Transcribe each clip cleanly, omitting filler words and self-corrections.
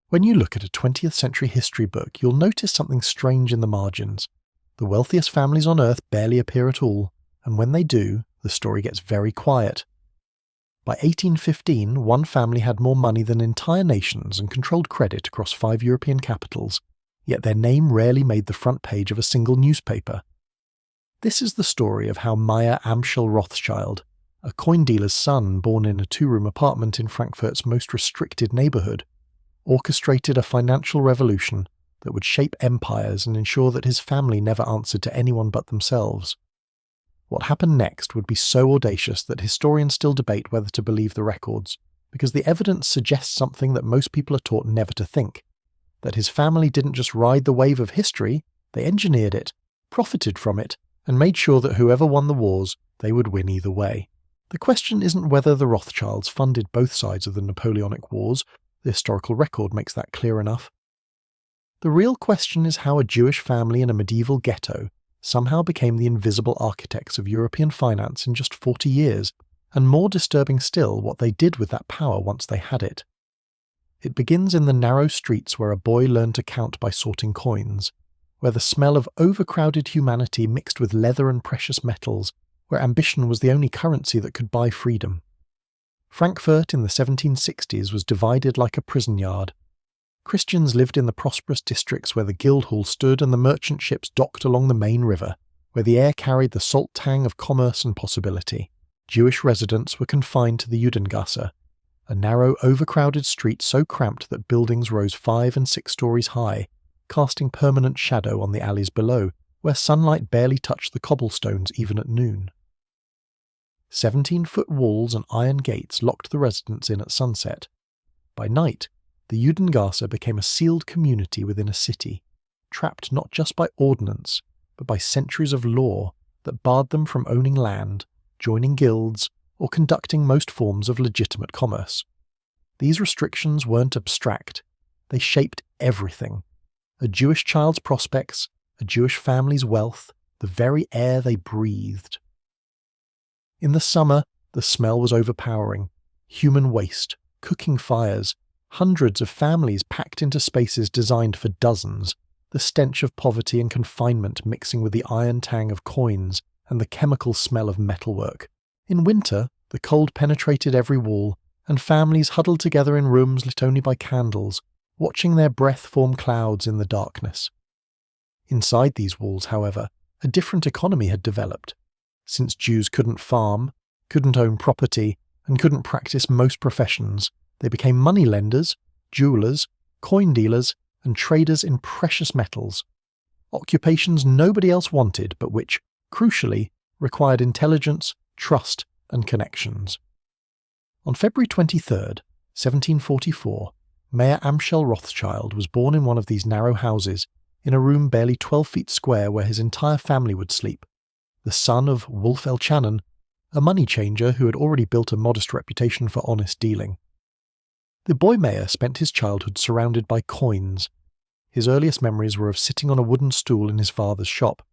When you look at a 20th century history book, you'll notice something strange in the margins. The wealthiest families on Earth barely appear at all, and when they do, the story gets very quiet. By 1815, one family had more money than entire nations and controlled credit across 5 European capitals, yet their name rarely made the front page of a single newspaper. This is the story of how Meyer Amschel Rothschild, a coin dealer's son born in a 2-room apartment in Frankfurt's most restricted neighbourhood, orchestrated a financial revolution that would shape empires and ensure that his family never answered to anyone but themselves. What happened next would be so audacious that historians still debate whether to believe the records, because the evidence suggests something that most people are taught never to think, that his family didn't just ride the wave of history, they engineered it, profited from it, and made sure that whoever won the wars, they would win either way. The question isn't whether the Rothschilds funded both sides of the Napoleonic Wars. The historical record makes that clear enough. The real question is how a Jewish family in a medieval ghetto somehow became the invisible architects of European finance in just 40 years, and more disturbing still, what they did with that power once they had it. It begins in the narrow streets where a boy learned to count by sorting coins, where the smell of overcrowded humanity mixed with leather and precious metals, where ambition was the only currency that could buy freedom. Frankfurt in the 1760s was divided like a prison yard. Christians lived in the prosperous districts where the Guildhall stood and the merchant ships docked along the main river, where the air carried the salt tang of commerce and possibility. Jewish residents were confined to the Judengasse, a narrow, overcrowded street so cramped that buildings rose 5 and 6 stories high, casting permanent shadow on the alleys below, where sunlight barely touched the cobblestones even at noon. 17-foot walls and iron gates locked the residents in at sunset. By night, the Judengasse became a sealed community within a city, trapped not just by ordnance, but by centuries of law that barred them from owning land, joining guilds, or conducting most forms of legitimate commerce. These restrictions weren't abstract. They shaped everything. A Jewish child's prospects, a Jewish family's wealth, the very air they breathed. In the summer, the smell was overpowering. Human waste, cooking fires, hundreds of families packed into spaces designed for dozens, the stench of poverty and confinement mixing with the iron tang of coins and the chemical smell of metalwork. In winter, the cold penetrated every wall, and families huddled together in rooms lit only by candles, watching their breath form clouds in the darkness. Inside these walls, however, a different economy had developed. Since Jews couldn't farm, couldn't own property, and couldn't practice most professions, they became moneylenders, jewelers, coin dealers, and traders in precious metals. Occupations nobody else wanted, but which, crucially, required intelligence, trust, and connections. On February 23, 1744, Mayer Amschel Rothschild was born in one of these narrow houses, in a room barely 12 feet square where his entire family would sleep, the son of Wolf Elchanan, a money changer who had already built a modest reputation for honest dealing. The boy Mayer spent his childhood surrounded by coins. His earliest memories were of sitting on a wooden stool in his father's shop,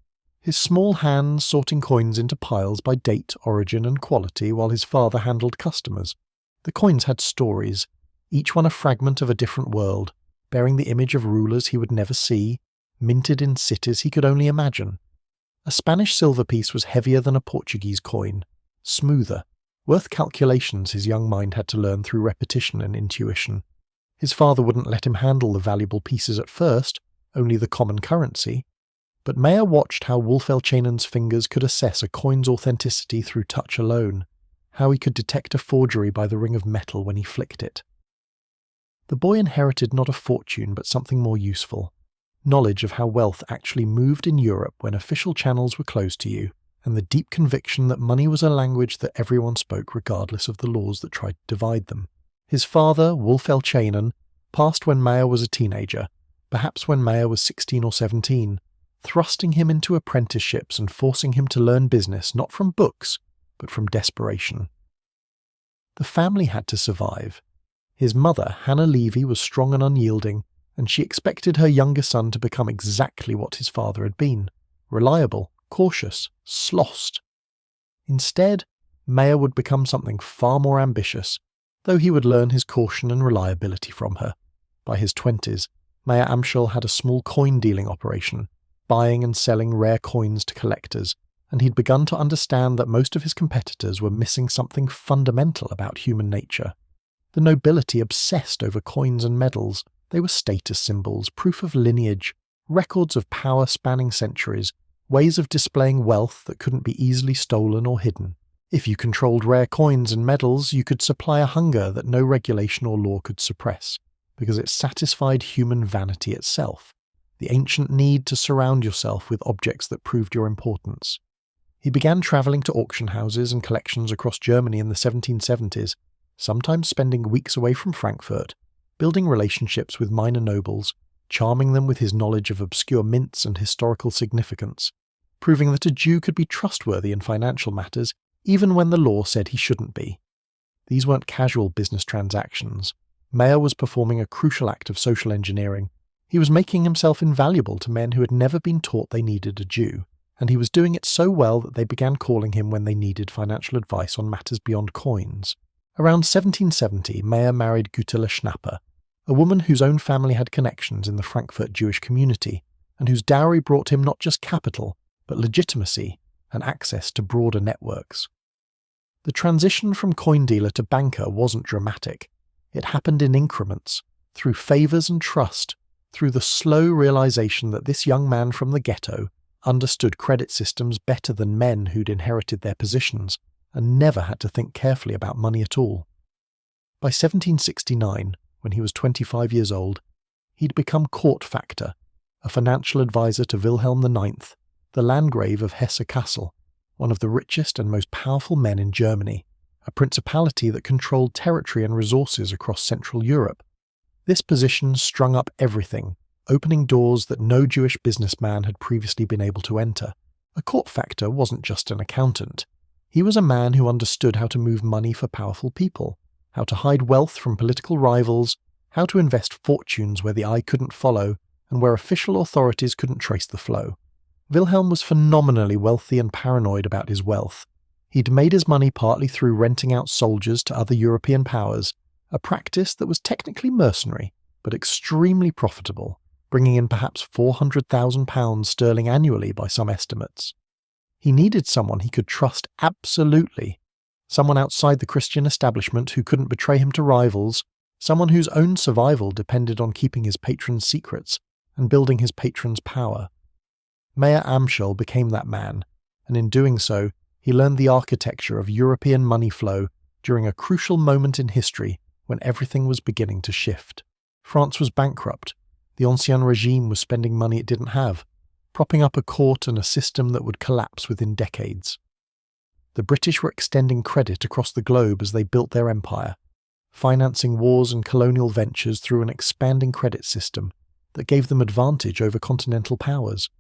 his small hands sorting coins into piles by date, origin, and quality while his father handled customers. The coins had stories, each one a fragment of a different world, bearing the image of rulers he would never see, minted in cities he could only imagine. A Spanish silver piece was heavier than a Portuguese coin, smoother, worth calculations his young mind had to learn through repetition and intuition. His father wouldn't let him handle the valuable pieces at first, only the common currency, but Mayer watched how Wolf Elchanan's fingers could assess a coin's authenticity through touch alone, how he could detect a forgery by the ring of metal when he flicked it. The boy inherited not a fortune but something more useful, knowledge of how wealth actually moved in Europe when official channels were closed to you, and the deep conviction that money was a language that everyone spoke regardless of the laws that tried to divide them. His father, Wolf Elchanan, passed when Mayer was a teenager, perhaps when Mayer was 16 or 17, thrusting him into apprenticeships and forcing him to learn business not from books, but from desperation. The family had to survive. His mother, Hannah Levy, was strong and unyielding, and she expected her younger son to become exactly what his father had been, reliable, cautious, sloshed. Instead, Mayer would become something far more ambitious, though he would learn his caution and reliability from her. By his 20s, Mayer Amschel had a small coin-dealing operation, buying and selling rare coins to collectors, and he'd begun to understand that most of his competitors were missing something fundamental about human nature. The nobility obsessed over coins and medals. They were status symbols, proof of lineage, records of power spanning centuries, ways of displaying wealth that couldn't be easily stolen or hidden. If you controlled rare coins and medals, you could supply a hunger that no regulation or law could suppress, because it satisfied human vanity itself, the ancient need to surround yourself with objects that proved your importance. He began travelling to auction houses and collections across Germany in the 1770s, sometimes spending weeks away from Frankfurt, building relationships with minor nobles, charming them with his knowledge of obscure mints and historical significance, proving that a Jew could be trustworthy in financial matters even when the law said he shouldn't be. These weren't casual business transactions. Mayer was performing a crucial act of social engineering. He was making himself invaluable to men who had never been taught they needed a Jew, and he was doing it so well that they began calling him when they needed financial advice on matters beyond coins. Around 1770, Mayer married Gutella Schnapper, a woman whose own family had connections in the Frankfurt Jewish community, and whose dowry brought him not just capital, but legitimacy and access to broader networks. The transition from coin dealer to banker wasn't dramatic. It happened in increments, through favours and trust, through the slow realisation that this young man from the ghetto understood credit systems better than men who'd inherited their positions and never had to think carefully about money at all. By 1769, when he was 25 years old, he'd become court factor, a financial advisor to Wilhelm IX, the Landgrave of Hesse-Kassel, one of the richest and most powerful men in Germany, a principality that controlled territory and resources across Central Europe. This position strung up everything, opening doors that no Jewish businessman had previously been able to enter. A court factor wasn't just an accountant. He was a man who understood how to move money for powerful people, how to hide wealth from political rivals, how to invest fortunes where the eye couldn't follow and where official authorities couldn't trace the flow. Wilhelm was phenomenally wealthy and paranoid about his wealth. He'd made his money partly through renting out soldiers to other European powers, a practice that was technically mercenary, but extremely profitable, bringing in perhaps £400,000 sterling annually by some estimates. He needed someone he could trust absolutely, someone outside the Christian establishment who couldn't betray him to rivals, someone whose own survival depended on keeping his patron's secrets and building his patron's power. Mayer Amschel became that man, and in doing so, he learned the architecture of European money flow during a crucial moment in history when everything was beginning to shift. France was bankrupt. The Ancien regime was spending money it didn't have, propping up a court and a system that would collapse within decades. The British were extending credit across the globe as they built their empire, financing wars and colonial ventures through an expanding credit system that gave them advantage over continental powers.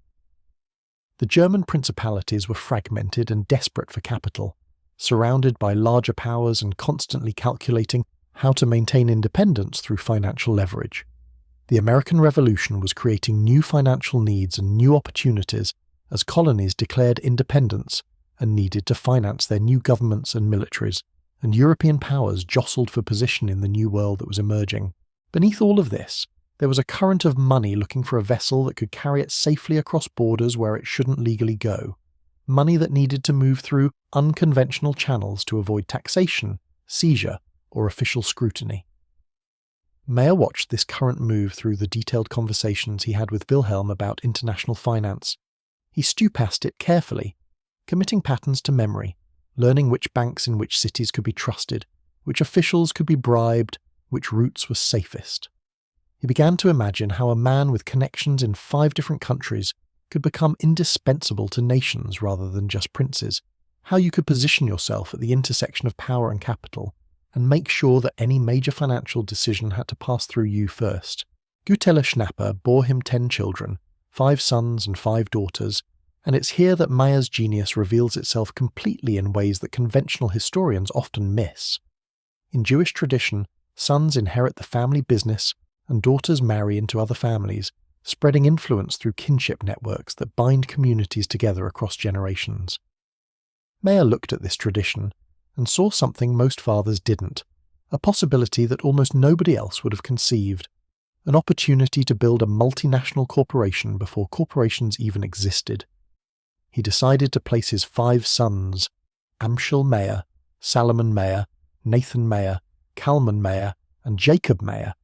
The German principalities were fragmented and desperate for capital, surrounded by larger powers and constantly calculating how to maintain independence through financial leverage. The American Revolution was creating new financial needs and new opportunities as colonies declared independence and needed to finance their new governments and militaries, and European powers jostled for position in the new world that was emerging. Beneath all of this, there was a current of money looking for a vessel that could carry it safely across borders where it shouldn't legally go. Money that needed to move through unconventional channels to avoid taxation, seizure, or official scrutiny. Mayer watched this current move through the detailed conversations he had with Wilhelm about international finance. He stew-passed it carefully, committing patterns to memory, learning which banks in which cities could be trusted, which officials could be bribed, which routes were safest. He began to imagine how a man with connections in 5 different countries could become indispensable to nations rather than just princes, how you could position yourself at the intersection of power and capital, and make sure that any major financial decision had to pass through you first. Gutella Schnapper bore him 10 children, 5 sons and 5 daughters, and it's here that Mayer's genius reveals itself completely in ways that conventional historians often miss. In Jewish tradition, sons inherit the family business, and daughters marry into other families, spreading influence through kinship networks that bind communities together across generations. Mayer looked at this tradition and saw something most fathers didn't, a possibility that almost nobody else would have conceived, an opportunity to build a multinational corporation before corporations even existed. He decided to place his 5 sons, Amschel Meyer, Salomon Meyer, Nathan Meyer, Kalman Meyer, and Jacob Meyer,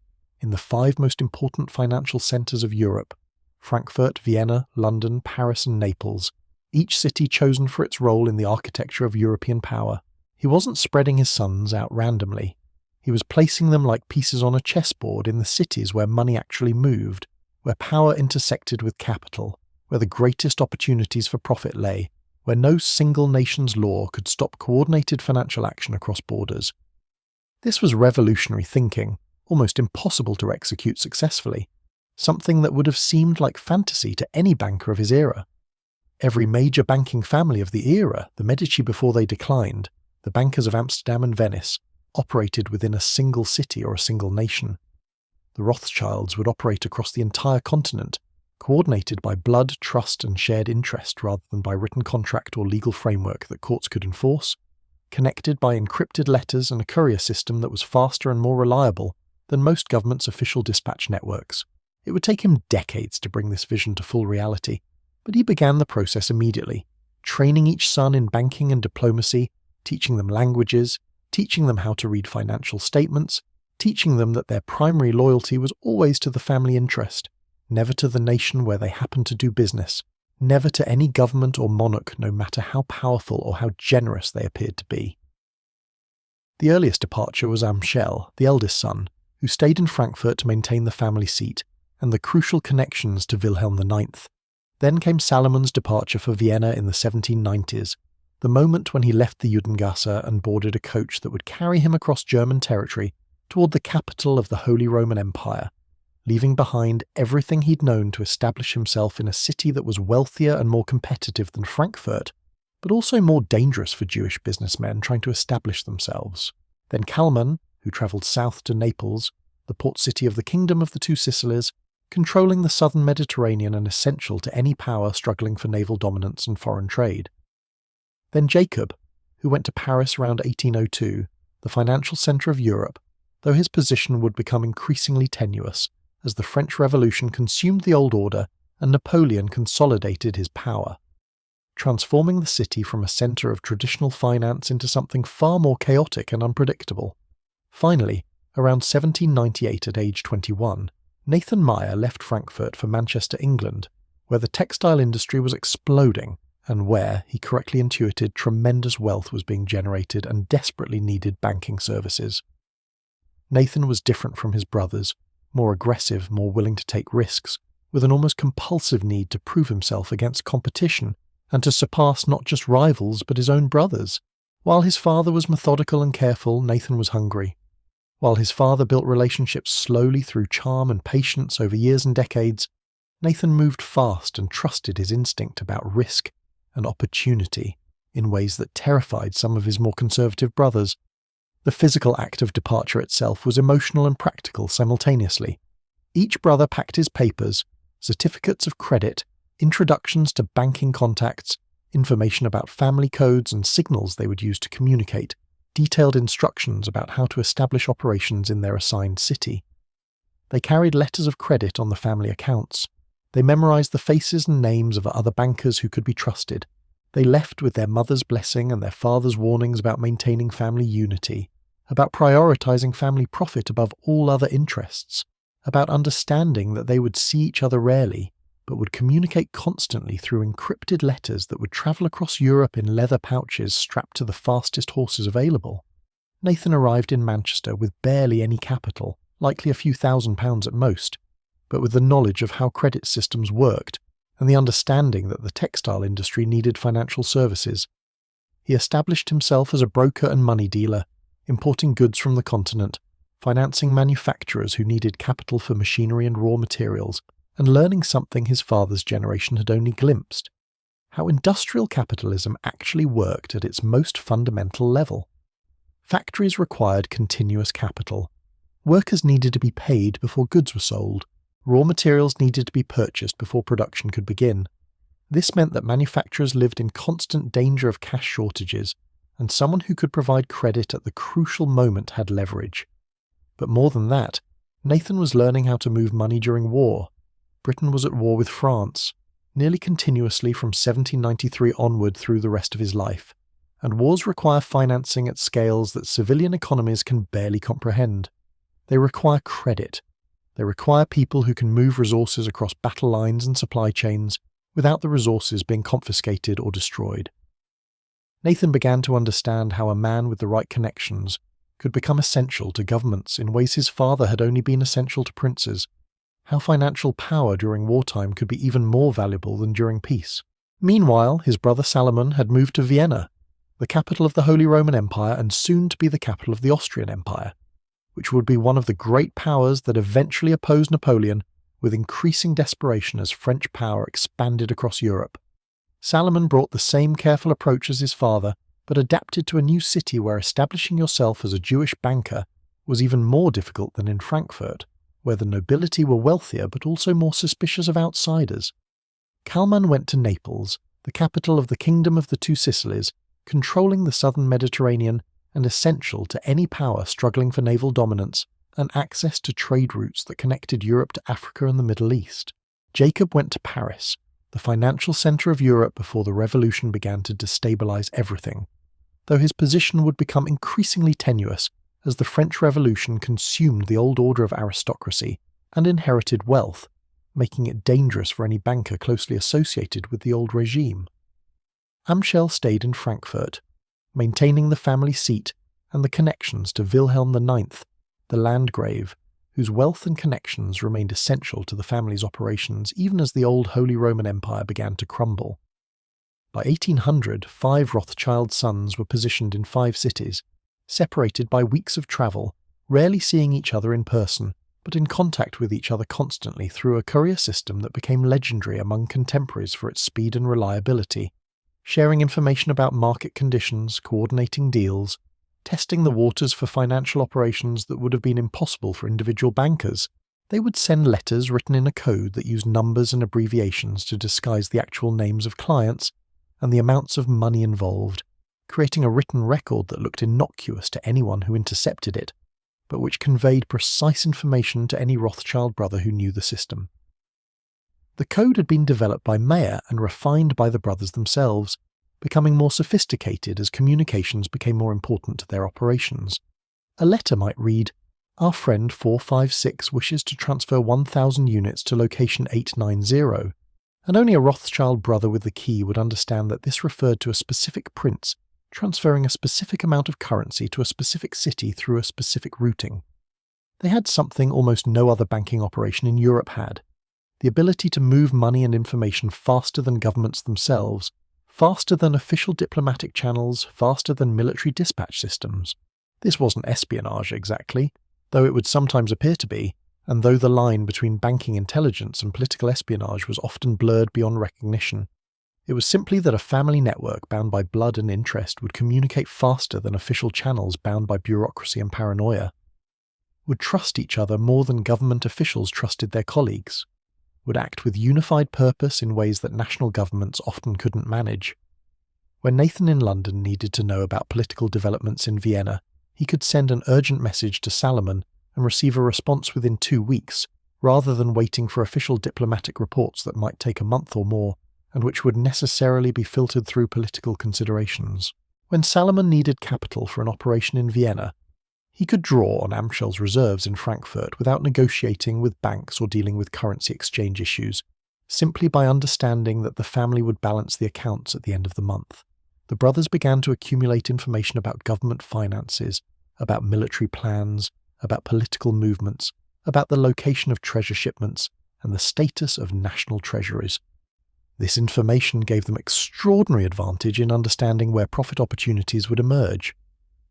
in the 5 most important financial centres of Europe: Frankfurt, Vienna, London, Paris, and Naples, each city chosen for its role in the architecture of European power. He wasn't spreading his sons out randomly. He was placing them like pieces on a chessboard in the cities where money actually moved, where power intersected with capital, where the greatest opportunities for profit lay, where no single nation's law could stop coordinated financial action across borders. This was revolutionary thinking, almost impossible to execute successfully, something that would have seemed like fantasy to any banker of his era. Every major banking family of the era, the Medici before they declined, the bankers of Amsterdam and Venice, operated within a single city or a single nation. The Rothschilds would operate across the entire continent, coordinated by blood, trust, and shared interest rather than by written contract or legal framework that courts could enforce, connected by encrypted letters and a courier system that was faster and more reliable than most governments' official dispatch networks. It would take him decades to bring this vision to full reality, but he began the process immediately, training each son in banking and diplomacy, teaching them languages, teaching them how to read financial statements, teaching them that their primary loyalty was always to the family interest, never to the nation where they happened to do business, never to any government or monarch, no matter how powerful or how generous they appeared to be. The earliest departure was Amschel, the eldest son, who stayed in Frankfurt to maintain the family seat and the crucial connections to Wilhelm IX. Then came Salomon's departure for Vienna in the 1790s, the moment when he left the Judengasse and boarded a coach that would carry him across German territory toward the capital of the Holy Roman Empire, leaving behind everything he'd known to establish himself in a city that was wealthier and more competitive than Frankfurt, but also more dangerous for Jewish businessmen trying to establish themselves. Then Kalman, who travelled south to Naples, the port city of the Kingdom of the Two Sicilies, controlling the southern Mediterranean and essential to any power struggling for naval dominance and foreign trade. Then Jacob, who went to Paris around 1802, the financial centre of Europe, though his position would become increasingly tenuous as the French Revolution consumed the old order and Napoleon consolidated his power, transforming the city from a centre of traditional finance into something far more chaotic and unpredictable. Finally, around 1798 at age 21, Nathan Meyer left Frankfurt for Manchester, England, where the textile industry was exploding and where, he correctly intuited, tremendous wealth was being generated and desperately needed banking services. Nathan was different from his brothers, more aggressive, more willing to take risks, with an almost compulsive need to prove himself against competition and to surpass not just rivals but his own brothers. While his father was methodical and careful, Nathan was hungry. While his father built relationships slowly through charm and patience over years and decades, Nathan moved fast and trusted his instinct about risk and opportunity in ways that terrified some of his more conservative brothers. The physical act of departure itself was emotional and practical simultaneously. Each brother packed his papers, certificates of credit, introductions to banking contacts, information about family codes and signals they would use to communicate, detailed instructions about how to establish operations in their assigned city. They carried letters of credit on the family accounts. They memorized the faces and names of other bankers who could be trusted. They left with their mother's blessing and their father's warnings about maintaining family unity, about prioritizing family profit above all other interests, about understanding that they would see each other rarely, but would communicate constantly through encrypted letters that would travel across Europe in leather pouches strapped to the fastest horses available. Nathan arrived in Manchester with barely any capital, likely a few £1,000s at most, but with the knowledge of how credit systems worked and the understanding that the textile industry needed financial services. He established himself as a broker and money dealer, importing goods from the continent, financing manufacturers who needed capital for machinery and raw materials, and learning something his father's generation had only glimpsed: how industrial capitalism actually worked at its most fundamental level. Factories required continuous capital. Workers needed to be paid before goods were sold. Raw materials needed to be purchased before production could begin. This meant that manufacturers lived in constant danger of cash shortages, and someone who could provide credit at the crucial moment had leverage. But more than that, Nathan was learning how to move money during war. Britain was at war with France, nearly continuously from 1793 onward through the rest of his life, and wars require financing at scales that civilian economies can barely comprehend. They require credit. They require people who can move resources across battle lines and supply chains without the resources being confiscated or destroyed. Nathan began to understand how a man with the right connections could become essential to governments in ways his father had only been essential to princes, how financial power during wartime could be even more valuable than during peace. Meanwhile, his brother Salomon had moved to Vienna, the capital of the Holy Roman Empire and soon to be the capital of the Austrian Empire, which would be one of the great powers that eventually opposed Napoleon with increasing desperation as French power expanded across Europe. Salomon brought the same careful approach as his father, but adapted to a new city where establishing yourself as a Jewish banker was even more difficult than in Frankfurt, where the nobility were wealthier but also more suspicious of outsiders. Kalman went to Naples, the capital of the Kingdom of the Two Sicilies, controlling the southern Mediterranean and essential to any power struggling for naval dominance and access to trade routes that connected Europe to Africa and the Middle East. Jacob went to Paris, the financial centre of Europe before the revolution began to destabilise everything, though his position would become increasingly tenuous as the French Revolution consumed the old order of aristocracy and inherited wealth, making it dangerous for any banker closely associated with the old regime. Amschel stayed in Frankfurt, maintaining the family seat and the connections to Wilhelm IX, the Landgrave, whose wealth and connections remained essential to the family's operations even as the old Holy Roman Empire began to crumble. By 1800, 5 Rothschild sons were positioned in 5 cities, separated by weeks of travel, rarely seeing each other in person, but in contact with each other constantly through a courier system that became legendary among contemporaries for its speed and reliability, sharing information about market conditions, coordinating deals, testing the waters for financial operations that would have been impossible for individual bankers. They would send letters written in a code that used numbers and abbreviations to disguise the actual names of clients and the amounts of money involved, creating a written record that looked innocuous to anyone who intercepted it, but which conveyed precise information to any Rothschild brother who knew the system. The code had been developed by Mayer and refined by the brothers themselves, becoming more sophisticated as communications became more important to their operations. A letter might read, "Our friend 456 wishes to transfer 1,000 units to location 890, and only a Rothschild brother with the key would understand that this referred to a specific prince transferring a specific amount of currency to a specific city through a specific routing. They had something almost no other banking operation in Europe had: the ability to move money and information faster than governments themselves, faster than official diplomatic channels, faster than military dispatch systems. This wasn't espionage exactly, though it would sometimes appear to be, and though the line between banking intelligence and political espionage was often blurred beyond recognition. It was simply that a family network bound by blood and interest would communicate faster than official channels bound by bureaucracy and paranoia, would trust each other more than government officials trusted their colleagues, would act with unified purpose in ways that national governments often couldn't manage. When Nathan in London needed to know about political developments in Vienna, he could send an urgent message to Salomon and receive a response within 2 weeks, rather than waiting for official diplomatic reports that might take a month or more, and which would necessarily be filtered through political considerations. When Salomon needed capital for an operation in Vienna, he could draw on Amschel's reserves in Frankfurt without negotiating with banks or dealing with currency exchange issues, simply by understanding that the family would balance the accounts at the end of the month. The brothers began to accumulate information about government finances, about military plans, about political movements, about the location of treasure shipments, and the status of national treasuries. This information gave them extraordinary advantage in understanding where profit opportunities would emerge.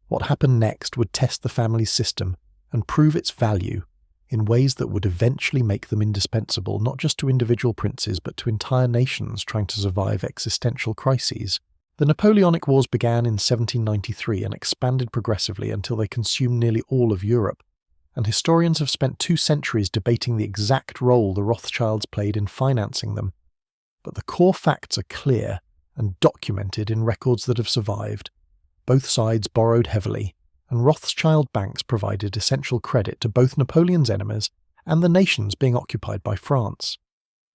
What happened next would test the family's system and prove its value in ways that would eventually make them indispensable not just to individual princes but to entire nations trying to survive existential crises. The Napoleonic Wars began in 1793 and expanded progressively until they consumed nearly all of Europe, and historians have spent 2 centuries debating the exact role the Rothschilds played in financing them. But the core facts are clear and documented in records that have survived. Both sides borrowed heavily, and Rothschild banks provided essential credit to both Napoleon's enemies and the nations being occupied by France.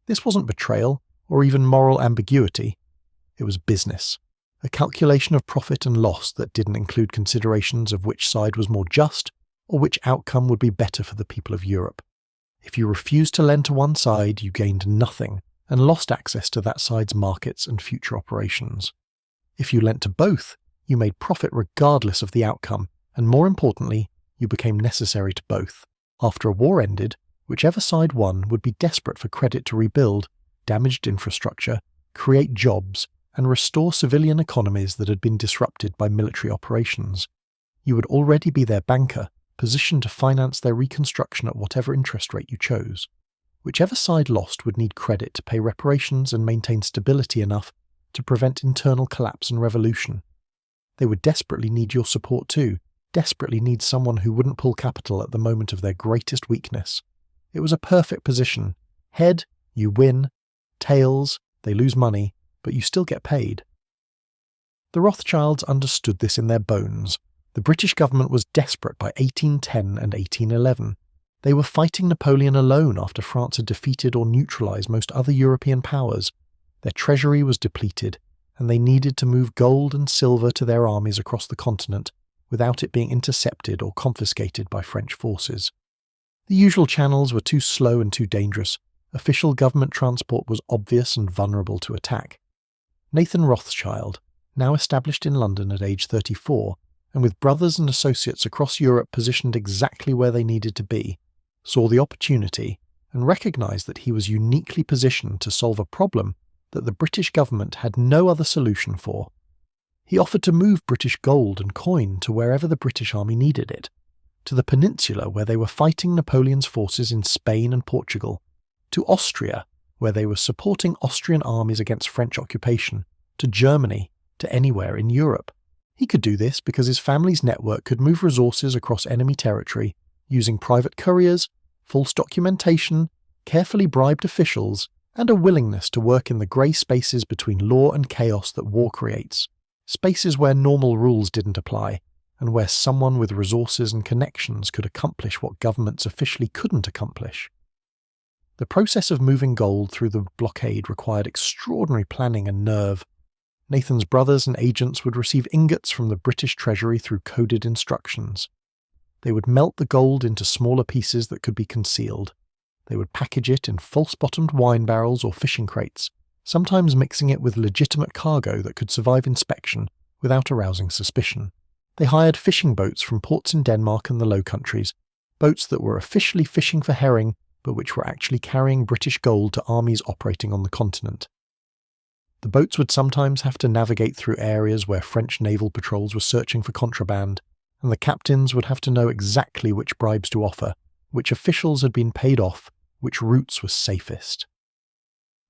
This wasn't betrayal or even moral ambiguity. It was business, a calculation of profit and loss that didn't include considerations of which side was more just or which outcome would be better for the people of Europe. If you refused to lend to one side, you gained nothing and lost access to that side's markets and future operations. If you lent to both, you made profit regardless of the outcome, and more importantly, you became necessary to both. After a war ended, whichever side won would be desperate for credit to rebuild damaged infrastructure, create jobs, and restore civilian economies that had been disrupted by military operations. You would already be their banker, positioned to finance their reconstruction at whatever interest rate you chose. Whichever side lost would need credit to pay reparations and maintain stability enough to prevent internal collapse and revolution. They would desperately need your support too, desperately need someone who wouldn't pull capital at the moment of their greatest weakness. It was a perfect position. Head, you win. Tails, they lose money, but you still get paid. The Rothschilds understood this in their bones. The British government was desperate by 1810 and 1811. They were fighting Napoleon alone after France had defeated or neutralized most other European powers. Their treasury was depleted, and they needed to move gold and silver to their armies across the continent without it being intercepted or confiscated by French forces. The usual channels were too slow and too dangerous. Official government transport was obvious and vulnerable to attack. Nathan Rothschild, now established in London at age 34, and with brothers and associates across Europe positioned exactly where they needed to be, saw the opportunity and recognised that he was uniquely positioned to solve a problem that the British government had no other solution for. He offered to move British gold and coin to wherever the British army needed it, to the peninsula where they were fighting Napoleon's forces in Spain and Portugal, to Austria, where they were supporting Austrian armies against French occupation, to Germany, to anywhere in Europe. He could do this because his family's network could move resources across enemy territory using private couriers, false documentation, carefully bribed officials, and a willingness to work in the grey spaces between law and chaos that war creates, spaces where normal rules didn't apply, and where someone with resources and connections could accomplish what governments officially couldn't accomplish. The process of moving gold through the blockade required extraordinary planning and nerve. Nathan's brothers and agents would receive ingots from the British Treasury through coded instructions. They would melt the gold into smaller pieces that could be concealed. They would package it in false-bottomed wine barrels or fishing crates, sometimes mixing it with legitimate cargo that could survive inspection without arousing suspicion. They hired fishing boats from ports in Denmark and the Low Countries, boats that were officially fishing for herring but which were actually carrying British gold to armies operating on the continent. The boats would sometimes have to navigate through areas where French naval patrols were searching for contraband, and the captains would have to know exactly which bribes to offer, which officials had been paid off, which routes were safest.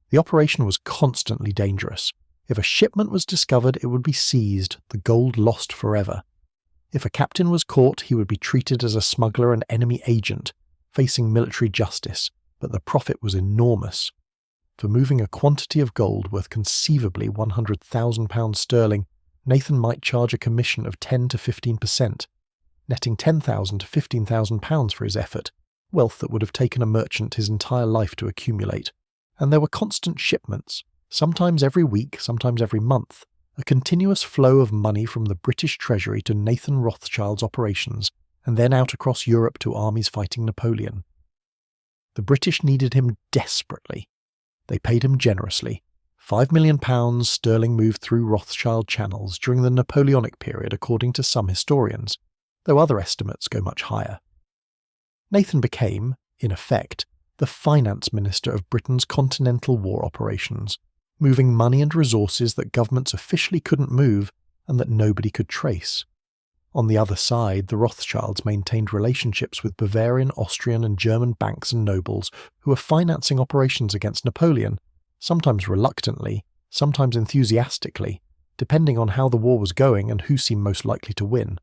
The operation was constantly dangerous. If a shipment was discovered, it would be seized, the gold lost forever. If a captain was caught, he would be treated as a smuggler and enemy agent, facing military justice, but the profit was enormous. For moving a quantity of gold worth conceivably £100,000 sterling, Nathan might charge a commission of 10 to 15%, netting £10,000 to £15,000 for his effort, wealth that would have taken a merchant his entire life to accumulate. And there were constant shipments, sometimes every week, sometimes every month, a continuous flow of money from the British Treasury to Nathan Rothschild's operations, and then out across Europe to armies fighting Napoleon. The British needed him desperately. They paid him generously. £5 million sterling moved through Rothschild channels during the Napoleonic period according to some historians, though other estimates go much higher. Nathan became, in effect, the finance minister of Britain's continental war operations, moving money and resources that governments officially couldn't move and that nobody could trace. On the other side, the Rothschilds maintained relationships with Bavarian, Austrian and German banks and nobles who were financing operations against Napoleon, sometimes reluctantly, sometimes enthusiastically, depending on how the war was going and who seemed most likely to win.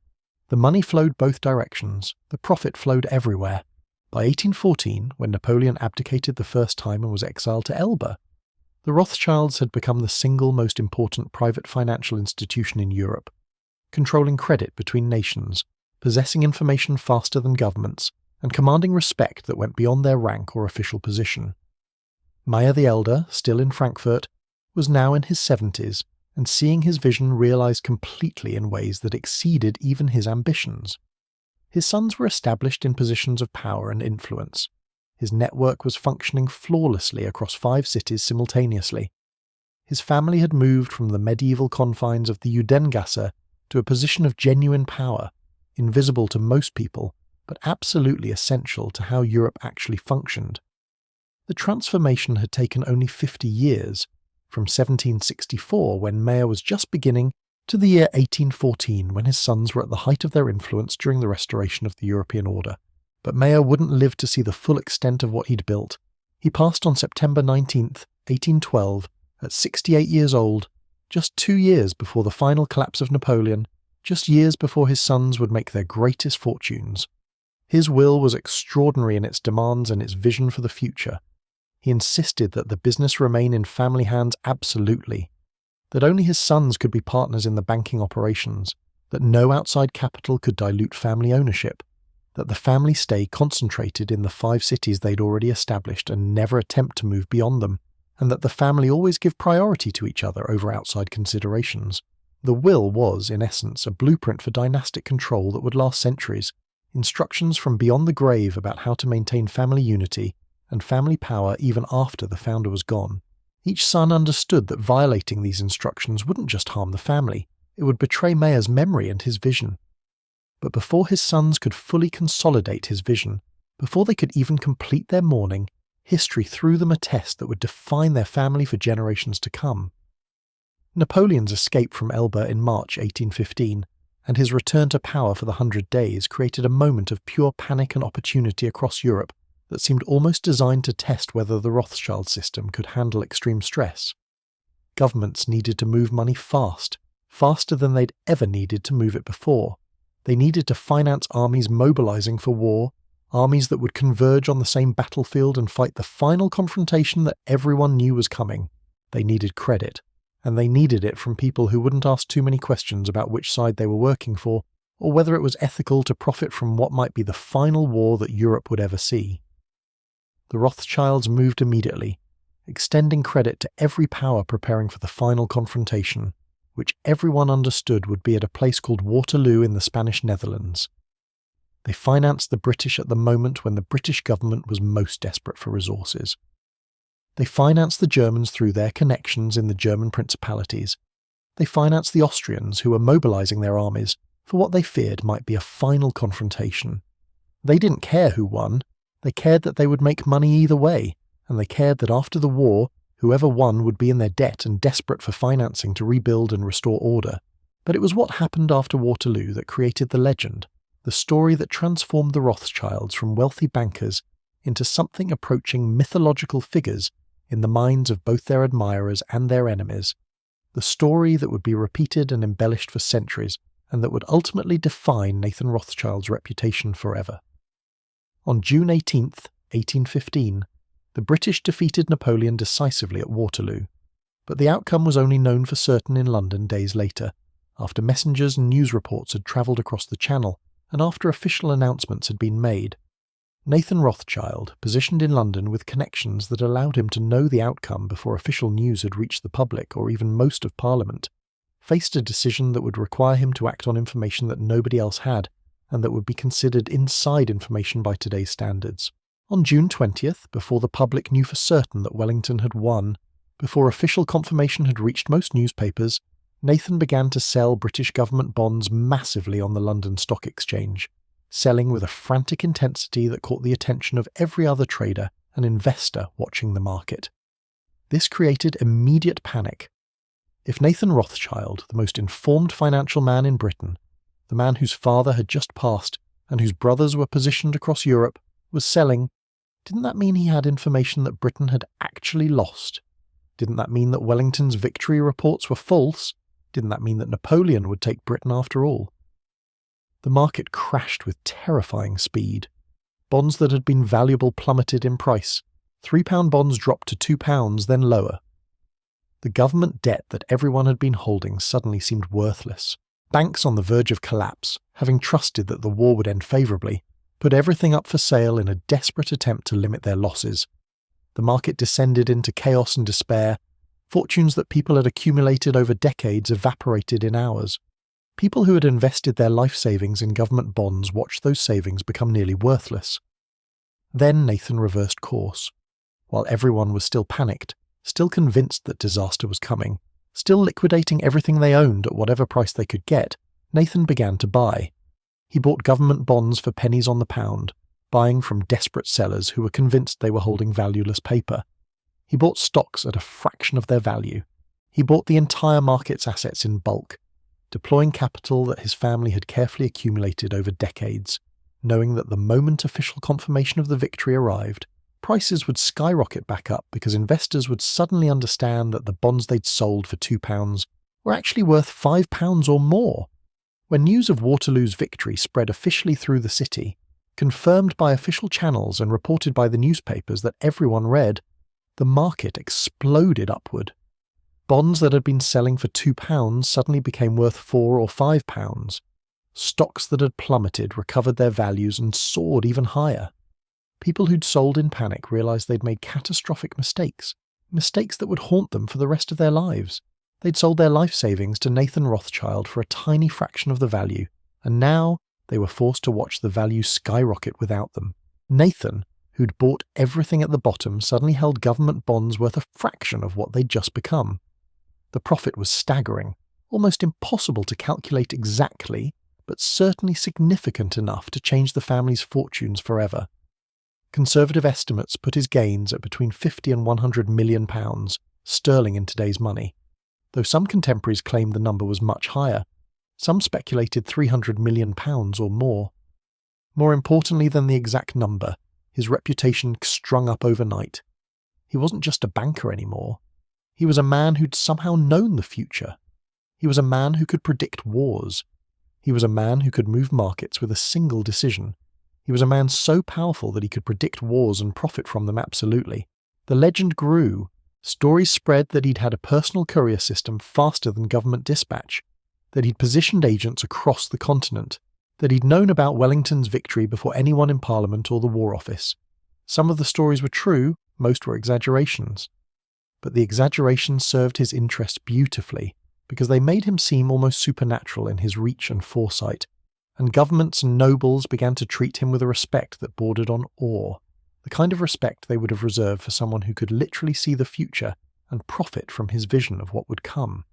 The money flowed both directions, the profit flowed everywhere. By 1814, when Napoleon abdicated the first time and was exiled to Elba, the Rothschilds had become the single most important private financial institution in Europe, controlling credit between nations, possessing information faster than governments, and commanding respect that went beyond their rank or official position. Meyer the Elder, still in Frankfurt, was now in his 70s and seeing his vision realized completely in ways that exceeded even his ambitions. His sons were established in positions of power and influence. His network was functioning flawlessly across 5 cities simultaneously. His family had moved from the medieval confines of the Judengasse to a position of genuine power, invisible to most people, but absolutely essential to how Europe actually functioned. The transformation had taken only 50 years, from 1764, when Meyer was just beginning, to the year 1814, when his sons were at the height of their influence during the restoration of the European order. But Meyer wouldn't live to see the full extent of what he'd built. He passed on September 19, 1812, at 68 years old, just 2 years before the final collapse of Napoleon, just years before his sons would make their greatest fortunes. His will was extraordinary in its demands and its vision for the future. He insisted that the business remain in family hands absolutely, that only his sons could be partners in the banking operations, that no outside capital could dilute family ownership, that the family stay concentrated in the 5 cities they'd already established and never attempt to move beyond them, and that the family always give priority to each other over outside considerations. The will was, in essence, a blueprint for dynastic control that would last centuries, instructions from beyond the grave about how to maintain family unity and family power even after the founder was gone. Each son understood that violating these instructions wouldn't just harm the family, it would betray Meyer's memory and his vision. But before his sons could fully consolidate his vision, before they could even complete their mourning, history threw them a test that would define their family for generations to come. Napoleon's escape from Elba in March 1815 and his return to power for the 100 Days created a moment of pure panic and opportunity across Europe that seemed almost designed to test whether the Rothschild system could handle extreme stress. Governments needed to move money fast, faster than they'd ever needed to move it before. They needed to finance armies mobilizing for war, armies that would converge on the same battlefield and fight the final confrontation that everyone knew was coming. They needed credit, and they needed it from people who wouldn't ask too many questions about which side they were working for, or whether it was ethical to profit from what might be the final war that Europe would ever see. The Rothschilds moved immediately, extending credit to every power preparing for the final confrontation, which everyone understood would be at a place called Waterloo in the Spanish Netherlands. They financed the British at the moment when the British government was most desperate for resources. They financed the Germans through their connections in the German principalities. They financed the Austrians who were mobilizing their armies for what they feared might be a final confrontation. They didn't care who won. They cared that they would make money either way, and they cared that after the war, whoever won would be in their debt and desperate for financing to rebuild and restore order. But it was what happened after Waterloo that created the legend, the story that transformed the Rothschilds from wealthy bankers into something approaching mythological figures in the minds of both their admirers and their enemies, the story that would be repeated and embellished for centuries, and that would ultimately define Nathan Rothschild's reputation forever. On June 18, 1815, the British defeated Napoleon decisively at Waterloo, but the outcome was only known for certain in London days later, after messengers and news reports had travelled across the Channel, and after official announcements had been made. Nathan Rothschild, positioned in London with connections that allowed him to know the outcome before official news had reached the public or even most of Parliament, faced a decision that would require him to act on information that nobody else had, and that would be considered inside information by today's standards. On June 20th, before the public knew for certain that Wellington had won, before official confirmation had reached most newspapers, Nathan began to sell British government bonds massively on the London Stock Exchange, selling with a frantic intensity that caught the attention of every other trader and investor watching the market. This created immediate panic. If Nathan Rothschild, the most informed financial man in Britain, the man whose father had just passed and whose brothers were positioned across Europe, was selling, didn't that mean he had information that Britain had actually lost? Didn't that mean that Wellington's victory reports were false? Didn't that mean that Napoleon would take Britain after all? The market crashed with terrifying speed. Bonds that had been valuable plummeted in price. £3 bonds dropped to £2, then lower. The government debt that everyone had been holding suddenly seemed worthless. Banks on the verge of collapse, having trusted that the war would end favourably, put everything up for sale in a desperate attempt to limit their losses. The market descended into chaos and despair. Fortunes that people had accumulated over decades evaporated in hours. People who had invested their life savings in government bonds watched those savings become nearly worthless. Then Nathan reversed course. While everyone was still panicked, still convinced that disaster was coming, still liquidating everything they owned at whatever price they could get, Nathan began to buy. He bought government bonds for pennies on the pound, buying from desperate sellers who were convinced they were holding valueless paper. He bought stocks at a fraction of their value. He bought the entire market's assets in bulk, deploying capital that his family had carefully accumulated over decades, knowing that the moment official confirmation of the victory arrived, prices would skyrocket back up because investors would suddenly understand that the bonds they'd sold for £2 were actually worth £5 or more. When news of Waterloo's victory spread officially through the city, confirmed by official channels and reported by the newspapers that everyone read, the market exploded upward. Bonds that had been selling for £2 suddenly became worth £4 or £5. Stocks that had plummeted recovered their values and soared even higher. People who'd sold in panic realized they'd made catastrophic mistakes that would haunt them for the rest of their lives. They'd sold their life savings to Nathan Rothschild for a tiny fraction of the value, and now they were forced to watch the value skyrocket without them. Nathan, who'd bought everything at the bottom, suddenly held government bonds worth a fraction of what they'd just become. The profit was staggering, almost impossible to calculate exactly, but certainly significant enough to change the family's fortunes forever. Conservative estimates put his gains at between £50 and £100 million sterling in today's money, though some contemporaries claimed the number was much higher. Some speculated £300 million or more. More importantly than the exact number, his reputation strung up overnight. He wasn't just a banker anymore. He was a man who'd somehow known the future. He was a man who could predict wars. He was a man who could move markets with a single decision. He was a man so powerful that he could predict wars and profit from them absolutely. The legend grew. Stories spread that he'd had a personal courier system faster than government dispatch, that he'd positioned agents across the continent, that he'd known about Wellington's victory before anyone in Parliament or the War Office. Some of the stories were true, most were exaggerations. But the exaggerations served his interests beautifully, because they made him seem almost supernatural in his reach and foresight, and governments and nobles began to treat him with a respect that bordered on awe, the kind of respect they would have reserved for someone who could literally see the future and profit from his vision of what would come.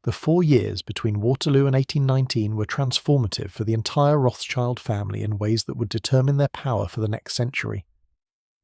The 4 years between Waterloo and 1819 were transformative for the entire Rothschild family in ways that would determine their power for the next century.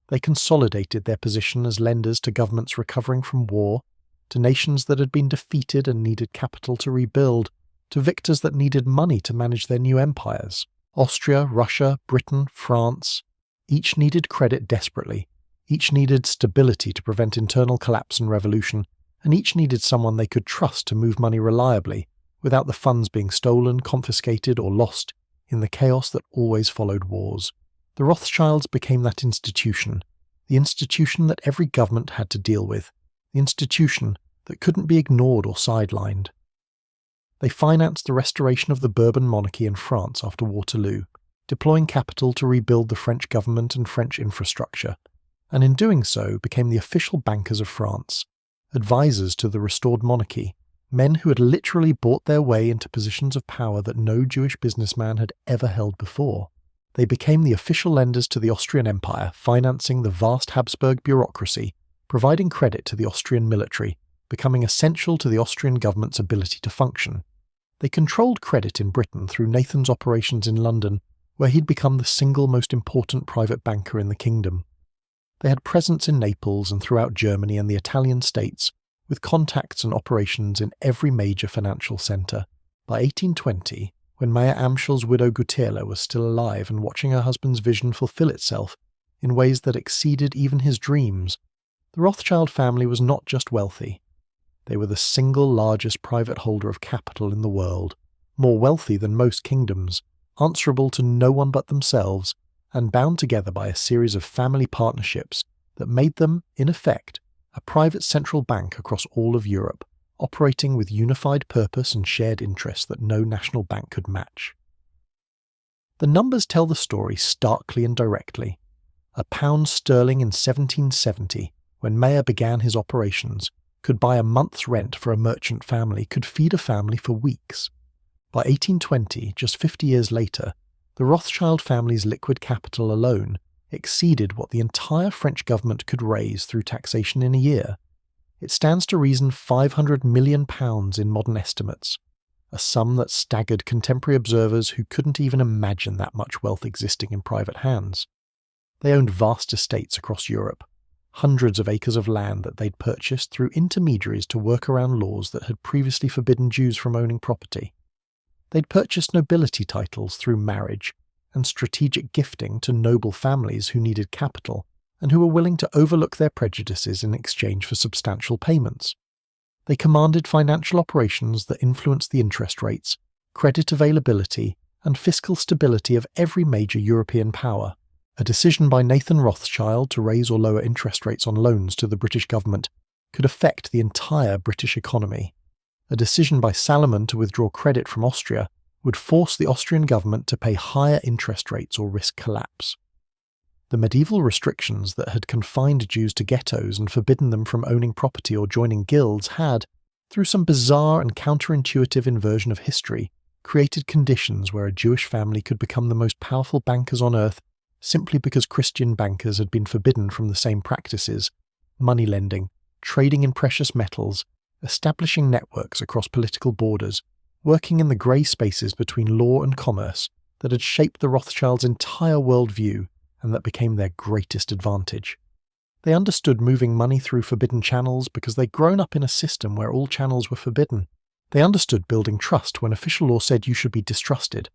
They consolidated their position as lenders to governments recovering from war, to nations that had been defeated and needed capital to rebuild, to victors that needed money to manage their new empires. Austria, Russia, Britain, France, each needed credit desperately, each needed stability to prevent internal collapse and revolution, and each needed someone they could trust to move money reliably, without the funds being stolen, confiscated, or lost in the chaos that always followed wars. The Rothschilds became that institution, the institution that every government had to deal with, the institution that couldn't be ignored or sidelined. They financed the restoration of the Bourbon monarchy in France after Waterloo, deploying capital to rebuild the French government and French infrastructure, and in doing so became the official bankers of France, advisors to the restored monarchy, men who had literally bought their way into positions of power that no Jewish businessman had ever held before. They became the official lenders to the Austrian Empire, financing the vast Habsburg bureaucracy, providing credit to the Austrian military, becoming essential to the Austrian government's ability to function. They controlled credit in Britain through Nathan's operations in London, where he'd become the single most important private banker in the kingdom. They had presence in Naples and throughout Germany and the Italian states, with contacts and operations in every major financial centre. By 1820, when Mayer Amschel's widow Guterla was still alive and watching her husband's vision fulfill itself in ways that exceeded even his dreams, the Rothschild family was not just wealthy. They were the single largest private holder of capital in the world, more wealthy than most kingdoms, answerable to no one but themselves, and bound together by a series of family partnerships that made them, in effect, a private central bank across all of Europe, operating with unified purpose and shared interests that no national bank could match. The numbers tell the story starkly and directly. £1 sterling in 1770, when Mayer began his operations, could buy a month's rent for a merchant family, could feed a family for weeks. By 1820, just 50 years later, the Rothschild family's liquid capital alone exceeded what the entire French government could raise through taxation in a year. It stands to reason £500 million in modern estimates, a sum that staggered contemporary observers who couldn't even imagine that much wealth existing in private hands. They owned vast estates across Europe, hundreds of acres of land that they'd purchased through intermediaries to work around laws that had previously forbidden Jews from owning property. They'd purchased nobility titles through marriage and strategic gifting to noble families who needed capital and who were willing to overlook their prejudices in exchange for substantial payments. They commanded financial operations that influenced the interest rates, credit availability, and fiscal stability of every major European power. A decision by Nathan Rothschild to raise or lower interest rates on loans to the British government could affect the entire British economy. A decision by Salomon to withdraw credit from Austria would force the Austrian government to pay higher interest rates or risk collapse. The medieval restrictions that had confined Jews to ghettos and forbidden them from owning property or joining guilds had, through some bizarre and counterintuitive inversion of history, created conditions where a Jewish family could become the most powerful bankers on earth simply because Christian bankers had been forbidden from the same practices: money lending, trading in precious metals, establishing networks across political borders, working in the grey spaces between law and commerce that had shaped the Rothschilds' entire worldview and that became their greatest advantage. They understood moving money through forbidden channels because they'd grown up in a system where all channels were forbidden. They understood building trust when official law said you should be distrusted.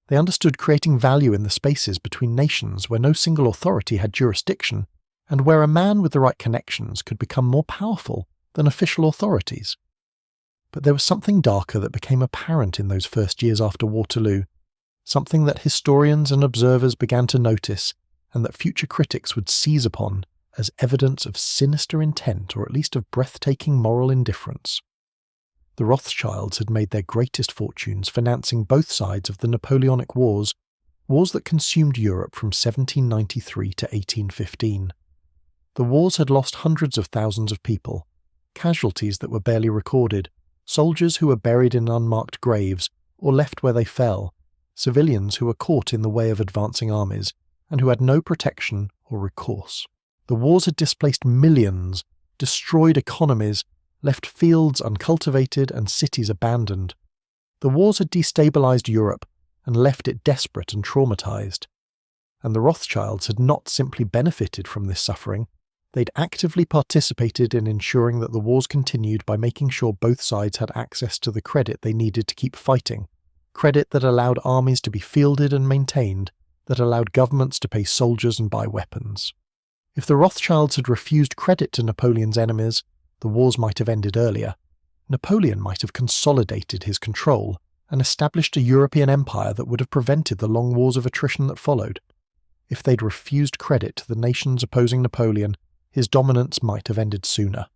They understood creating value in the spaces between nations where no single authority had jurisdiction and where a man with the right connections could become more powerful than official authorities. But there was something darker that became apparent in those first years after Waterloo, something that historians and observers began to notice and that future critics would seize upon as evidence of sinister intent or at least of breathtaking moral indifference. The Rothschilds had made their greatest fortunes financing both sides of the Napoleonic Wars, wars that consumed Europe from 1793 to 1815. The wars had lost hundreds of thousands of people, casualties that were barely recorded, soldiers who were buried in unmarked graves or left where they fell, civilians who were caught in the way of advancing armies and who had no protection or recourse. The wars had displaced millions, destroyed economies, left fields uncultivated and cities abandoned. The wars had destabilized Europe and left it desperate and traumatized. And the Rothschilds had not simply benefited from this suffering, they'd actively participated in ensuring that the wars continued by making sure both sides had access to the credit they needed to keep fighting, credit that allowed armies to be fielded and maintained, that allowed governments to pay soldiers and buy weapons. If the Rothschilds had refused credit to Napoleon's enemies, the wars might have ended earlier. Napoleon might have consolidated his control and established a European empire that would have prevented the long wars of attrition that followed. If they'd refused credit to the nations opposing Napoleon, his dominance might have ended sooner.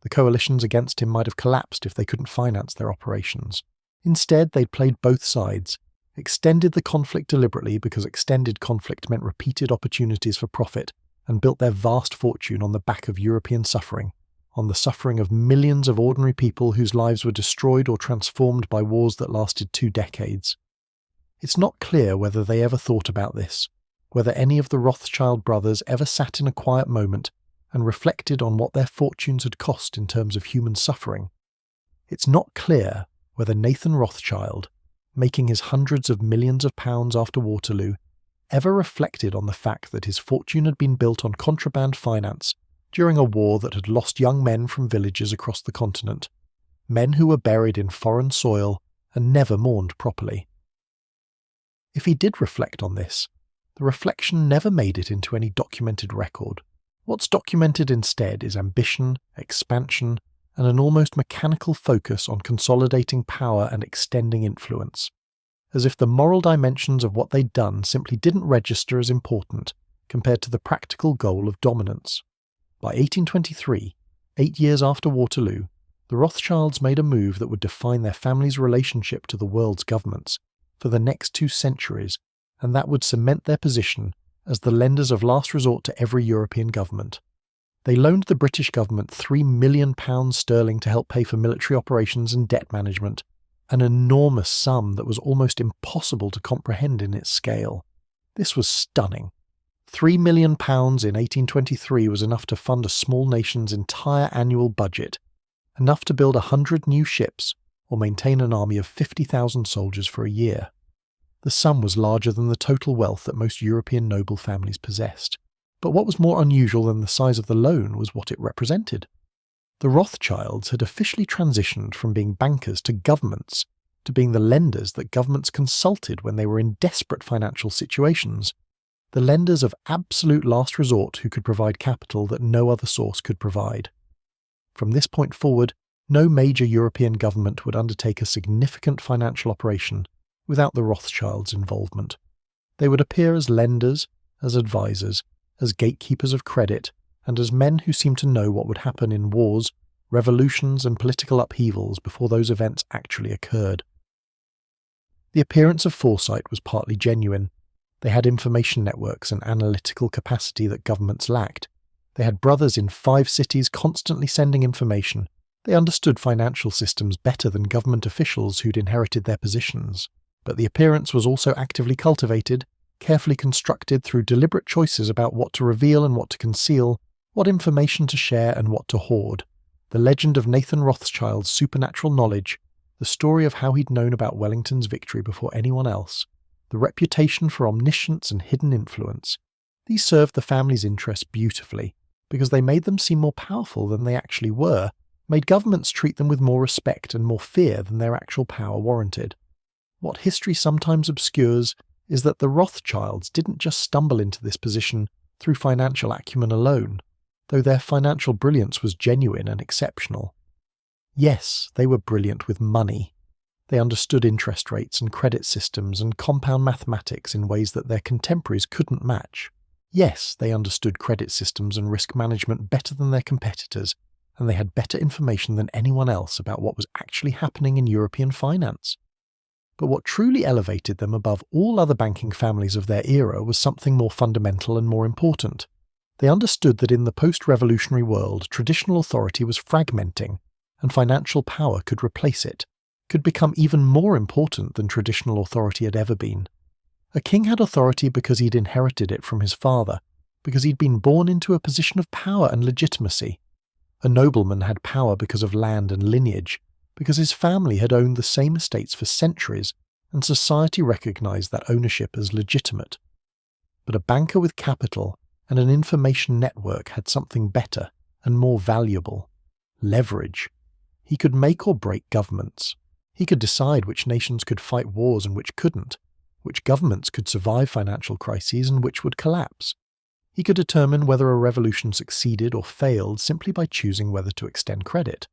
The coalitions against him might have collapsed if they couldn't finance their operations. Instead, they'd played both sides, extended the conflict deliberately because extended conflict meant repeated opportunities for profit, and built their vast fortune on the back of European suffering, on the suffering of millions of ordinary people whose lives were destroyed or transformed by wars that lasted 2 decades. It's not clear whether they ever thought about this, whether any of the Rothschild brothers ever sat in a quiet moment and reflected on what their fortunes had cost in terms of human suffering. It's not clear whether Nathan Rothschild, making his hundreds of millions of pounds after Waterloo, ever reflected on the fact that his fortune had been built on contraband finance during a war that had lost young men from villages across the continent, men who were buried in foreign soil and never mourned properly. If he did reflect on this, the reflection never made it into any documented record. What's documented instead is ambition, expansion, and an almost mechanical focus on consolidating power and extending influence, as if the moral dimensions of what they'd done simply didn't register as important compared to the practical goal of dominance. By 1823, 8 years after Waterloo, the Rothschilds made a move that would define their family's relationship to the world's governments for the next 2 centuries, and that would cement their position as the lenders of last resort to every European government. They loaned the British government £3 million sterling to help pay for military operations and debt management, an enormous sum that was almost impossible to comprehend in its scale. This was stunning. £3 million in 1823 was enough to fund a small nation's entire annual budget, enough to build 100 new ships or maintain an army of 50,000 soldiers for a year. The sum was larger than the total wealth that most European noble families possessed. But what was more unusual than the size of the loan was what it represented. The Rothschilds had officially transitioned from being bankers to governments, to being the lenders that governments consulted when they were in desperate financial situations, the lenders of absolute last resort who could provide capital that no other source could provide. From this point forward, no major European government would undertake a significant financial operation without the Rothschilds' involvement. They would appear as lenders, as advisors, as gatekeepers of credit, and as men who seemed to know what would happen in wars, revolutions, and political upheavals before those events actually occurred. The appearance of foresight was partly genuine. They had information networks and analytical capacity that governments lacked. They had brothers in 5 cities constantly sending information. They understood financial systems better than government officials who'd inherited their positions. But the appearance was also actively cultivated, carefully constructed through deliberate choices about what to reveal and what to conceal, what information to share and what to hoard. The legend of Nathan Rothschild's supernatural knowledge, the story of how he'd known about Wellington's victory before anyone else, the reputation for omniscience and hidden influence, these served the family's interests beautifully, because they made them seem more powerful than they actually were, made governments treat them with more respect and more fear than their actual power warranted. What history sometimes obscures is that the Rothschilds didn't just stumble into this position through financial acumen alone, though their financial brilliance was genuine and exceptional. Yes, they were brilliant with money. They understood interest rates and credit systems and compound mathematics in ways that their contemporaries couldn't match. Yes, they understood credit systems and risk management better than their competitors, and they had better information than anyone else about what was actually happening in European finance. But what truly elevated them above all other banking families of their era was something more fundamental and more important. They understood that in the post-revolutionary world, traditional authority was fragmenting, and financial power could replace it, could become even more important than traditional authority had ever been. A king had authority because he'd inherited it from his father, because he'd been born into a position of power and legitimacy. A nobleman had power because of land and lineage, because his family had owned the same estates for centuries, and society recognized that ownership as legitimate. But a banker with capital and an information network had something better and more valuable: leverage. He could make or break governments. He could decide which nations could fight wars and which couldn't, which governments could survive financial crises and which would collapse. He could determine whether a revolution succeeded or failed simply by choosing whether to extend credit.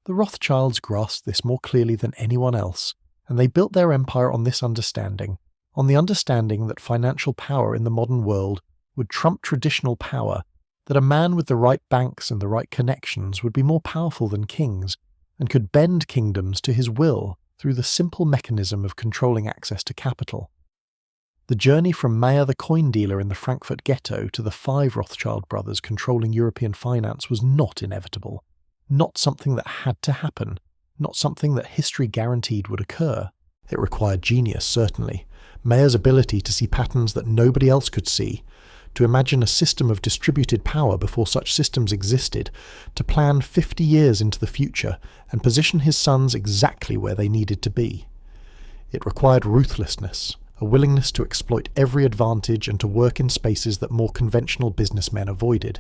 The Rothschilds grasped this more clearly than anyone else, and they built their empire on this understanding, on the understanding that financial power in the modern world would trump traditional power, that a man with the right banks and the right connections would be more powerful than kings, and could bend kingdoms to his will through the simple mechanism of controlling access to capital. The journey from Mayer the coin dealer in the Frankfurt ghetto to the 5 Rothschild brothers controlling European finance was not inevitable, not something that had to happen, not something that history guaranteed would occur. It required genius, certainly, Mayer's ability to see patterns that nobody else could see, to imagine a system of distributed power before such systems existed, to plan 50 years into the future and position his sons exactly where they needed to be. It required ruthlessness, a willingness to exploit every advantage and to work in spaces that more conventional businessmen avoided.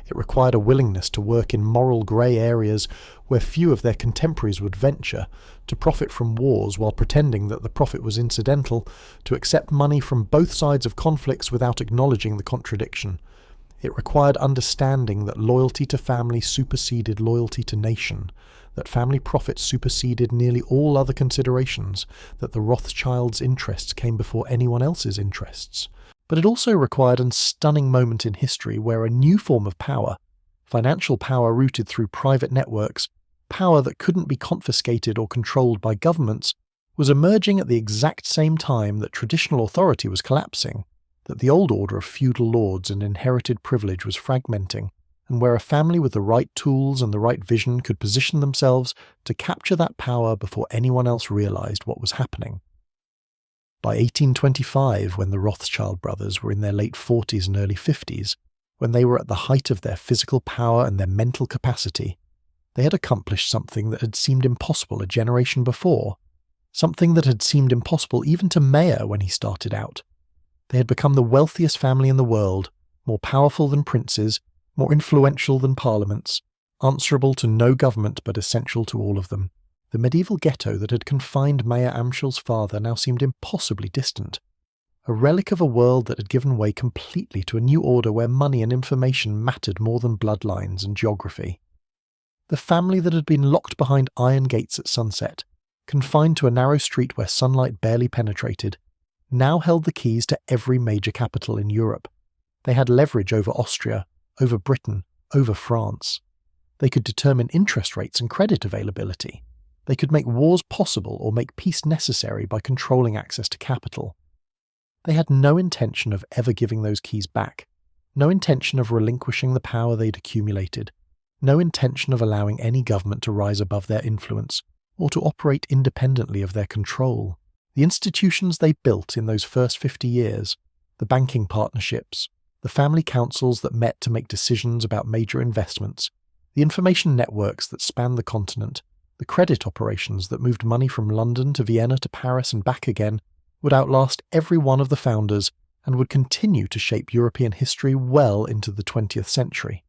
It required a willingness to work in moral grey areas where few of their contemporaries would venture, to profit from wars while pretending that the profit was incidental, to accept money from both sides of conflicts without acknowledging the contradiction. It required understanding that loyalty to family superseded loyalty to nation, that family profit superseded nearly all other considerations, that the Rothschilds' interests came before anyone else's interests. But it also required a stunning moment in history where a new form of power, financial power rooted through private networks, power that couldn't be confiscated or controlled by governments, was emerging at the exact same time that traditional authority was collapsing, that the old order of feudal lords and inherited privilege was fragmenting, and where a family with the right tools and the right vision could position themselves to capture that power before anyone else realized what was happening. By 1825, when the Rothschild brothers were in their late 40s and early 50s, when they were at the height of their physical power and their mental capacity, they had accomplished something that had seemed impossible a generation before, something that had seemed impossible even to Mayer when he started out. They had become the wealthiest family in the world, more powerful than princes, more influential than parliaments, answerable to no government but essential to all of them. The medieval ghetto that had confined Mayer Amschel's father now seemed impossibly distant, a relic of a world that had given way completely to a new order where money and information mattered more than bloodlines and geography. The family that had been locked behind iron gates at sunset, confined to a narrow street where sunlight barely penetrated, now held the keys to every major capital in Europe. They had leverage over Austria, over Britain, over France. They could determine interest rates and credit availability. They could make wars possible or make peace necessary by controlling access to capital. They had no intention of ever giving those keys back, no intention of relinquishing the power they'd accumulated, no intention of allowing any government to rise above their influence or to operate independently of their control. The institutions they built in those first 50 years, the banking partnerships, the family councils that met to make decisions about major investments, the information networks that spanned the continent, the credit operations that moved money from London to Vienna to Paris and back again, would outlast every one of the founders and would continue to shape European history well into the 20th century.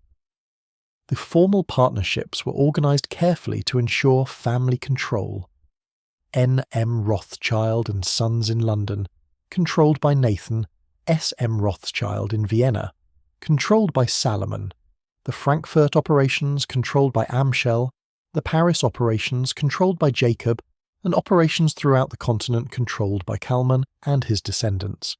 The formal partnerships were organised carefully to ensure family control. N.M. Rothschild and Sons in London, controlled by Nathan, S.M. Rothschild in Vienna, controlled by Salomon, the Frankfurt operations controlled by Amschel, the Paris operations controlled by Jacob, and operations throughout the continent controlled by Kalman and his descendants.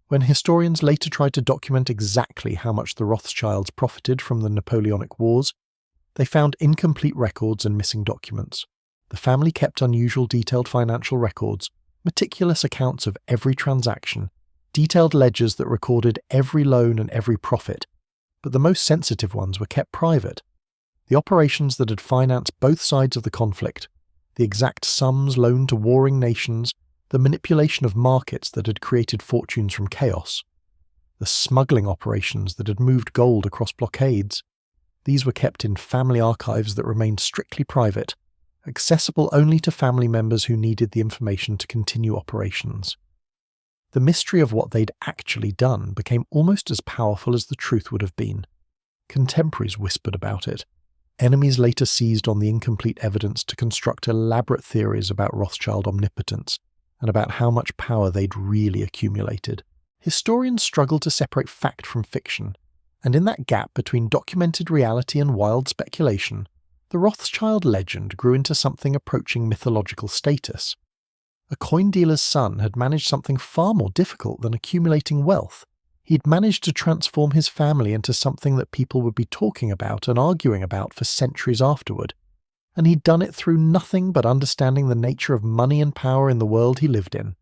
When historians later tried to document exactly how much the Rothschilds profited from the Napoleonic Wars, they found incomplete records and missing documents. The family kept unusual detailed financial records, meticulous accounts of every transaction, detailed ledgers that recorded every loan and every profit, but the most sensitive ones were kept private. The operations that had financed both sides of the conflict, the exact sums loaned to warring nations, the manipulation of markets that had created fortunes from chaos, the smuggling operations that had moved gold across blockades, these were kept in family archives that remained strictly private, accessible only to family members who needed the information to continue operations. The mystery of what they'd actually done became almost as powerful as the truth would have been. Contemporaries whispered about it. Enemies later seized on the incomplete evidence to construct elaborate theories about Rothschild omnipotence and about how much power they'd really accumulated. Historians struggle to separate fact from fiction, and in that gap between documented reality and wild speculation, the Rothschild legend grew into something approaching mythological status. A coin dealer's son had managed something far more difficult than accumulating wealth. He'd managed to transform his family into something that people would be talking about and arguing about for centuries afterward. And he'd done it through nothing but understanding the nature of money and power in the world he lived in.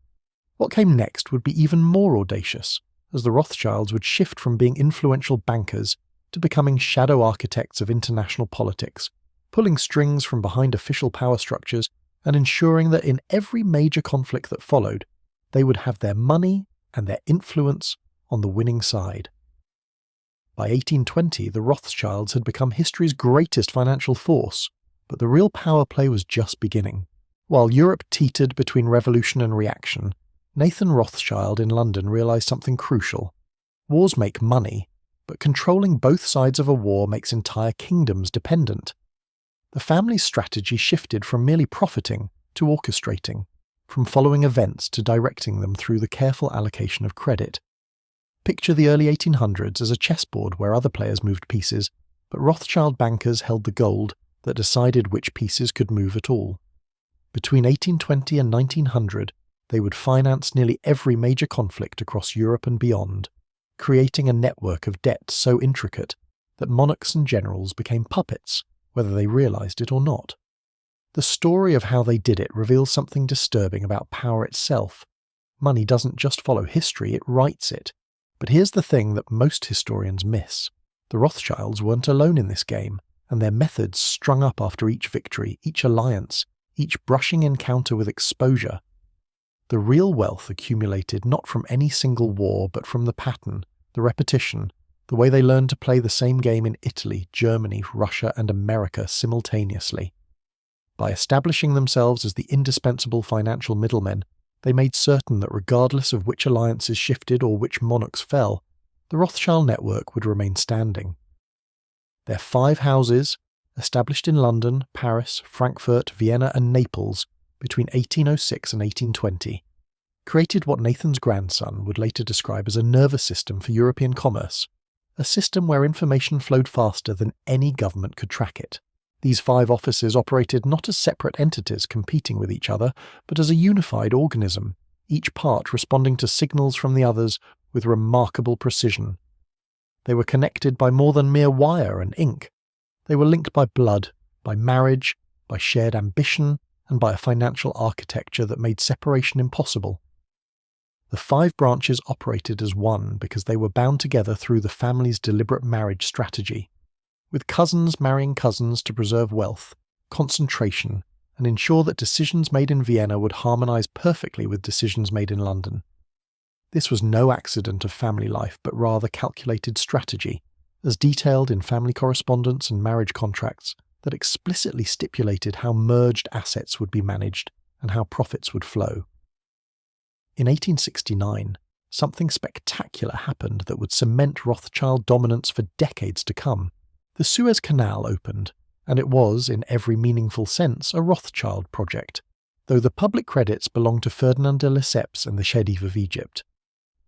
What came next would be even more audacious, as the Rothschilds would shift from being influential bankers to becoming shadow architects of international politics, pulling strings from behind official power structures and ensuring that in every major conflict that followed, they would have their money and their influence on the winning side. By 1820, the Rothschilds had become history's greatest financial force, but the real power play was just beginning. While Europe teetered between revolution and reaction, Nathan Rothschild in London realised something crucial. Wars make money, but controlling both sides of a war makes entire kingdoms dependent. The family's strategy shifted from merely profiting to orchestrating, from following events to directing them through the careful allocation of credit. Picture the early 1800s as a chessboard where other players moved pieces, but Rothschild bankers held the gold that decided which pieces could move at all. Between 1820 and 1900, they would finance nearly every major conflict across Europe and beyond, creating a network of debt so intricate that monarchs and generals became puppets whether they realized it or not. The story of how they did it reveals something disturbing about power itself. Money doesn't just follow history, it writes it. But here's the thing that most historians miss. The Rothschilds weren't alone in this game, and their methods strung up after each victory, each alliance, each brushing encounter with exposure. The real wealth accumulated not from any single war, but from the pattern, the repetition, the way they learned to play the same game in Italy, Germany, Russia, and America simultaneously. By establishing themselves as the indispensable financial middlemen, they made certain that regardless of which alliances shifted or which monarchs fell, the Rothschild network would remain standing. Their 5 houses, established in London, Paris, Frankfurt, Vienna, and Naples between 1806 and 1820, created what Nathan's grandson would later describe as a nervous system for European commerce, a system where information flowed faster than any government could track it. These 5 offices operated not as separate entities competing with each other, but as a unified organism, each part responding to signals from the others with remarkable precision. They were connected by more than mere wire and ink. They were linked by blood, by marriage, by shared ambition, and by a financial architecture that made separation impossible. The 5 branches operated as one because they were bound together through the family's deliberate marriage strategy, with cousins marrying cousins to preserve wealth, concentration, and ensure that decisions made in Vienna would harmonize perfectly with decisions made in London. This was no accident of family life, but rather calculated strategy, as detailed in family correspondence and marriage contracts that explicitly stipulated how merged assets would be managed and how profits would flow. In 1869, something spectacular happened that would cement Rothschild dominance for decades to come. The Suez Canal opened, and it was, in every meaningful sense, a Rothschild project, though the public credits belonged to Ferdinand de Lesseps and the Khedive of Egypt.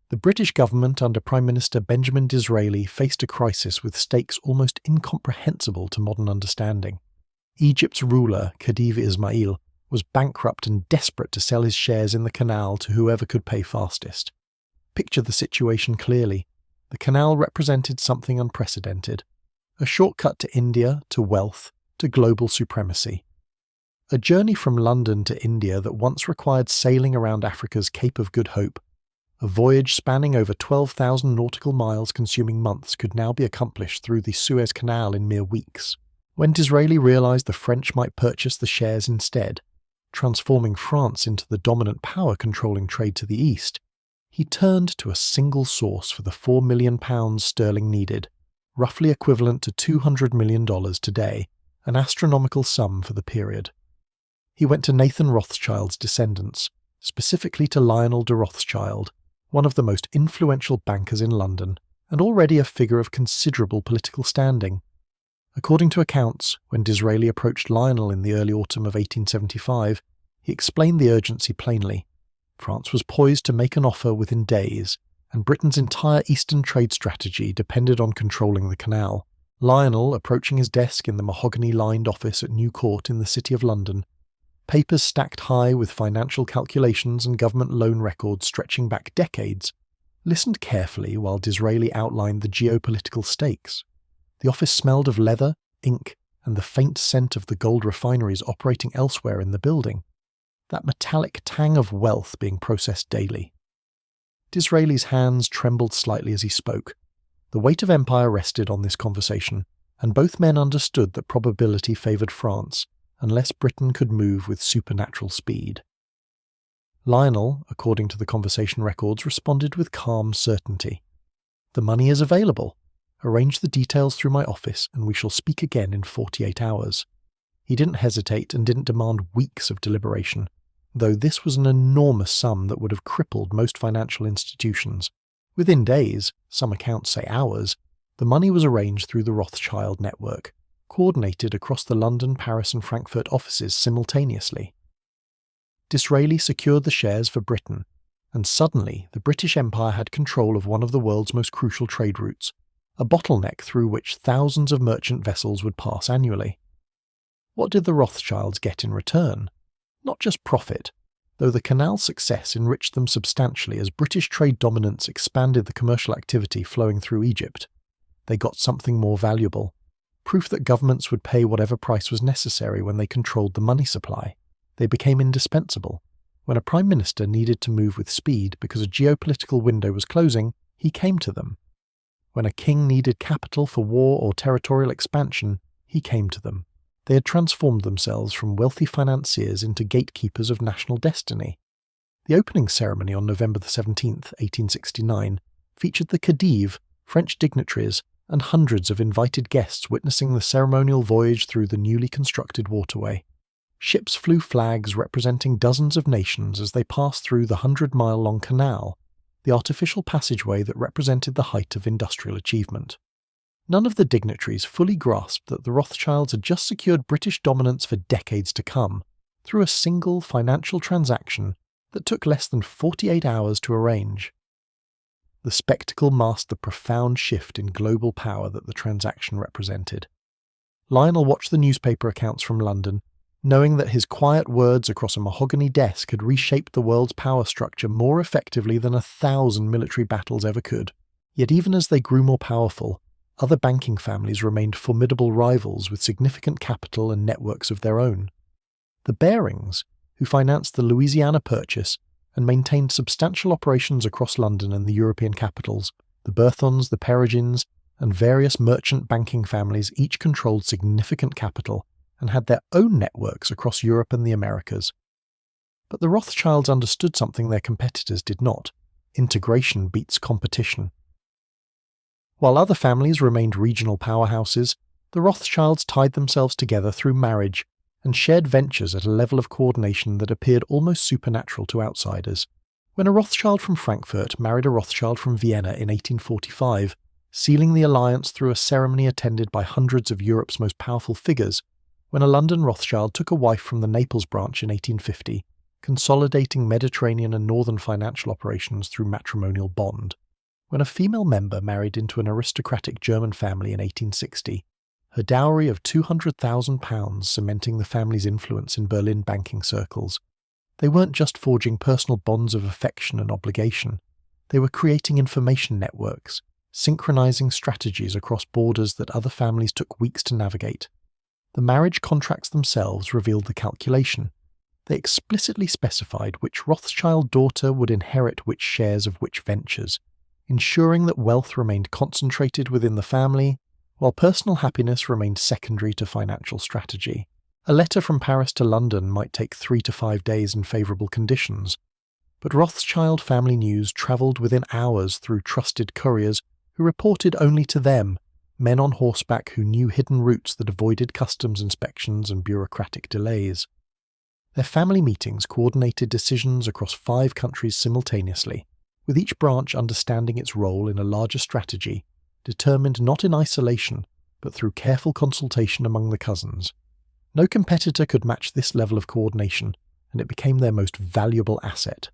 The British government under Prime Minister Benjamin Disraeli faced a crisis with stakes almost incomprehensible to modern understanding. Egypt's ruler, Khedive Ismail, was bankrupt and desperate to sell his shares in the canal to whoever could pay fastest. Picture the situation clearly. The canal represented something unprecedented. A shortcut to India, to wealth, to global supremacy. A journey from London to India that once required sailing around Africa's Cape of Good Hope, a voyage spanning over 12,000 nautical miles consuming months, could now be accomplished through the Suez Canal in mere weeks. When Disraeli realised the French might purchase the shares instead, transforming France into the dominant power controlling trade to the east, he turned to a single source for the £4 million sterling needed, roughly equivalent to $200 million today, an astronomical sum for the period. He went to Nathan Rothschild's descendants, specifically to Lionel de Rothschild, one of the most influential bankers in London, and already a figure of considerable political standing. According to accounts, when Disraeli approached Lionel in the early autumn of 1875, he explained the urgency plainly. France was poised to make an offer within days, and Britain's entire eastern trade strategy depended on controlling the canal. Lionel, approaching his desk in the mahogany-lined office at New Court in the City of London, papers stacked high with financial calculations and government loan records stretching back decades, listened carefully while Disraeli outlined the geopolitical stakes. The office smelled of leather, ink, and the faint scent of the gold refineries operating elsewhere in the building. That metallic tang of wealth being processed daily. Disraeli's hands trembled slightly as he spoke. The weight of empire rested on this conversation, and both men understood that probability favoured France, unless Britain could move with supernatural speed. Lionel, according to the conversation records, responded with calm certainty. "The money is available. Arrange the details through my office, and we shall speak again in 48 hours. He didn't hesitate and didn't demand weeks of deliberation, though this was an enormous sum that would have crippled most financial institutions. Within days, some accounts say hours, the money was arranged through the Rothschild network, coordinated across the London, Paris and Frankfurt offices simultaneously. Disraeli secured the shares for Britain, and suddenly the British Empire had control of one of the world's most crucial trade routes, a bottleneck through which thousands of merchant vessels would pass annually. What did the Rothschilds get in return? Not just profit, though the canal's success enriched them substantially as British trade dominance expanded the commercial activity flowing through Egypt. They got something more valuable: proof that governments would pay whatever price was necessary when they controlled the money supply. They became indispensable. When a prime minister needed to move with speed because a geopolitical window was closing, he came to them. When a king needed capital for war or territorial expansion, he came to them. They had transformed themselves from wealthy financiers into gatekeepers of national destiny. The opening ceremony on November 17, 1869, featured the Khedive, French dignitaries, and hundreds of invited guests witnessing the ceremonial voyage through the newly constructed waterway. Ships flew flags representing dozens of nations as they passed through the 100-mile-long canal, the artificial passageway that represented the height of industrial achievement. None of the dignitaries fully grasped that the Rothschilds had just secured British dominance for decades to come through a single financial transaction that took less than 48 hours to arrange. The spectacle masked the profound shift in global power that the transaction represented. Lionel watched the newspaper accounts from London, knowing that his quiet words across a mahogany desk had reshaped the world's power structure more effectively than 1,000 military battles ever could. Yet even as they grew more powerful, other banking families remained formidable rivals with significant capital and networks of their own. The Barings, who financed the Louisiana Purchase and maintained substantial operations across London and the European capitals, the Berthons, the Peregrines, and various merchant banking families each controlled significant capital and had their own networks across Europe and the Americas. But the Rothschilds understood something their competitors did not. Integration beats competition. While other families remained regional powerhouses, the Rothschilds tied themselves together through marriage and shared ventures at a level of coordination that appeared almost supernatural to outsiders. When a Rothschild from Frankfurt married a Rothschild from Vienna in 1845, sealing the alliance through a ceremony attended by hundreds of Europe's most powerful figures, when a London Rothschild took a wife from the Naples branch in 1850, consolidating Mediterranean and northern financial operations through matrimonial bond, when a female member married into an aristocratic German family in 1860, her dowry of £200,000 cementing the family's influence in Berlin banking circles. They weren't just forging personal bonds of affection and obligation, they were creating information networks, synchronizing strategies across borders that other families took weeks to navigate. The marriage contracts themselves revealed the calculation. They explicitly specified which Rothschild daughter would inherit which shares of which ventures, ensuring that wealth remained concentrated within the family, while personal happiness remained secondary to financial strategy. A letter from Paris to London might take 3 to 5 days in favourable conditions, but Rothschild family news travelled within hours through trusted couriers who reported only to them, men on horseback who knew hidden routes that avoided customs inspections and bureaucratic delays. Their family meetings coordinated decisions across 5 countries simultaneously, with each branch understanding its role in a larger strategy, determined not in isolation, but through careful consultation among the cousins. No competitor could match this level of coordination, and it became their most valuable asset.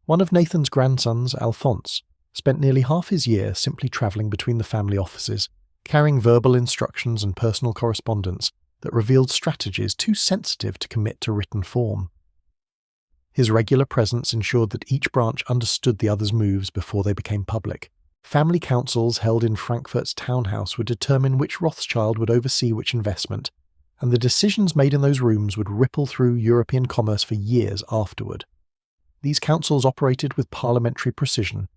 One of Nathan's grandsons, Alphonse, spent nearly half his year simply travelling between the family offices, carrying verbal instructions and personal correspondence that revealed strategies too sensitive to commit to written form. His regular presence ensured that each branch understood the other's moves before they became public. Family councils held in Frankfurt's townhouse would determine which Rothschild would oversee which investment, and the decisions made in those rooms would ripple through European commerce for years afterward. These councils operated with parliamentary precision,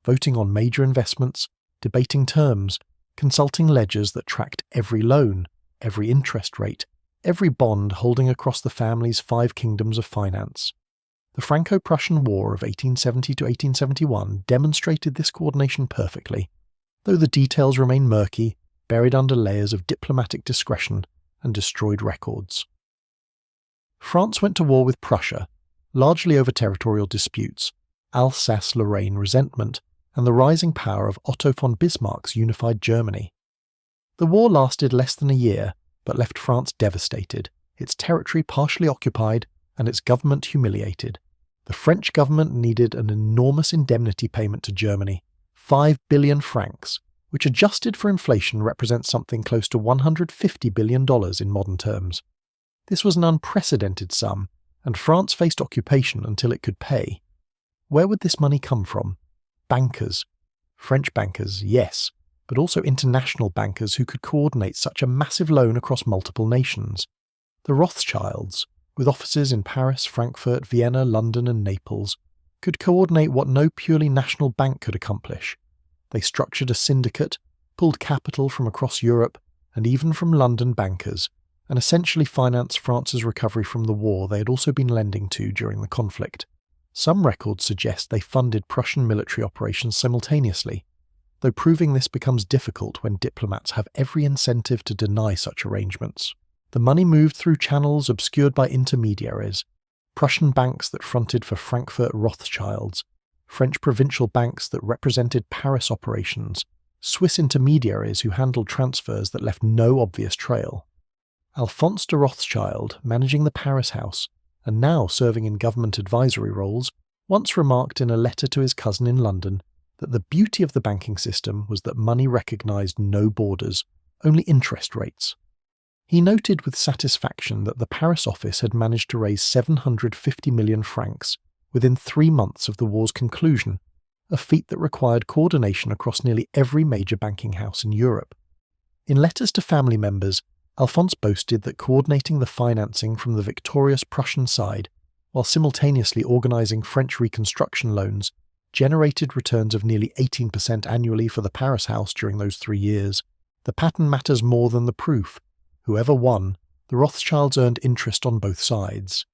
voting on major investments, debating terms, consulting ledgers that tracked every loan, every interest rate, every bond holding across the family's 5 kingdoms of finance. The Franco-Prussian War of 1870 to 1871 demonstrated this coordination perfectly, though the details remain murky, buried under layers of diplomatic discretion and destroyed records. France went to war with Prussia, largely over territorial disputes, Alsace-Lorraine resentment, and the rising power of Otto von Bismarck's unified Germany. The war lasted less than a year, but left France devastated, its territory partially occupied, and its government humiliated. The French government needed an enormous indemnity payment to Germany, 5 billion francs, which adjusted for inflation represents something close to $150 billion in modern terms. This was an unprecedented sum, and France faced occupation until it could pay. Where would this money come from? Bankers. French bankers, yes, but also international bankers who could coordinate such a massive loan across multiple nations. The Rothschilds, with offices in Paris, Frankfurt, Vienna, London and Naples, could coordinate what no purely national bank could accomplish. They structured a syndicate, pulled capital from across Europe and even from London bankers, and essentially financed France's recovery from the war they had also been lending to during the conflict. Some records suggest they funded Prussian military operations simultaneously, though proving this becomes difficult when diplomats have every incentive to deny such arrangements. The money moved through channels obscured by intermediaries, Prussian banks that fronted for Frankfurt Rothschilds, French provincial banks that represented Paris operations, Swiss intermediaries who handled transfers that left no obvious trail. Alphonse de Rothschild, managing the Paris house, and now serving in government advisory roles, once remarked in a letter to his cousin in London that the beauty of the banking system was that money recognised no borders, only interest rates. He noted with satisfaction that the Paris office had managed to raise 750 million francs within 3 months of the war's conclusion, a feat that required coordination across nearly every major banking house in Europe. In letters to family members, Alphonse boasted that coordinating the financing from the victorious Prussian side, while simultaneously organising French reconstruction loans, generated returns of nearly 18% annually for the Paris house during those 3 years. The pattern matters more than the proof. Whoever won, the Rothschilds earned interest on both sides.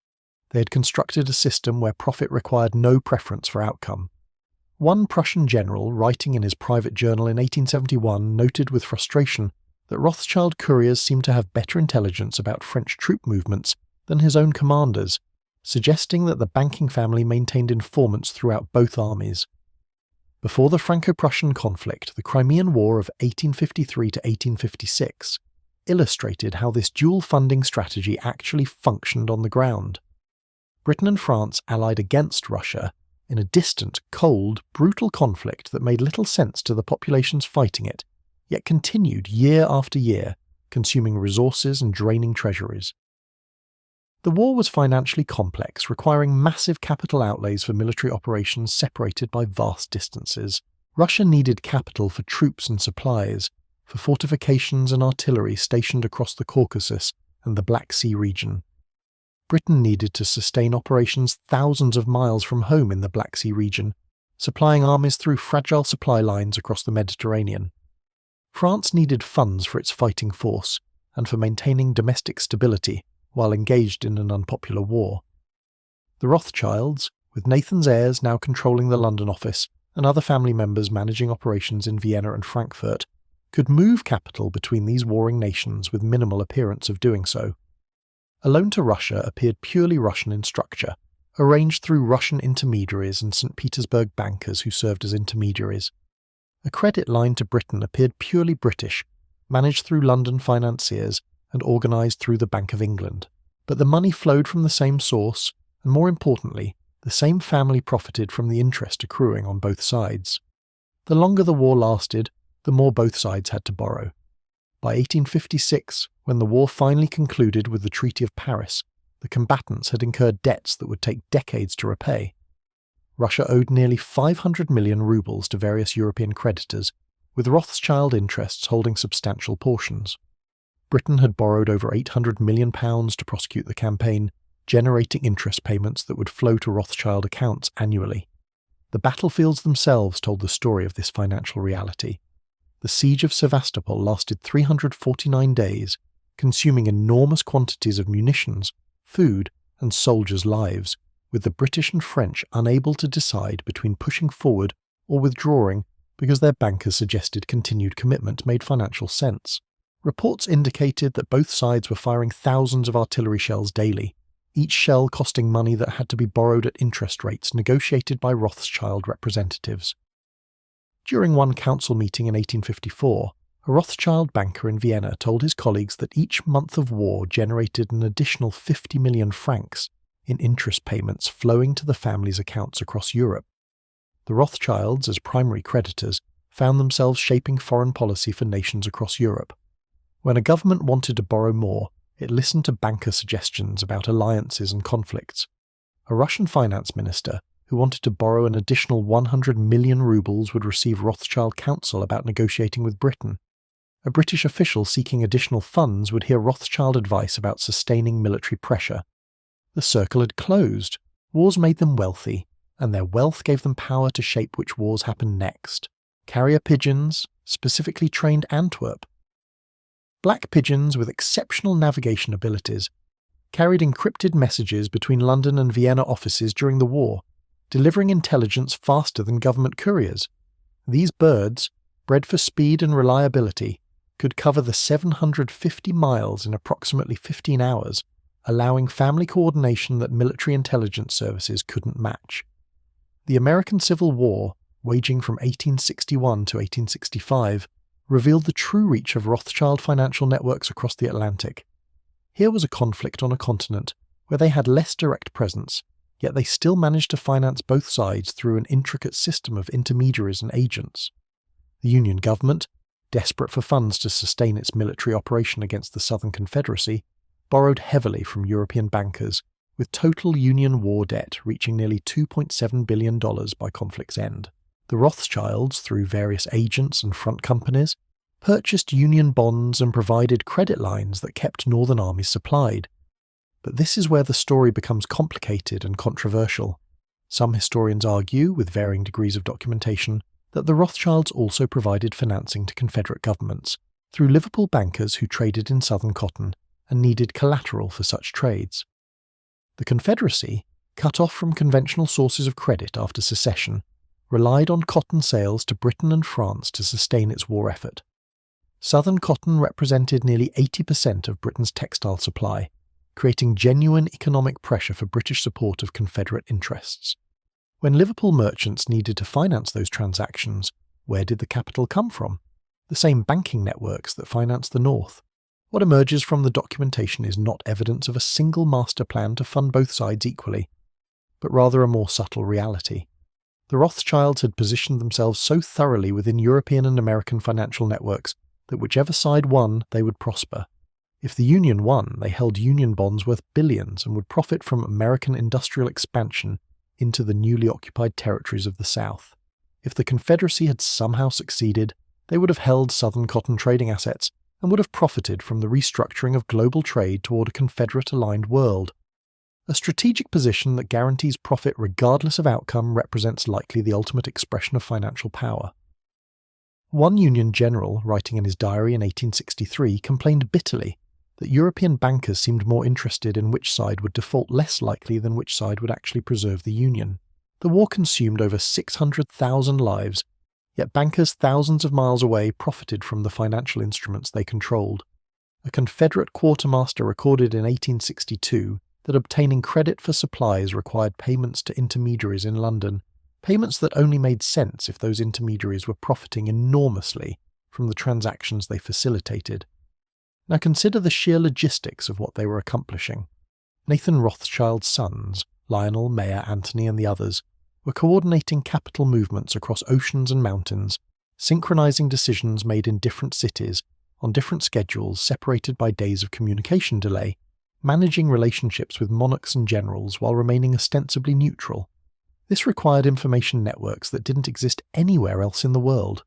They had constructed a system where profit required no preference for outcome. One Prussian general, writing in his private journal in 1871, noted with frustration that Rothschild couriers seemed to have better intelligence about French troop movements than his own commanders, suggesting that the banking family maintained informants throughout both armies. Before the Franco-Prussian conflict, the Crimean War of 1853 to 1856 illustrated how this dual funding strategy actually functioned on the ground. Britain and France allied against Russia in a distant, cold, brutal conflict that made little sense to the populations fighting it, yet continued year after year, consuming resources and draining treasuries. The war was financially complex, requiring massive capital outlays for military operations separated by vast distances. Russia needed capital for troops and supplies, for fortifications and artillery stationed across the Caucasus and the Black Sea region. Britain needed to sustain operations thousands of miles from home in the Black Sea region, supplying armies through fragile supply lines across the Mediterranean. France needed funds for its fighting force and for maintaining domestic stability while engaged in an unpopular war. The Rothschilds, with Nathan's heirs now controlling the London office and other family members managing operations in Vienna and Frankfurt, could move capital between these warring nations with minimal appearance of doing so. A loan to Russia appeared purely Russian in structure, arranged through Russian intermediaries and St. Petersburg bankers who served as intermediaries. A credit line to Britain appeared purely British, managed through London financiers and organised through the Bank of England. But the money flowed from the same source, and more importantly, the same family profited from the interest accruing on both sides. The longer the war lasted, the more both sides had to borrow. By 1856, when the war finally concluded with the Treaty of Paris, the combatants had incurred debts that would take decades to repay. Russia owed nearly 500 million rubles to various European creditors, with Rothschild interests holding substantial portions. Britain had borrowed over £800 million to prosecute the campaign, generating interest payments that would flow to Rothschild accounts annually. The battlefields themselves told the story of this financial reality. The siege of Sevastopol lasted 349 days, consuming enormous quantities of munitions, food, and soldiers' lives, with the British and French unable to decide between pushing forward or withdrawing because their bankers suggested continued commitment made financial sense. Reports indicated that both sides were firing thousands of artillery shells daily, each shell costing money that had to be borrowed at interest rates negotiated by Rothschild representatives. During one council meeting in 1854, a Rothschild banker in Vienna told his colleagues that each month of war generated an additional 50 million francs in interest payments flowing to the family's accounts across Europe. The Rothschilds, as primary creditors, found themselves shaping foreign policy for nations across Europe. When a government wanted to borrow more, it listened to banker suggestions about alliances and conflicts. A Russian finance minister, who wanted to borrow an additional 100 million rubles would receive Rothschild counsel about negotiating with Britain. A British official seeking additional funds would hear Rothschild advice about sustaining military pressure. The circle had closed. Wars made them wealthy, and their wealth gave them power to shape which wars happened next. Carrier pigeons, specifically trained Antwerp. Black pigeons with exceptional navigation abilities carried encrypted messages between London and Vienna offices during the war, delivering intelligence faster than government couriers. These birds, bred for speed and reliability, could cover the 750 miles in approximately 15 hours, allowing family coordination that military intelligence services couldn't match. The American Civil War, waging from 1861 to 1865, revealed the true reach of Rothschild financial networks across the Atlantic. Here was a conflict on a continent where they had less direct presence, yet they still managed to finance both sides through an intricate system of intermediaries and agents. The Union government, desperate for funds to sustain its military operation against the Southern Confederacy, borrowed heavily from European bankers, with total Union war debt reaching nearly $2.7 billion by conflict's end. The Rothschilds, through various agents and front companies, purchased Union bonds and provided credit lines that kept Northern armies supplied. But this is where the story becomes complicated and controversial. Some historians argue, with varying degrees of documentation, that the Rothschilds also provided financing to Confederate governments through Liverpool bankers who traded in southern cotton and needed collateral for such trades. The Confederacy, cut off from conventional sources of credit after secession, relied on cotton sales to Britain and France to sustain its war effort. Southern cotton represented nearly 80% of Britain's textile supply, creating genuine economic pressure for British support of Confederate interests. When Liverpool merchants needed to finance those transactions, where did the capital come from? The same banking networks that financed the North. What emerges from the documentation is not evidence of a single master plan to fund both sides equally, but rather a more subtle reality. The Rothschilds had positioned themselves so thoroughly within European and American financial networks that whichever side won, they would prosper. If the Union won, they held Union bonds worth billions and would profit from American industrial expansion into the newly occupied territories of the South. If the Confederacy had somehow succeeded, they would have held Southern cotton trading assets and would have profited from the restructuring of global trade toward a Confederate-aligned world. A strategic position that guarantees profit regardless of outcome represents likely the ultimate expression of financial power. One Union general, writing in his diary in 1863, complained bitterly that European bankers seemed more interested in which side would default less likely than which side would actually preserve the Union. The war consumed over 600,000 lives, yet bankers thousands of miles away profited from the financial instruments they controlled. A Confederate quartermaster recorded in 1862 that obtaining credit for supplies required payments to intermediaries in London, payments that only made sense if those intermediaries were profiting enormously from the transactions they facilitated. Now consider the sheer logistics of what they were accomplishing. Nathan Rothschild's sons, Lionel, Mayer, Anthony and the others, were coordinating capital movements across oceans and mountains, synchronizing decisions made in different cities, on different schedules separated by days of communication delay, managing relationships with monarchs and generals while remaining ostensibly neutral. This required information networks that didn't exist anywhere else in the world.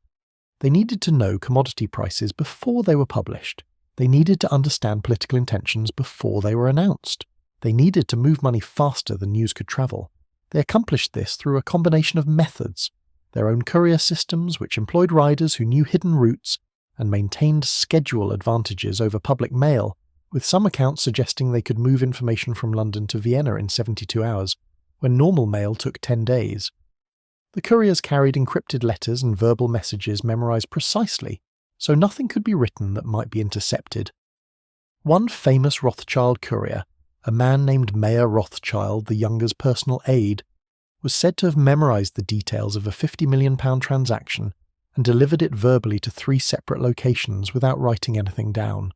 They needed to know commodity prices before they were published. They needed to understand political intentions before they were announced. They needed to move money faster than news could travel. They accomplished this through a combination of methods: their own courier systems, which employed riders who knew hidden routes and maintained schedule advantages over public mail, with some accounts suggesting they could move information from London to Vienna in 72 hours, when normal mail took 10 days. The couriers carried encrypted letters and verbal messages memorized precisely, so nothing could be written that might be intercepted. One famous Rothschild courier, a man named Mayer Rothschild, the younger's personal aide, was said to have memorized the details of a £50 million transaction and delivered it verbally to 3 separate locations without writing anything down.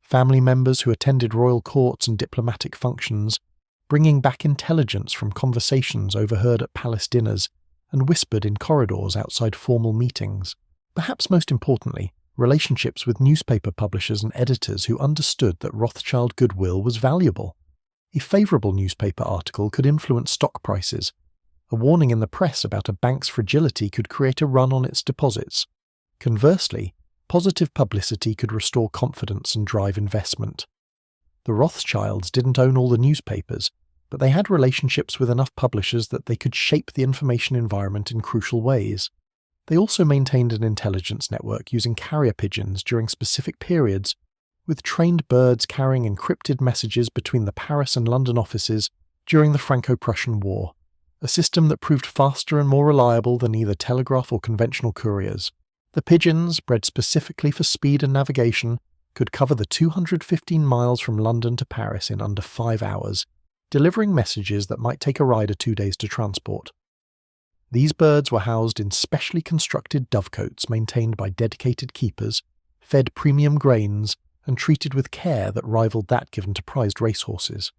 Family members who attended royal courts and diplomatic functions, bringing back intelligence from conversations overheard at palace dinners and whispered in corridors outside formal meetings. Perhaps most importantly, relationships with newspaper publishers and editors who understood that Rothschild goodwill was valuable. A favourable newspaper article could influence stock prices. A warning in the press about a bank's fragility could create a run on its deposits. Conversely, positive publicity could restore confidence and drive investment. The Rothschilds didn't own all the newspapers, but they had relationships with enough publishers that they could shape the information environment in crucial ways. They also maintained an intelligence network using carrier pigeons during specific periods, with trained birds carrying encrypted messages between the Paris and London offices during the Franco-Prussian War, a system that proved faster and more reliable than either telegraph or conventional couriers. The pigeons, bred specifically for speed and navigation, could cover the 215 miles from London to Paris in under 5 hours, delivering messages that might take a rider 2 days to transport. These birds were housed in specially constructed dovecotes maintained by dedicated keepers, fed premium grains, and treated with care that rivaled that given to prized racehorses.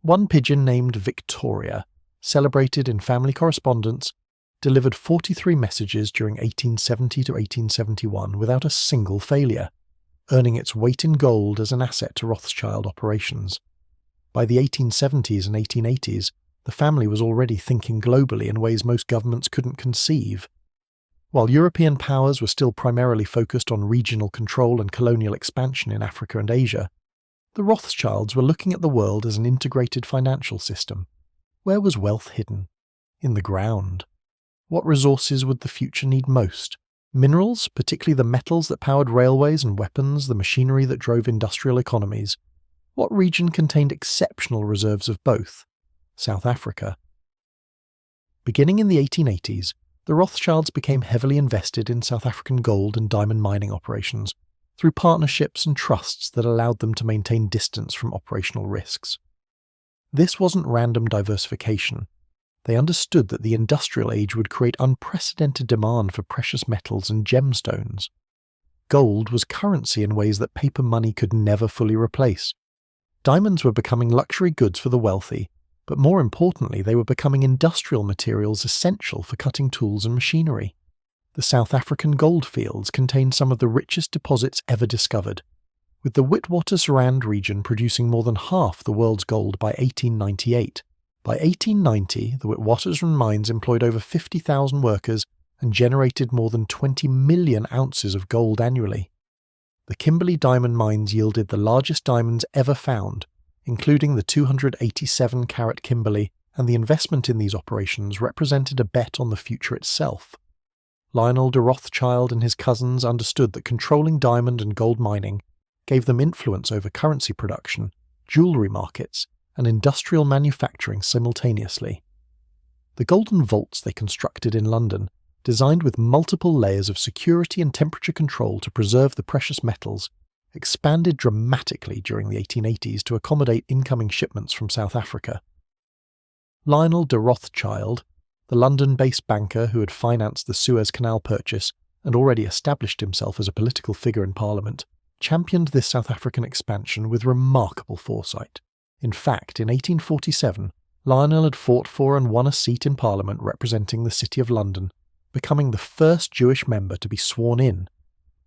One pigeon named Victoria, celebrated in family correspondence, delivered 43 messages during 1870 to 1871 without a single failure, earning its weight in gold as an asset to Rothschild operations. By the 1870s and 1880s, the family was already thinking globally in ways most governments couldn't conceive. While European powers were still primarily focused on regional control and colonial expansion in Africa and Asia, the Rothschilds were looking at the world as an integrated financial system. Where was wealth hidden? In the ground. What resources would the future need most? Minerals, particularly the metals that powered railways and weapons, the machinery that drove industrial economies. What region contained exceptional reserves of both? South Africa. Beginning in the 1880s, the Rothschilds became heavily invested in South African gold and diamond mining operations through partnerships and trusts that allowed them to maintain distance from operational risks. This wasn't random diversification. They understood that the industrial age would create unprecedented demand for precious metals and gemstones. Gold was currency in ways that paper money could never fully replace. Diamonds were becoming luxury goods for the wealthy, but more importantly, they were becoming industrial materials essential for cutting tools and machinery. The South African gold fields contained some of the richest deposits ever discovered, with the Witwatersrand region producing more than half the world's gold by 1898. By 1890, the Witwatersrand mines employed over 50,000 workers and generated more than 20 million ounces of gold annually. The Kimberley diamond mines yielded the largest diamonds ever found, including the 287-carat Kimberley, and the investment in these operations represented a bet on the future itself. Lionel de Rothschild and his cousins understood that controlling diamond and gold mining gave them influence over currency production, jewellery markets, and industrial manufacturing simultaneously. The golden vaults they constructed in London, designed with multiple layers of security and temperature control to preserve the precious metals, expanded dramatically during the 1880s to accommodate incoming shipments from South Africa. Lionel de Rothschild, the London-based banker who had financed the Suez Canal purchase and already established himself as a political figure in Parliament, championed this South African expansion with remarkable foresight. In fact, in 1847, Lionel had fought for and won a seat in Parliament representing the City of London, becoming the first Jewish member to be sworn in.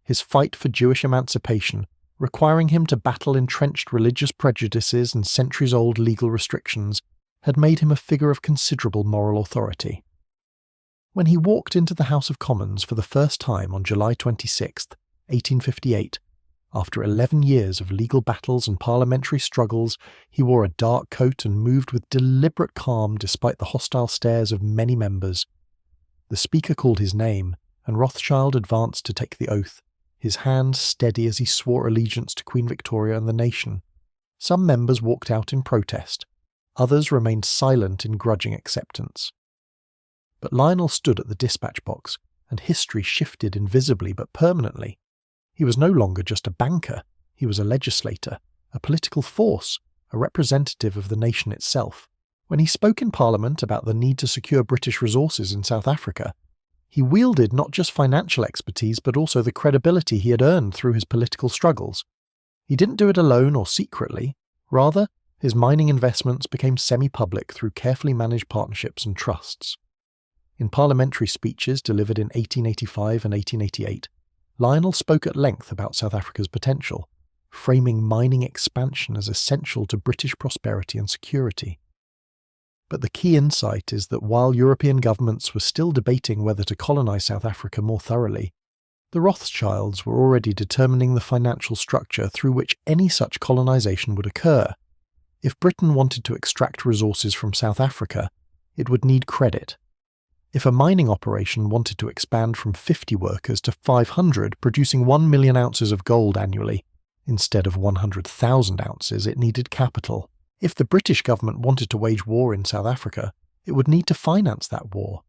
His fight for Jewish emancipation, requiring him to battle entrenched religious prejudices and centuries-old legal restrictions, had made him a figure of considerable moral authority. When he walked into the House of Commons for the first time on July 26, 1858, after 11 years of legal battles and parliamentary struggles, he wore a dark coat and moved with deliberate calm despite the hostile stares of many members. The Speaker called his name, and Rothschild advanced to take the oath, his hand steady as he swore allegiance to Queen Victoria and the nation. Some members walked out in protest. Others remained silent in grudging acceptance. But Lionel stood at the dispatch box, and history shifted invisibly but permanently. He was no longer just a banker, he was a legislator, a political force, a representative of the nation itself. When he spoke in Parliament about the need to secure British resources in South Africa, he wielded not just financial expertise but also the credibility he had earned through his political struggles. He didn't do it alone or secretly. Rather, his mining investments became semi-public through carefully managed partnerships and trusts. In parliamentary speeches delivered in 1885 and 1888, Lionel spoke at length about South Africa's potential, framing mining expansion as essential to British prosperity and security. But the key insight is that while European governments were still debating whether to colonize South Africa more thoroughly, the Rothschilds were already determining the financial structure through which any such colonization would occur. If Britain wanted to extract resources from South Africa, it would need credit. If a mining operation wanted to expand from 50 workers to 500, producing 1 million ounces of gold annually, instead of 100,000 ounces, it needed capital. If the British government wanted to wage war in South Africa, it would need to finance that war.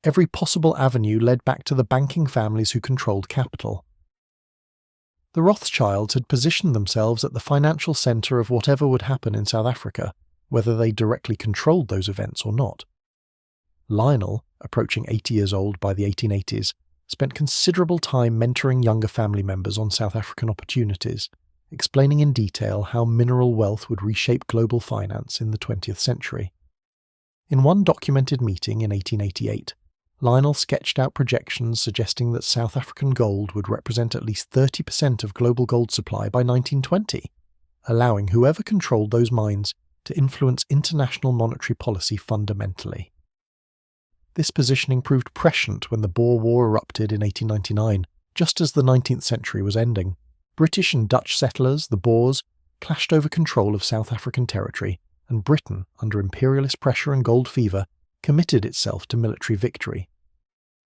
Every possible avenue led back to the banking families who controlled capital. The Rothschilds had positioned themselves at the financial centre of whatever would happen in South Africa, whether they directly controlled those events or not. Lionel, approaching 80 years old by the 1880s, spent considerable time mentoring younger family members on South African opportunities, explaining in detail how mineral wealth would reshape global finance in the 20th century. In one documented meeting in 1888, Lionel sketched out projections suggesting that South African gold would represent at least 30% of global gold supply by 1920, allowing whoever controlled those mines to influence international monetary policy fundamentally. This positioning proved prescient when the Boer War erupted in 1899, just as the 19th century was ending. British and Dutch settlers, the Boers, clashed over control of South African territory, and Britain, under imperialist pressure and gold fever, committed itself to military victory.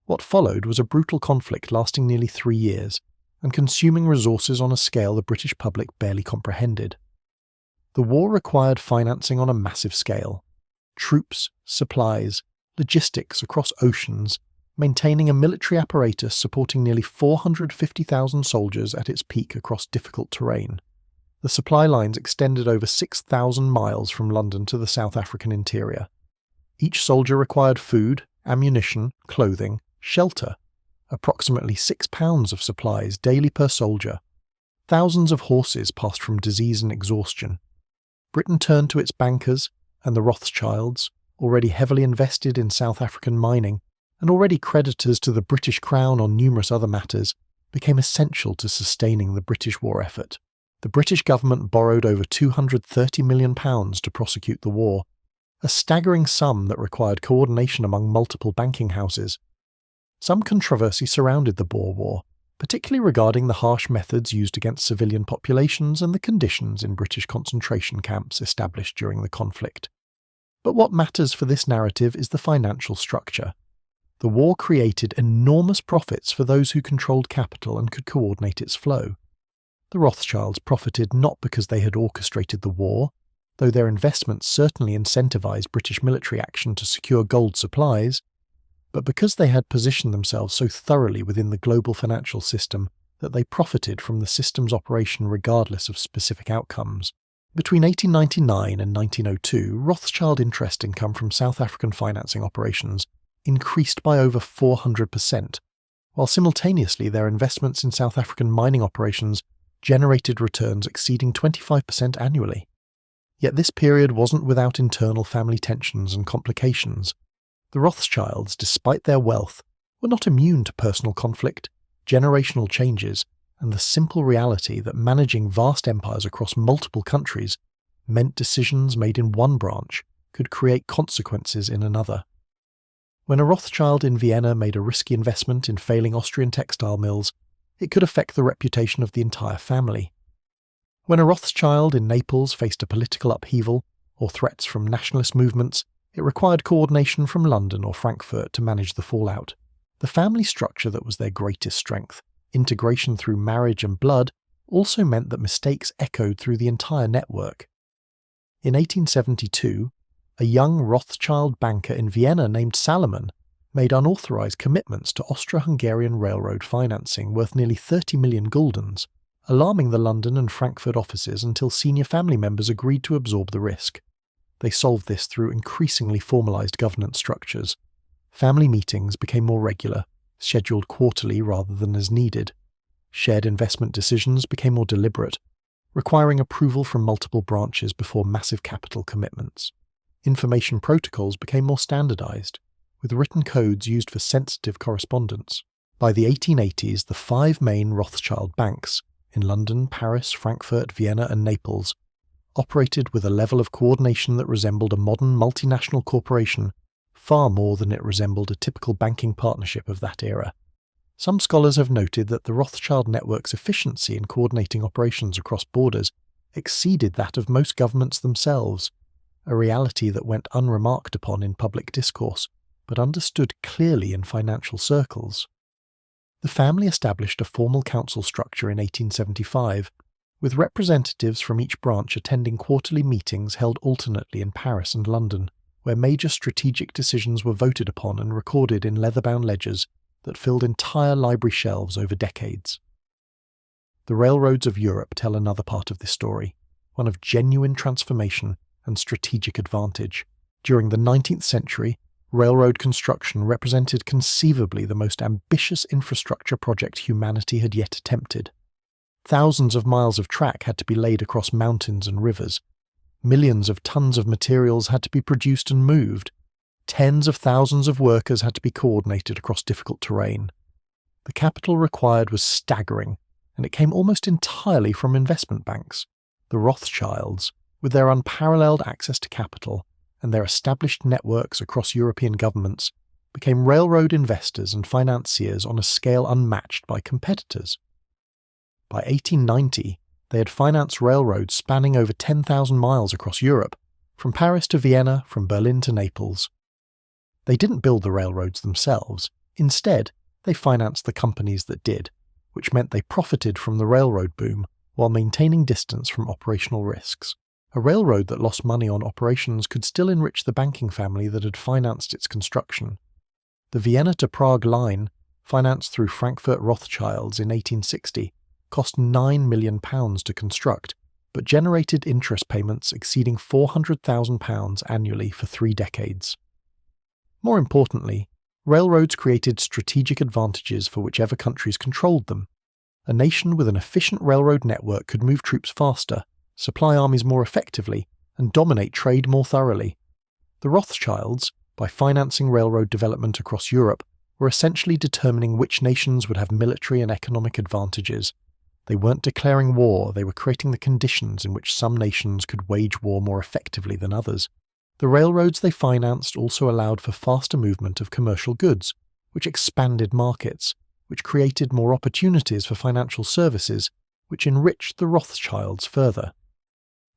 What followed was a brutal conflict lasting nearly 3 years, and consuming resources on a scale the British public barely comprehended. The war required financing on a massive scale. Troops, supplies, logistics across oceans, maintaining a military apparatus supporting nearly 450,000 soldiers at its peak across difficult terrain. The supply lines extended over 6,000 miles from London to the South African interior. Each soldier required food, ammunition, clothing, shelter, approximately 6 pounds of supplies daily per soldier. Thousands of horses passed from disease and exhaustion. Britain turned to its bankers, and the Rothschilds, already heavily invested in South African mining, and already creditors to the British Crown on numerous other matters, became essential to sustaining the British war effort. The British government borrowed over £230 million to prosecute the war, a staggering sum that required coordination among multiple banking houses. Some controversy surrounded the Boer War, particularly regarding the harsh methods used against civilian populations and the conditions in British concentration camps established during the conflict. But what matters for this narrative is the financial structure. The war created enormous profits for those who controlled capital and could coordinate its flow. The Rothschilds profited not because they had orchestrated the war, though their investments certainly incentivized British military action to secure gold supplies, but because they had positioned themselves so thoroughly within the global financial system that they profited from the system's operation regardless of specific outcomes. Between 1899 and 1902, Rothschild interest income from South African financing operations increased by over 400%, while simultaneously their investments in South African mining operations generated returns exceeding 25% annually. Yet this period wasn't without internal family tensions and complications. The Rothschilds, despite their wealth, were not immune to personal conflict, generational changes, and the simple reality that managing vast empires across multiple countries meant decisions made in one branch could create consequences in another. When a Rothschild in Vienna made a risky investment in failing Austrian textile mills, it could affect the reputation of the entire family. When a Rothschild in Naples faced a political upheaval or threats from nationalist movements, it required coordination from London or Frankfurt to manage the fallout. The family structure that was their greatest strength, integration through marriage and blood, also meant that mistakes echoed through the entire network. In 1872, a young Rothschild banker in Vienna named Salomon made unauthorized commitments to Austro-Hungarian railroad financing worth nearly 30 million guldens, alarming the London and Frankfurt offices until senior family members agreed to absorb the risk. They solved this through increasingly formalized governance structures. Family meetings became more regular, scheduled quarterly rather than as needed. Shared investment decisions became more deliberate, requiring approval from multiple branches before massive capital commitments. Information protocols became more standardized, with written codes used for sensitive correspondence. By the 1880s, the 5 main Rothschild banks, in London, Paris, Frankfurt, Vienna and Naples, operated with a level of coordination that resembled a modern multinational corporation far more than it resembled a typical banking partnership of that era. Some scholars have noted that the Rothschild network's efficiency in coordinating operations across borders exceeded that of most governments themselves, a reality that went unremarked upon in public discourse, but understood clearly in financial circles. The family established a formal council structure in 1875, with representatives from each branch attending quarterly meetings held alternately in Paris and London, where major strategic decisions were voted upon and recorded in leather-bound ledgers that filled entire library shelves over decades. The railroads of Europe tell another part of this story, one of genuine transformation and strategic advantage. During the 19th century, railroad construction represented conceivably the most ambitious infrastructure project humanity had yet attempted. Thousands of miles of track had to be laid across mountains and rivers. Millions of tons of materials had to be produced and moved. Tens of thousands of workers had to be coordinated across difficult terrain. The capital required was staggering, and it came almost entirely from investment banks. The Rothschilds, with their unparalleled access to capital and their established networks across European governments, became railroad investors and financiers on a scale unmatched by competitors. By 1890, they had financed railroads spanning over 10,000 miles across Europe, from Paris to Vienna, from Berlin to Naples. They didn't build the railroads themselves. Instead, they financed the companies that did, which meant they profited from the railroad boom while maintaining distance from operational risks. A railroad that lost money on operations could still enrich the banking family that had financed its construction. The Vienna to Prague line, financed through Frankfurt Rothschilds in 1860, cost £9 million to construct, but generated interest payments exceeding £400,000 annually for 3 decades. More importantly, railroads created strategic advantages for whichever countries controlled them. A nation with an efficient railroad network could move troops faster, supply armies more effectively, and dominate trade more thoroughly. The Rothschilds, by financing railroad development across Europe, were essentially determining which nations would have military and economic advantages. They weren't declaring war, they were creating the conditions in which some nations could wage war more effectively than others. The railroads they financed also allowed for faster movement of commercial goods, which expanded markets, which created more opportunities for financial services, which enriched the Rothschilds further.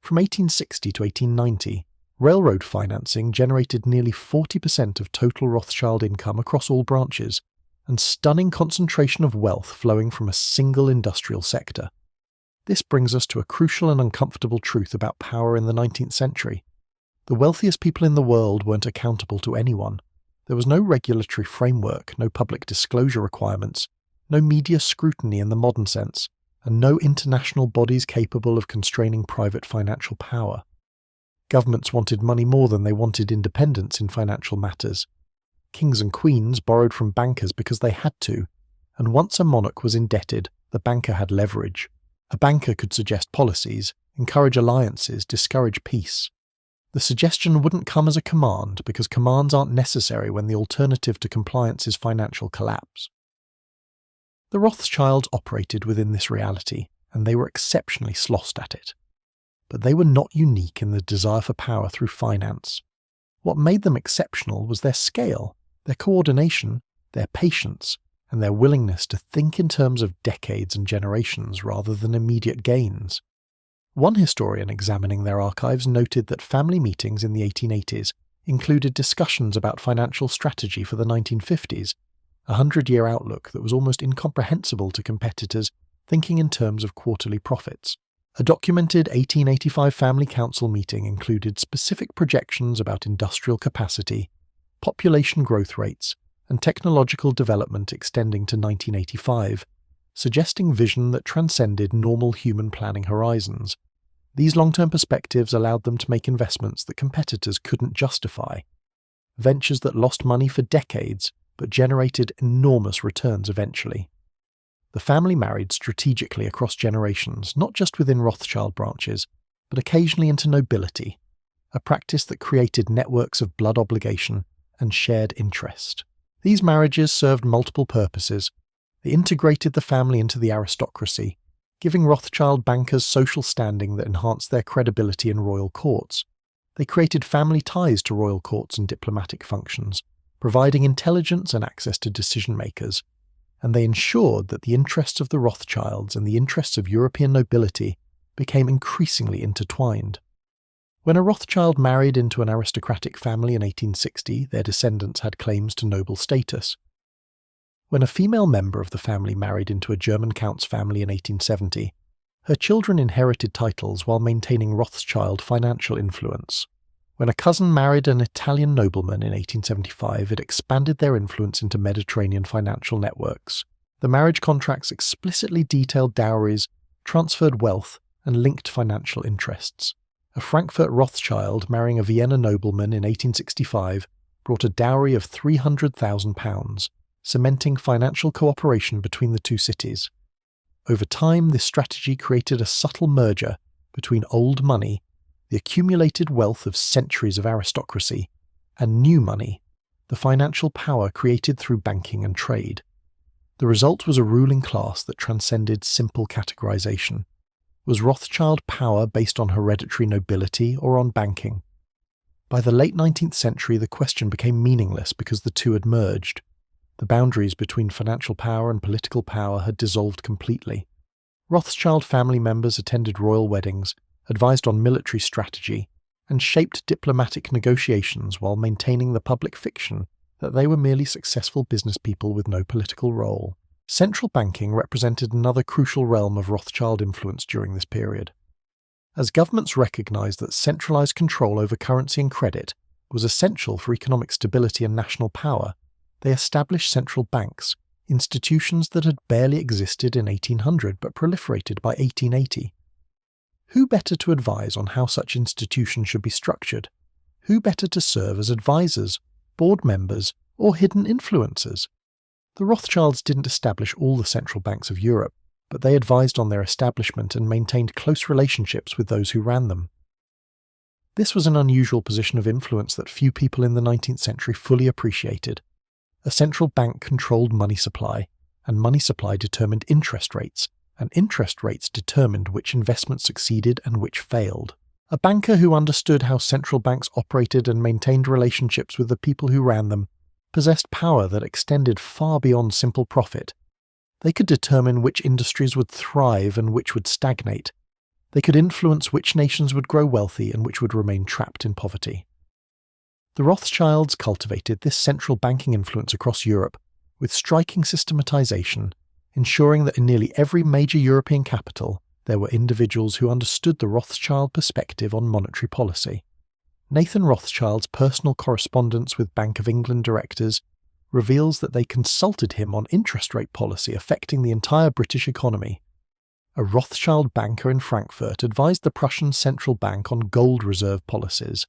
From 1860 to 1890, railroad financing generated nearly 40% of total Rothschild income across all branches, and stunning concentration of wealth flowing from a single industrial sector. This brings us to a crucial and uncomfortable truth about power in the 19th century. The wealthiest people in the world weren't accountable to anyone. There was no regulatory framework, no public disclosure requirements, no media scrutiny in the modern sense, and no international bodies capable of constraining private financial power. Governments wanted money more than they wanted independence in financial matters. Kings and queens borrowed from bankers because they had to, and once a monarch was indebted, the banker had leverage. A banker could suggest policies, encourage alliances, discourage peace. The suggestion wouldn't come as a command because commands aren't necessary when the alternative to compliance is financial collapse. The Rothschilds operated within this reality, and they were exceptionally slossed at it. But they were not unique in the desire for power through finance. What made them exceptional was their scale, their coordination, their patience, and their willingness to think in terms of decades and generations rather than immediate gains. One historian examining their archives noted that family meetings in the 1880s included discussions about financial strategy for the 1950s, a 100-year outlook that was almost incomprehensible to competitors thinking in terms of quarterly profits. A documented 1885 family council meeting included specific projections about industrial capacity, population growth rates, and technological development extending to 1985, suggesting vision that transcended normal human planning horizons. These long-term perspectives allowed them to make investments that competitors couldn't justify, ventures that lost money for decades but generated enormous returns eventually. The family married strategically across generations, not just within Rothschild branches, but occasionally into nobility, a practice that created networks of blood obligation and shared interest. These marriages served multiple purposes. They integrated the family into the aristocracy, giving Rothschild bankers social standing that enhanced their credibility in royal courts. They created family ties to royal courts and diplomatic functions, providing intelligence and access to decision-makers, and they ensured that the interests of the Rothschilds and the interests of European nobility became increasingly intertwined. When a Rothschild married into an aristocratic family in 1860, their descendants had claims to noble status. When a female member of the family married into a German count's family in 1870, her children inherited titles while maintaining Rothschild financial influence. When a cousin married an Italian nobleman in 1875, it expanded their influence into Mediterranean financial networks. The marriage contracts explicitly detailed dowries, transferred wealth, and linked financial interests. A Frankfurt Rothschild marrying a Vienna nobleman in 1865 brought a dowry of £300,000, cementing financial cooperation between the two cities. Over time, this strategy created a subtle merger between old money, the accumulated wealth of centuries of aristocracy, and new money, the financial power created through banking and trade. The result was a ruling class that transcended simple categorization. Was Rothschild power based on hereditary nobility or on banking? By the late 19th century, the question became meaningless because the two had merged. The boundaries between financial power and political power had dissolved completely. Rothschild family members attended royal weddings, advised on military strategy, and shaped diplomatic negotiations while maintaining the public fiction that they were merely successful businesspeople with no political role. Central banking represented another crucial realm of Rothschild influence during this period. As governments recognized that centralized control over currency and credit was essential for economic stability and national power, they established central banks, institutions that had barely existed in 1800 but proliferated by 1880. Who better to advise on how such institutions should be structured? Who better to serve as advisors, board members, or hidden influencers? The Rothschilds didn't establish all the central banks of Europe, but they advised on their establishment and maintained close relationships with those who ran them. This was an unusual position of influence that few people in the 19th century fully appreciated. A central bank controlled money supply, and money supply determined interest rates, and interest rates determined which investments succeeded and which failed. A banker who understood how central banks operated and maintained relationships with the people who ran them possessed power that extended far beyond simple profit. They could determine which industries would thrive and which would stagnate. They could influence which nations would grow wealthy and which would remain trapped in poverty. The Rothschilds cultivated this central banking influence across Europe with striking systematization, ensuring that in nearly every major European capital there were individuals who understood the Rothschild perspective on monetary policy. Nathan Rothschild's personal correspondence with Bank of England directors reveals that they consulted him on interest rate policy affecting the entire British economy. A Rothschild banker in Frankfurt advised the Prussian central bank on gold reserve policies.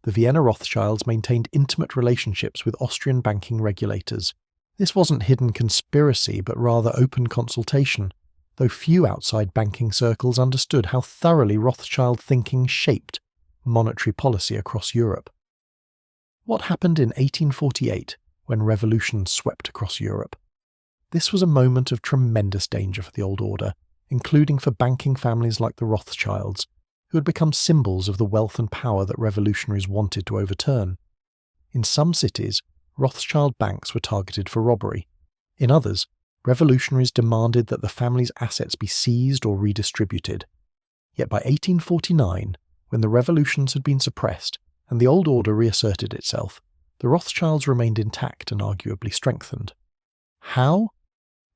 The Vienna Rothschilds maintained intimate relationships with Austrian banking regulators. This wasn't hidden conspiracy, but rather open consultation, though few outside banking circles understood how thoroughly Rothschild thinking shaped monetary policy across Europe. What happened in 1848 when revolution swept across Europe? This was a moment of tremendous danger for the old order, including for banking families like the Rothschilds, who had become symbols of the wealth and power that revolutionaries wanted to overturn. In some cities, Rothschild banks were targeted for robbery. In others, revolutionaries demanded that the family's assets be seized or redistributed. Yet by 1849, when the revolutions had been suppressed and the old order reasserted itself, the Rothschilds remained intact and arguably strengthened. How?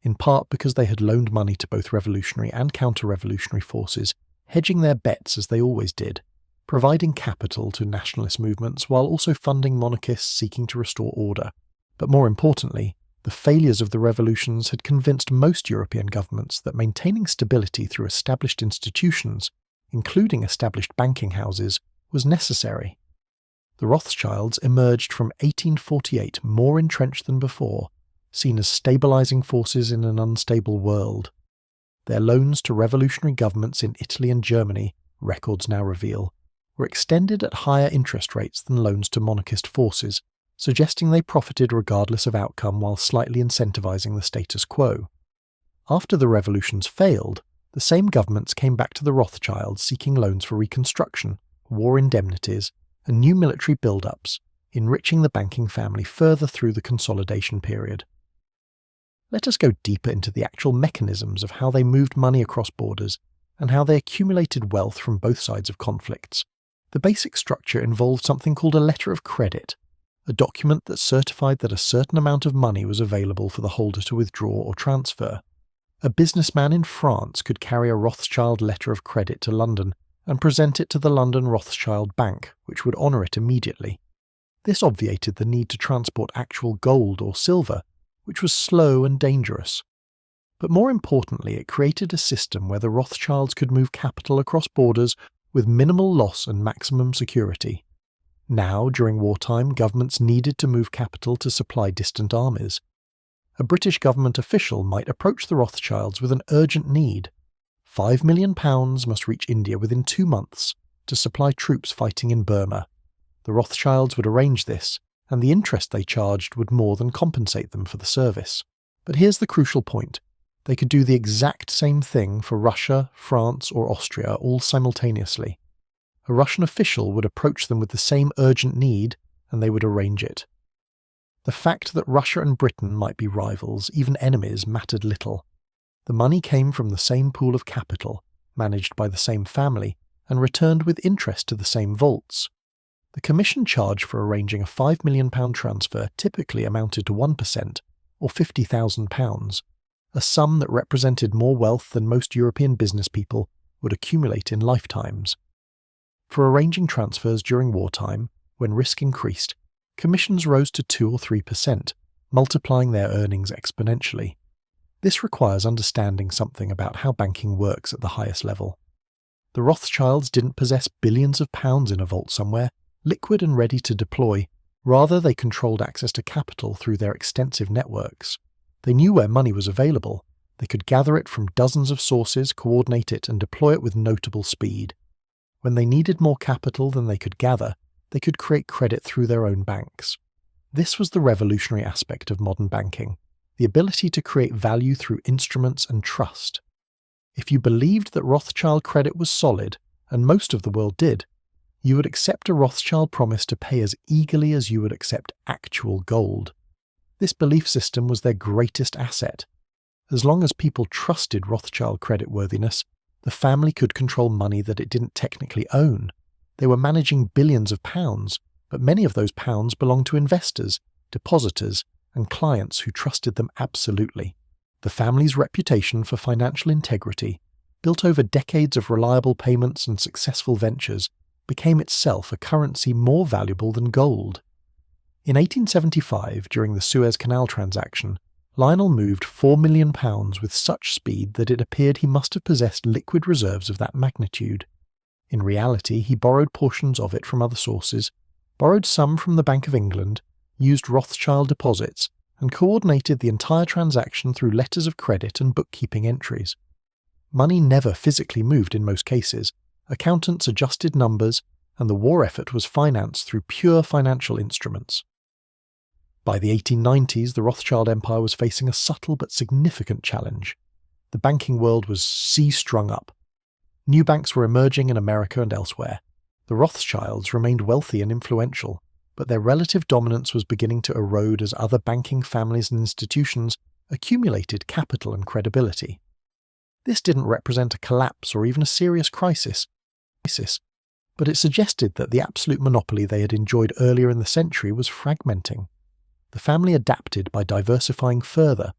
In part because they had loaned money to both revolutionary and counter-revolutionary forces, hedging their bets as they always did, providing capital to nationalist movements while also funding monarchists seeking to restore order. But more importantly, the failures of the revolutions had convinced most European governments that maintaining stability through established institutions, including established banking houses, was necessary. The Rothschilds emerged from 1848 more entrenched than before, seen as stabilizing forces in an unstable world. Their loans to revolutionary governments in Italy and Germany, records now reveal, were extended at higher interest rates than loans to monarchist forces, suggesting they profited regardless of outcome while slightly incentivizing the status quo. After the revolutions failed, the same governments came back to the Rothschilds seeking loans for reconstruction, war indemnities, and new military build-ups, enriching the banking family further through the consolidation period. Let us go deeper into the actual mechanisms of how they moved money across borders and how they accumulated wealth from both sides of conflicts. The basic structure involved something called a letter of credit, a document that certified that a certain amount of money was available for the holder to withdraw or transfer. A businessman in France could carry a Rothschild letter of credit to London and present it to the London Rothschild Bank, which would honour it immediately. This obviated the need to transport actual gold or silver, which was slow and dangerous. But more importantly, it created a system where the Rothschilds could move capital across borders with minimal loss and maximum security. Now, during wartime, governments needed to move capital to supply distant armies. A British government official might approach the Rothschilds with an urgent need. £5 million must reach India within 2 months to supply troops fighting in Burma. The Rothschilds would arrange this, and the interest they charged would more than compensate them for the service. But here's the crucial point. They could do the exact same thing for Russia, France, or Austria all simultaneously. A Russian official would approach them with the same urgent need, and they would arrange it. The fact that Russia and Britain might be rivals, even enemies, mattered little. The money came from the same pool of capital, managed by the same family, and returned with interest to the same vaults. The commission charge for arranging a £5 million transfer typically amounted to 1%, or £50,000, a sum that represented more wealth than most European business people would accumulate in lifetimes. For arranging transfers during wartime, when risk increased, commissions rose to 2 or 3%, multiplying their earnings exponentially. This requires understanding something about how banking works at the highest level. The Rothschilds didn't possess billions of pounds in a vault somewhere, liquid and ready to deploy. Rather, they controlled access to capital through their extensive networks. They knew where money was available. They could gather it from dozens of sources, coordinate it, and deploy it with notable speed. When they needed more capital than they could gather, they could create credit through their own banks. This was the revolutionary aspect of modern banking, the ability to create value through instruments and trust. If you believed that Rothschild credit was solid, and most of the world did, you would accept a Rothschild promise to pay as eagerly as you would accept actual gold. This belief system was their greatest asset. As long as people trusted Rothschild creditworthiness, the family could control money that it didn't technically own. They were managing billions of pounds, but many of those pounds belonged to investors, depositors, and clients who trusted them absolutely. The family's reputation for financial integrity, built over decades of reliable payments and successful ventures, became itself a currency more valuable than gold. In 1875, during the Suez Canal transaction, Lionel moved £4 million with such speed that it appeared he must have possessed liquid reserves of that magnitude. In reality, he borrowed portions of it from other sources, borrowed some from the Bank of England, used Rothschild deposits, and coordinated the entire transaction through letters of credit and bookkeeping entries. Money never physically moved in most cases. Accountants adjusted numbers, and the war effort was financed through pure financial instruments. By the 1890s, the Rothschild Empire was facing a subtle but significant challenge. The banking world was sea-strung up. New banks were emerging in America and elsewhere. The Rothschilds remained wealthy and influential, but their relative dominance was beginning to erode as other banking families and institutions accumulated capital and credibility. This didn't represent a collapse or even a serious crisis, but it suggested that the absolute monopoly they had enjoyed earlier in the century was fragmenting. The family adapted by diversifying further.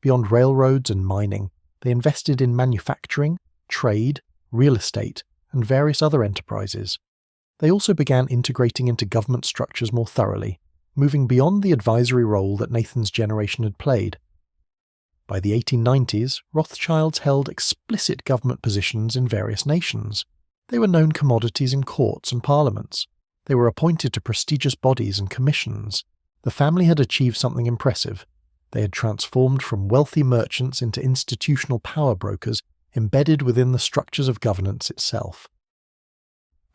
Beyond railroads and mining, they invested in manufacturing, trade, real estate, and various other enterprises. They also began integrating into government structures more thoroughly, moving beyond the advisory role that Nathan's generation had played. By the 1890s, Rothschilds held explicit government positions in various nations. They were known commodities in courts and parliaments. They were appointed to prestigious bodies and commissions. The family had achieved something impressive. They had transformed from wealthy merchants into institutional power brokers embedded within the structures of governance itself.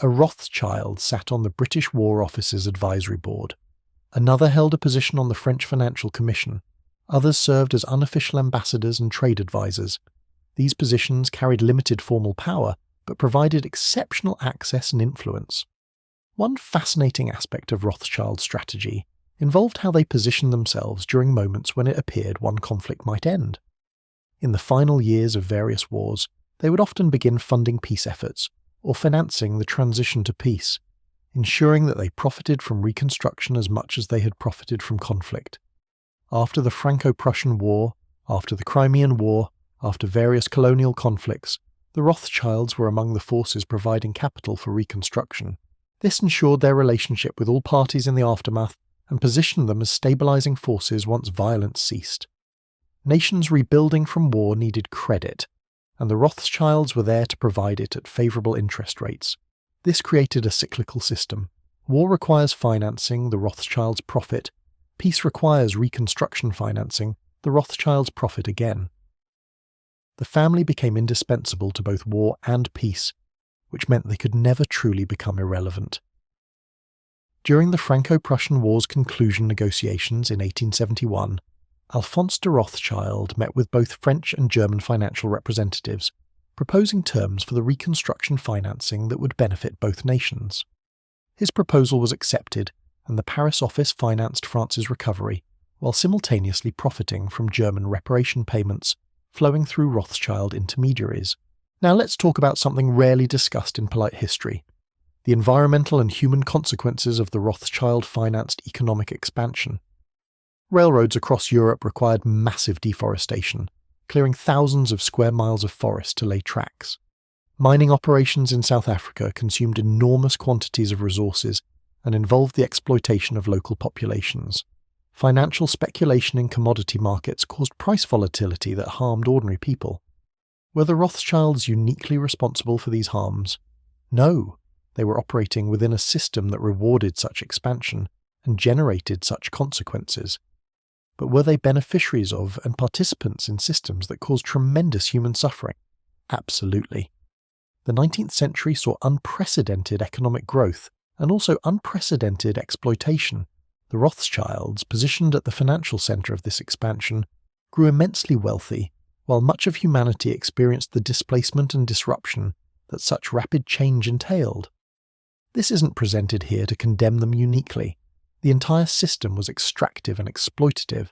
A Rothschild sat on the British War Office's advisory board. Another held a position on the French Financial Commission. Others served as unofficial ambassadors and trade advisors. These positions carried limited formal power, but provided exceptional access and influence. One fascinating aspect of Rothschild's strategy involved how they positioned themselves during moments when it appeared one conflict might end. In the final years of various wars, they would often begin funding peace efforts or financing the transition to peace, ensuring that they profited from reconstruction as much as they had profited from conflict. After the Franco-Prussian War, after the Crimean War, after various colonial conflicts, the Rothschilds were among the forces providing capital for reconstruction. This ensured their relationship with all parties in the aftermath and positioned them as stabilizing forces once violence ceased. Nations rebuilding from war needed credit, and the Rothschilds were there to provide it at favorable interest rates. This created a cyclical system. War requires financing, the Rothschilds profit. Peace requires reconstruction financing, the Rothschilds profit again. The family became indispensable to both war and peace, which meant they could never truly become irrelevant. During the Franco-Prussian War's conclusion negotiations in 1871, Alphonse de Rothschild met with both French and German financial representatives, proposing terms for the reconstruction financing that would benefit both nations. His proposal was accepted, and the Paris office financed France's recovery, while simultaneously profiting from German reparation payments flowing through Rothschild intermediaries. Now let's talk about something rarely discussed in polite history: the environmental and human consequences of the Rothschild-financed economic expansion. Railroads across Europe required massive deforestation, clearing thousands of square miles of forest to lay tracks. Mining operations in South Africa consumed enormous quantities of resources and involved the exploitation of local populations. Financial speculation in commodity markets caused price volatility that harmed ordinary people. Were the Rothschilds uniquely responsible for these harms? No, they were operating within a system that rewarded such expansion and generated such consequences. But were they beneficiaries of and participants in systems that caused tremendous human suffering? Absolutely. The 19th century saw unprecedented economic growth and also unprecedented exploitation. The Rothschilds, positioned at the financial centre of this expansion, grew immensely wealthy, while much of humanity experienced the displacement and disruption that such rapid change entailed. This isn't presented here to condemn them uniquely. The entire system was extractive and exploitative,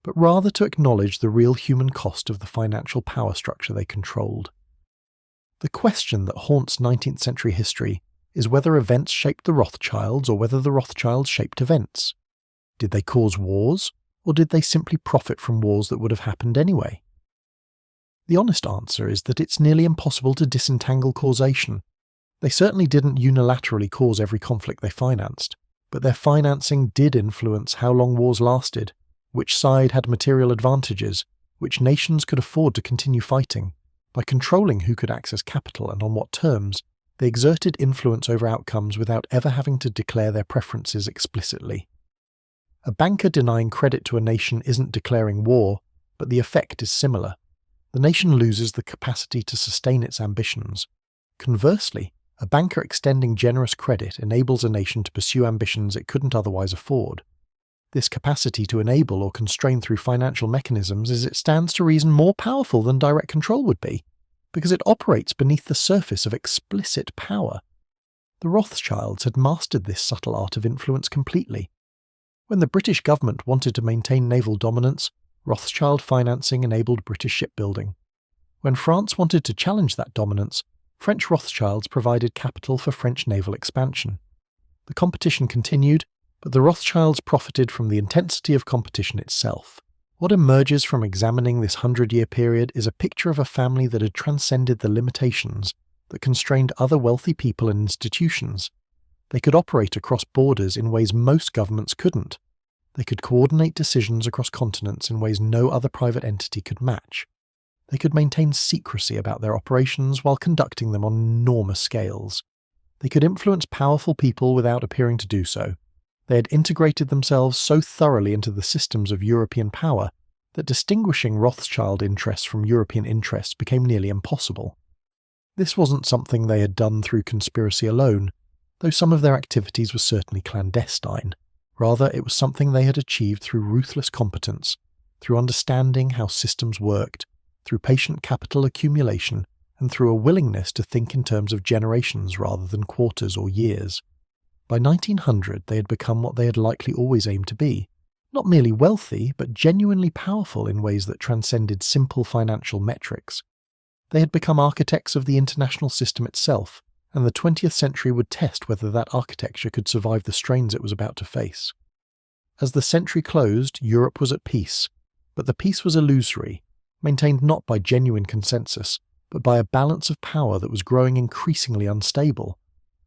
but rather to acknowledge the real human cost of the financial power structure they controlled. The question that haunts 19th century history is whether events shaped the Rothschilds or whether the Rothschilds shaped events. Did they cause wars, or did they simply profit from wars that would have happened anyway? The honest answer is that it's nearly impossible to disentangle causation. They certainly didn't unilaterally cause every conflict they financed, but their financing did influence how long wars lasted, which side had material advantages, which nations could afford to continue fighting. By controlling who could access capital and on what terms, they exerted influence over outcomes without ever having to declare their preferences explicitly. A banker denying credit to a nation isn't declaring war, but the effect is similar. The nation loses the capacity to sustain its ambitions. Conversely, a banker extending generous credit enables a nation to pursue ambitions it couldn't otherwise afford. This capacity to enable or constrain through financial mechanisms is, it stands to reason, more powerful than direct control would be, because it operates beneath the surface of explicit power. The Rothschilds had mastered this subtle art of influence completely. When the British government wanted to maintain naval dominance, Rothschild financing enabled British shipbuilding. When France wanted to challenge that dominance, French Rothschilds provided capital for French naval expansion. The competition continued, but the Rothschilds profited from the intensity of competition itself. What emerges from examining this 100-year period is a picture of a family that had transcended the limitations that constrained other wealthy people and institutions. They could operate across borders in ways most governments couldn't. They could coordinate decisions across continents in ways no other private entity could match. They could maintain secrecy about their operations while conducting them on enormous scales. They could influence powerful people without appearing to do so. They had integrated themselves so thoroughly into the systems of European power that distinguishing Rothschild interests from European interests became nearly impossible. This wasn't something they had done through conspiracy alone, though some of their activities were certainly clandestine. Rather, it was something they had achieved through ruthless competence, through understanding how systems worked, through patient capital accumulation, and through a willingness to think in terms of generations rather than quarters or years. By 1900, they had become what they had likely always aimed to be, not merely wealthy, but genuinely powerful in ways that transcended simple financial metrics. They had become architects of the international system itself, and the 20th century would test whether that architecture could survive the strains it was about to face. As the century closed, Europe was at peace, but the peace was illusory, maintained not by genuine consensus, but by a balance of power that was growing increasingly unstable.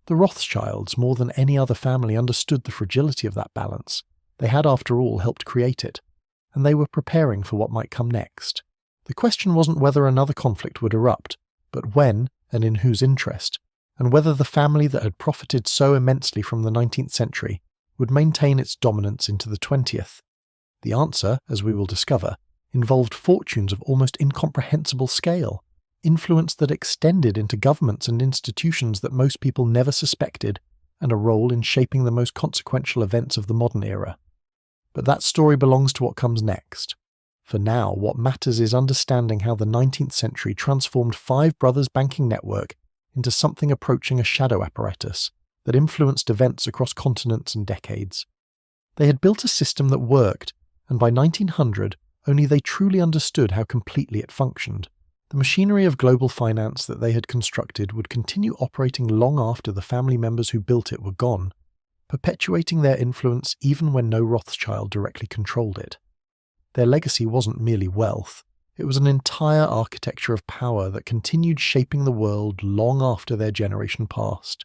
The Rothschilds, more than any other family, understood the fragility of that balance. They had, after all, helped create it, and they were preparing for what might come next. The question wasn't whether another conflict would erupt, but when and in whose interest, and whether the family that had profited so immensely from the 19th century would maintain its dominance into the 20th. The answer, as we will discover, involved fortunes of almost incomprehensible scale, influence that extended into governments and institutions that most people never suspected, and a role in shaping the most consequential events of the modern era. But that story belongs to what comes next. For now, what matters is understanding how the 19th century transformed Five Brothers' banking network into something approaching a shadow apparatus that influenced events across continents and decades. They had built a system that worked, and by 1900, only they truly understood how completely it functioned. The machinery of global finance that they had constructed would continue operating long after the family members who built it were gone, perpetuating their influence even when no Rothschild directly controlled it. Their legacy wasn't merely wealth, it was an entire architecture of power that continued shaping the world long after their generation passed.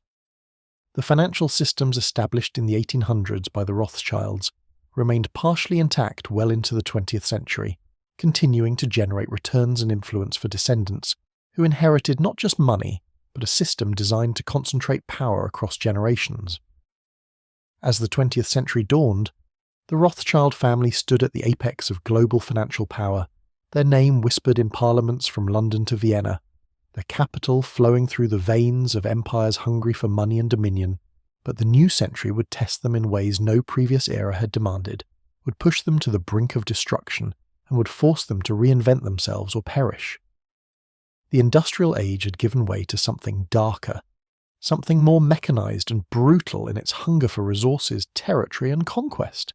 The financial systems established in the 1800s by the Rothschilds remained partially intact well into the 20th century, continuing to generate returns and influence for descendants who inherited not just money, but a system designed to concentrate power across generations. As the 20th century dawned, the Rothschild family stood at the apex of global financial power, their name whispered in parliaments from London to Vienna, their capital flowing through the veins of empires hungry for money and dominion. But the new century would test them in ways no previous era had demanded, would push them to the brink of destruction, and would force them to reinvent themselves or perish. The industrial age had given way to something darker, something more mechanized and brutal in its hunger for resources, territory, and conquest.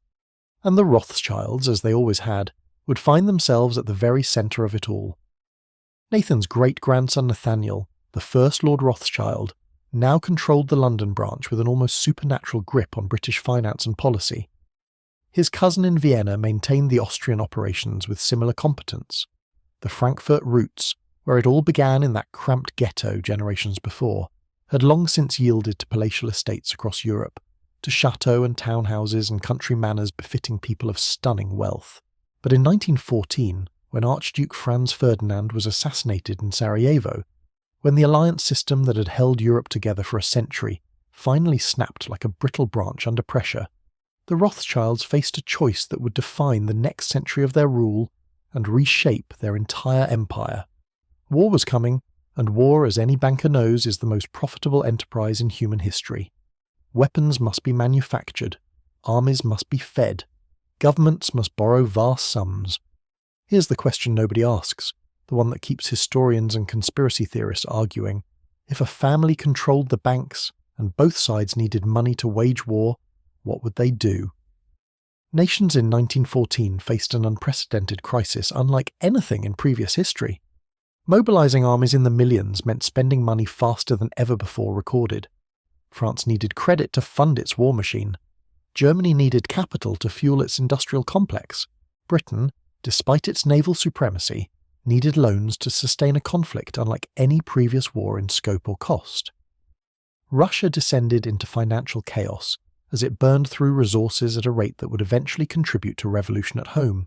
And the Rothschilds, as they always had, would find themselves at the very center of it all. Nathan's great-grandson Nathaniel, the first Lord Rothschild, now controlled the London branch with an almost supernatural grip on British finance and policy. His cousin in Vienna maintained the Austrian operations with similar competence. The Frankfurt roots, where it all began in that cramped ghetto generations before, had long since yielded to palatial estates across Europe, to chateaux and townhouses and country manors befitting people of stunning wealth. But in 1914, when Archduke Franz Ferdinand was assassinated in Sarajevo, when the alliance system that had held Europe together for a century finally snapped like a brittle branch under pressure, the Rothschilds faced a choice that would define the next century of their rule and reshape their entire empire. War was coming, and war, as any banker knows, is the most profitable enterprise in human history. Weapons must be manufactured, armies must be fed, governments must borrow vast sums. Here's the question nobody asks, the one that keeps historians and conspiracy theorists arguing. If a family controlled the banks and both sides needed money to wage war, what would they do? Nations in 1914 faced an unprecedented crisis unlike anything in previous history. Mobilizing armies in the millions meant spending money faster than ever before recorded. France needed credit to fund its war machine. Germany needed capital to fuel its industrial complex. Britain, despite its naval supremacy, needed loans to sustain a conflict unlike any previous war in scope or cost. Russia descended into financial chaos as it burned through resources at a rate that would eventually contribute to revolution at home.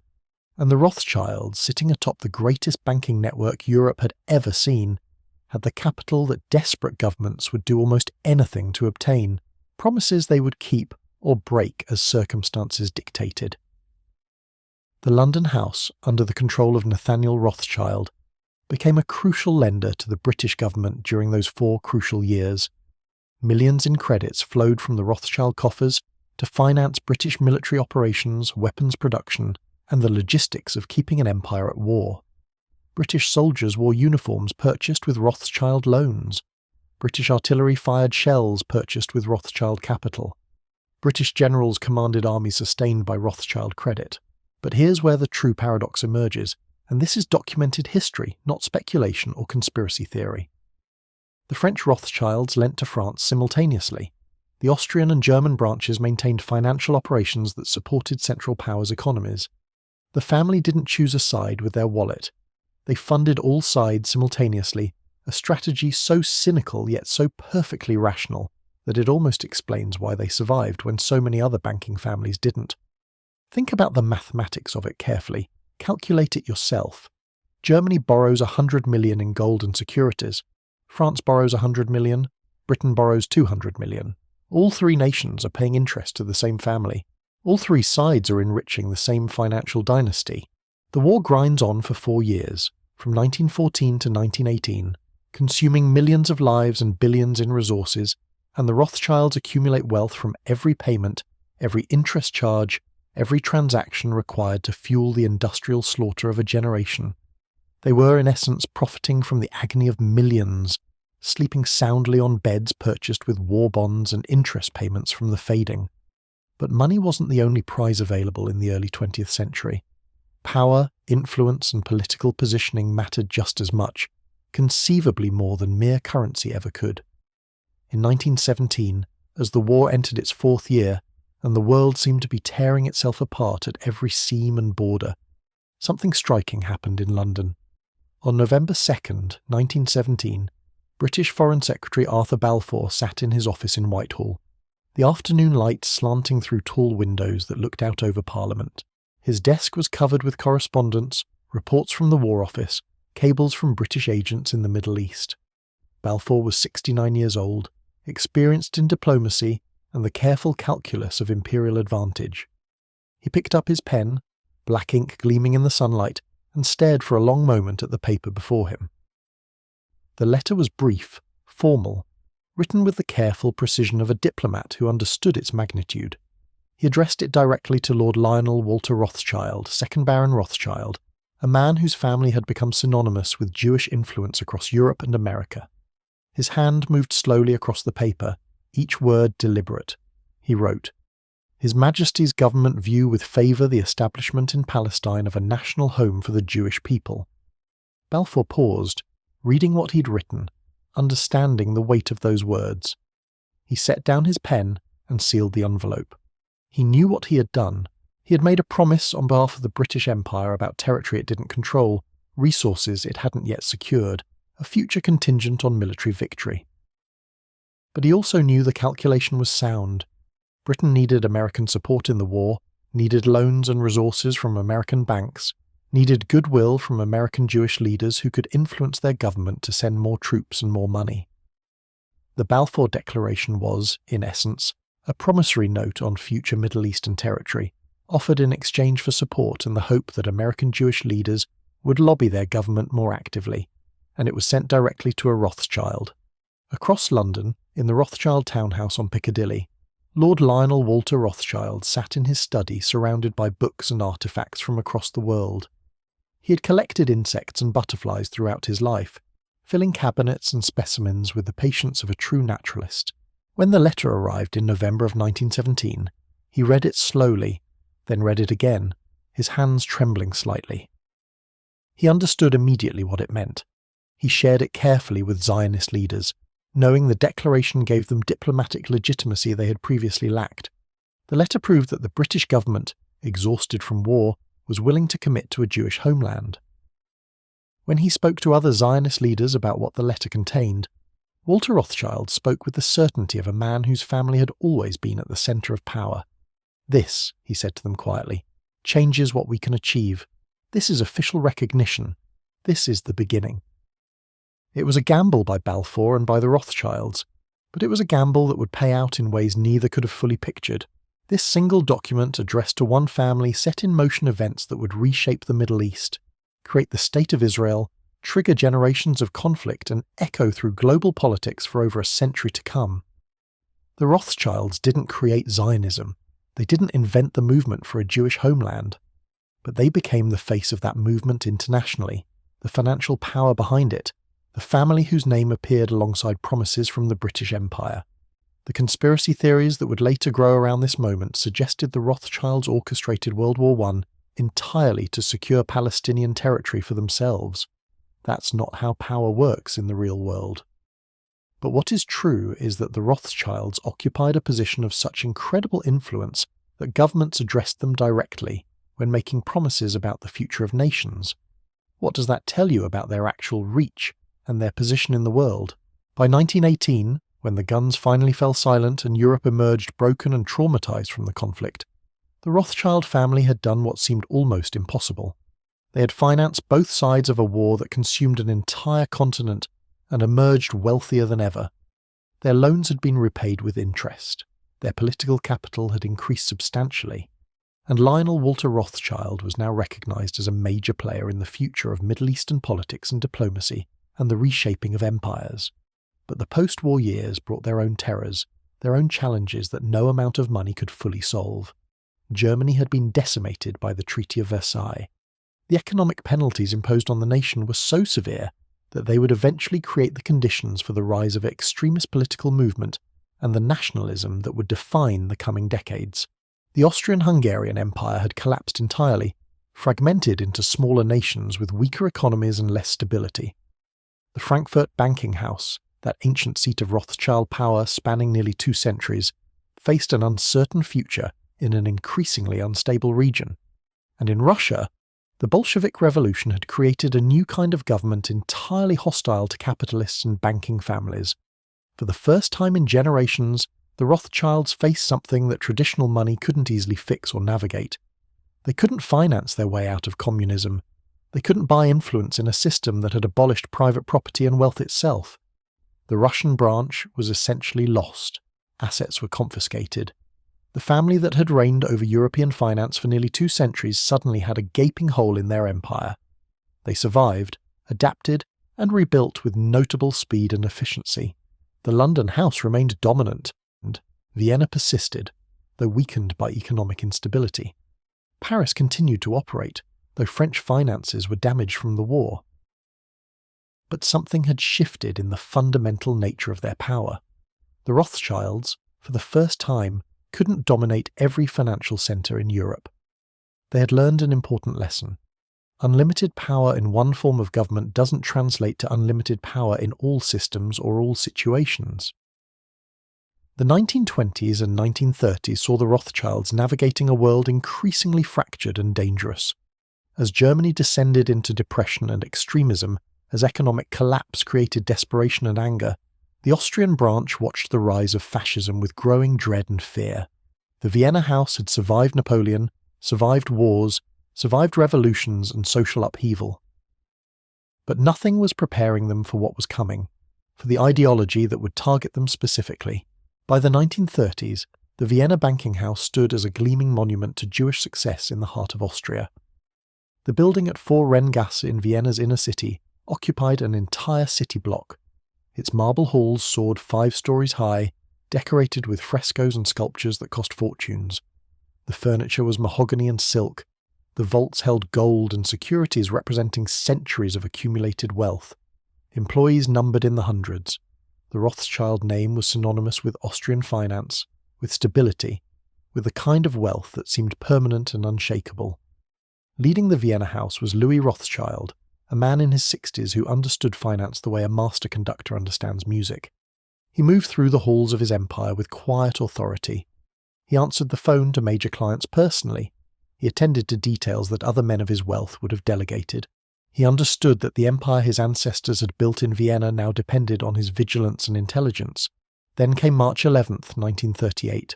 And the Rothschilds, sitting atop the greatest banking network Europe had ever seen, had the capital that desperate governments would do almost anything to obtain, promises they would keep or break as circumstances dictated. The London House, under the control of Nathaniel Rothschild, became a crucial lender to the British government during those 4 crucial years. Millions in credits flowed from the Rothschild coffers to finance British military operations, weapons production, and the logistics of keeping an empire at war. British soldiers wore uniforms purchased with Rothschild loans. British artillery fired shells purchased with Rothschild capital. British generals commanded armies sustained by Rothschild credit. But here's where the true paradox emerges, and this is documented history, not speculation or conspiracy theory. The French Rothschilds lent to France simultaneously. The Austrian and German branches maintained financial operations that supported Central Powers' economies. The family didn't choose a side with their wallet. They funded all sides simultaneously, a strategy so cynical yet so perfectly rational that it almost explains why they survived when so many other banking families didn't. Think about the mathematics of it carefully. Calculate it yourself. Germany borrows 100 million in gold and securities. France borrows 100 million. Britain borrows 200 million. All three nations are paying interest to the same family. All three sides are enriching the same financial dynasty. The war grinds on for 4 years, from 1914 to 1918, consuming millions of lives and billions in resources, and the Rothschilds accumulate wealth from every payment, every interest charge, every transaction required to fuel the industrial slaughter of a generation. They were, in essence, profiting from the agony of millions, sleeping soundly on beds purchased with war bonds and interest payments from the fading. But money wasn't the only prize available in the early 20th century. Power, influence, and political positioning mattered just as much, conceivably more than mere currency ever could. In 1917, as the war entered its 4th year, and the world seemed to be tearing itself apart at every seam and border, something striking happened in London. On November 2nd, 1917, British Foreign Secretary Arthur Balfour sat in his office in Whitehall, the afternoon light slanting through tall windows that looked out over Parliament. His desk was covered with correspondence, reports from the War Office, cables from British agents in the Middle East. Balfour was 69 years old, experienced in diplomacy and the careful calculus of imperial advantage. He picked up his pen, black ink gleaming in the sunlight, and stared for a long moment at the paper before him. The letter was brief, formal, written with the careful precision of a diplomat who understood its magnitude. He addressed it directly to Lord Lionel Walter Rothschild, 2nd Baron Rothschild, a man whose family had become synonymous with Jewish influence across Europe and America. His hand moved slowly across the paper, each word deliberate. He wrote, "His Majesty's government view with favour the establishment in Palestine of a national home for the Jewish people." Balfour paused, reading what he'd written, understanding the weight of those words. He set down his pen and sealed the envelope. He knew what he had done. He had made a promise on behalf of the British Empire about territory it didn't control, resources it hadn't yet secured, a future contingent on military victory. But he also knew the calculation was sound. Britain needed American support in the war, needed loans and resources from American banks, needed goodwill from American Jewish leaders who could influence their government to send more troops and more money. The Balfour Declaration was, in essence, a promissory note on future Middle Eastern territory, offered in exchange for support and the hope that American Jewish leaders would lobby their government more actively, and it was sent directly to a Rothschild. Across London, in the Rothschild townhouse on Piccadilly, Lord Lionel Walter Rothschild sat in his study surrounded by books and artefacts from across the world. He had collected insects and butterflies throughout his life, filling cabinets and specimens with the patience of a true naturalist. When the letter arrived in November of 1917, he read it slowly, then read it again, his hands trembling slightly. He understood immediately what it meant. He shared it carefully with Zionist leaders, knowing the declaration gave them diplomatic legitimacy they had previously lacked. The letter proved that the British government, exhausted from war, was willing to commit to a Jewish homeland. When he spoke to other Zionist leaders about what the letter contained, Walter Rothschild spoke with the certainty of a man whose family had always been at the centre of power. "This," he said to them quietly, "changes what we can achieve. This is official recognition. This is the beginning." It was a gamble by Balfour and by the Rothschilds, but it was a gamble that would pay out in ways neither could have fully pictured. This single document addressed to one family set in motion events that would reshape the Middle East, create the State of Israel, trigger generations of conflict and echo through global politics for over a century to come. The Rothschilds didn't create Zionism. They didn't invent the movement for a Jewish homeland. But they became the face of that movement internationally, the financial power behind it, the family whose name appeared alongside promises from the British Empire. The conspiracy theories that would later grow around this moment suggested the Rothschilds orchestrated World War I entirely to secure Palestinian territory for themselves. That's not how power works in the real world. But what is true is that the Rothschilds occupied a position of such incredible influence that governments addressed them directly when making promises about the future of nations. What does that tell you about their actual reach and their position in the world? By 1918, when the guns finally fell silent and Europe emerged broken and traumatized from the conflict, the Rothschild family had done what seemed almost impossible. They had financed both sides of a war that consumed an entire continent and emerged wealthier than ever. Their loans had been repaid with interest. Their political capital had increased substantially. And Lionel Walter Rothschild was now recognized as a major player in the future of Middle Eastern politics and diplomacy and the reshaping of empires. But the post-war years brought their own terrors, their own challenges that no amount of money could fully solve. Germany had been decimated by the Treaty of Versailles. The economic penalties imposed on the nation were so severe that they would eventually create the conditions for the rise of an extremist political movement and the nationalism that would define the coming decades. The Austrian-Hungarian Empire had collapsed entirely, fragmented into smaller nations with weaker economies and less stability. The Frankfurt banking house, that ancient seat of Rothschild power spanning nearly 2 centuries, faced an uncertain future in an increasingly unstable region. And in Russia, the Bolshevik Revolution had created a new kind of government entirely hostile to capitalists and banking families. For the first time in generations, the Rothschilds faced something that traditional money couldn't easily fix or navigate. They couldn't finance their way out of communism. They couldn't buy influence in a system that had abolished private property and wealth itself. The Russian branch was essentially lost. Assets were confiscated. The family that had reigned over European finance for nearly 2 centuries suddenly had a gaping hole in their empire. They survived, adapted, and rebuilt with notable speed and efficiency. The London house remained dominant, and Vienna persisted, though weakened by economic instability. Paris continued to operate, though French finances were damaged from the war. But something had shifted in the fundamental nature of their power. The Rothschilds, for the first time, couldn't dominate every financial centre in Europe. They had learned an important lesson. Unlimited power in one form of government doesn't translate to unlimited power in all systems or all situations. The 1920s and 1930s saw the Rothschilds navigating a world increasingly fractured and dangerous. As Germany descended into depression and extremism, as economic collapse created desperation and anger, the Austrian branch watched the rise of fascism with growing dread and fear. The Vienna House had survived Napoleon, survived wars, survived revolutions and social upheaval. But nothing was preparing them for what was coming, for the ideology that would target them specifically. By the 1930s, the Vienna banking house stood as a gleaming monument to Jewish success in the heart of Austria. The building at 4 Renngasse in Vienna's inner city occupied an entire city block. Its marble halls soared 5 stories high, decorated with frescoes and sculptures that cost fortunes. The furniture was mahogany and silk. The vaults held gold and securities representing centuries of accumulated wealth. Employees numbered in the hundreds. The Rothschild name was synonymous with Austrian finance, with stability, with the kind of wealth that seemed permanent and unshakable. Leading the Vienna House was Louis Rothschild, a man in his 60s who understood finance the way a master conductor understands music. He moved through the halls of his empire with quiet authority. He answered the phone to major clients personally. He attended to details that other men of his wealth would have delegated. He understood that the empire his ancestors had built in Vienna now depended on his vigilance and intelligence. Then came March 11th, 1938.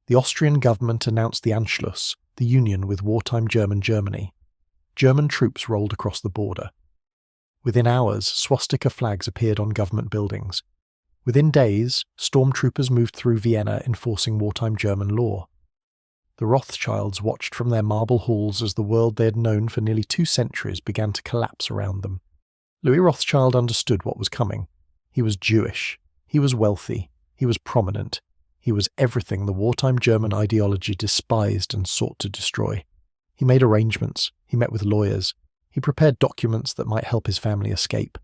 The Austrian government announced the Anschluss, the union with wartime Germany. German troops rolled across the border. Within hours, swastika flags appeared on government buildings. Within days, stormtroopers moved through Vienna enforcing wartime German law. The Rothschilds watched from their marble halls as the world they had known for nearly 2 centuries began to collapse around them. Louis Rothschild understood what was coming. He was Jewish. He was wealthy. He was prominent. He was everything the wartime German ideology despised and sought to destroy. He made arrangements. He met with lawyers. He prepared documents that might help his family escape.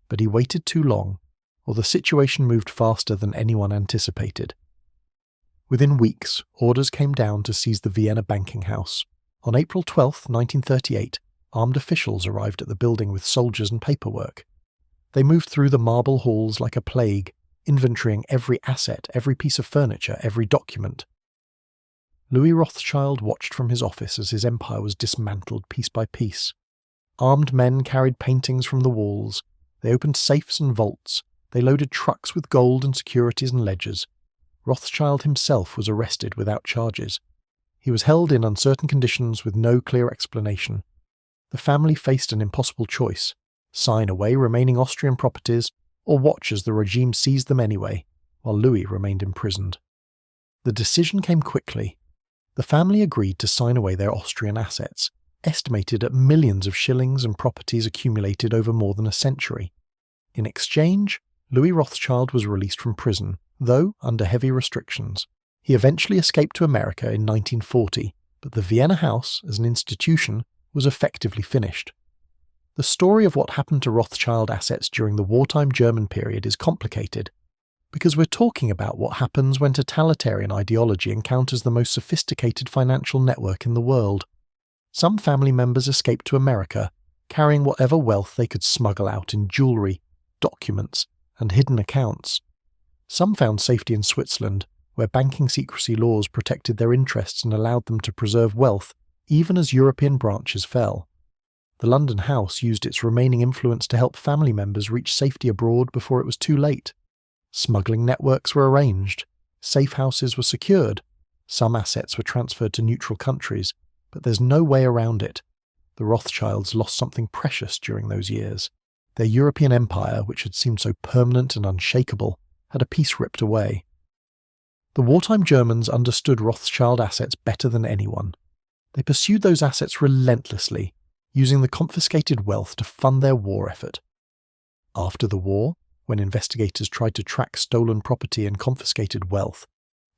But he waited too long, or the situation moved faster than anyone anticipated. Within weeks, orders came down to seize the Vienna banking house. On April 12, 1938, armed officials arrived at the building with soldiers and paperwork. They moved through the marble halls like a plague, inventorying every asset, every piece of furniture, every document. Louis Rothschild watched from his office as his empire was dismantled piece by piece. Armed men carried paintings from the walls. They opened safes and vaults. They loaded trucks with gold and securities and ledgers. Rothschild himself was arrested without charges. He was held in uncertain conditions with no clear explanation. The family faced an impossible choice: sign away remaining Austrian properties, or watch as the regime seized them anyway, while Louis remained imprisoned. The decision came quickly. The family agreed to sign away their Austrian assets, estimated at millions of shillings and properties accumulated over more than a century. In exchange, Louis Rothschild was released from prison, though under heavy restrictions. He eventually escaped to America in 1940, but the Vienna House, as an institution, was effectively finished. The story of what happened to Rothschild assets during the wartime German period is complicated, because we're talking about what happens when totalitarian ideology encounters the most sophisticated financial network in the world. Some family members escaped to America, carrying whatever wealth they could smuggle out in jewellery, documents, and hidden accounts. Some found safety in Switzerland, where banking secrecy laws protected their interests and allowed them to preserve wealth even as European branches fell. The London house used its remaining influence to help family members reach safety abroad before it was too late. Smuggling networks were arranged, safe houses were secured, some assets were transferred to neutral countries, but there's no way around it. The Rothschilds lost something precious during those years. Their European empire, which had seemed so permanent and unshakable, had a piece ripped away. The wartime Germans understood Rothschild assets better than anyone. They pursued those assets relentlessly, using the confiscated wealth to fund their war effort. After the war, when investigators tried to track stolen property and confiscated wealth,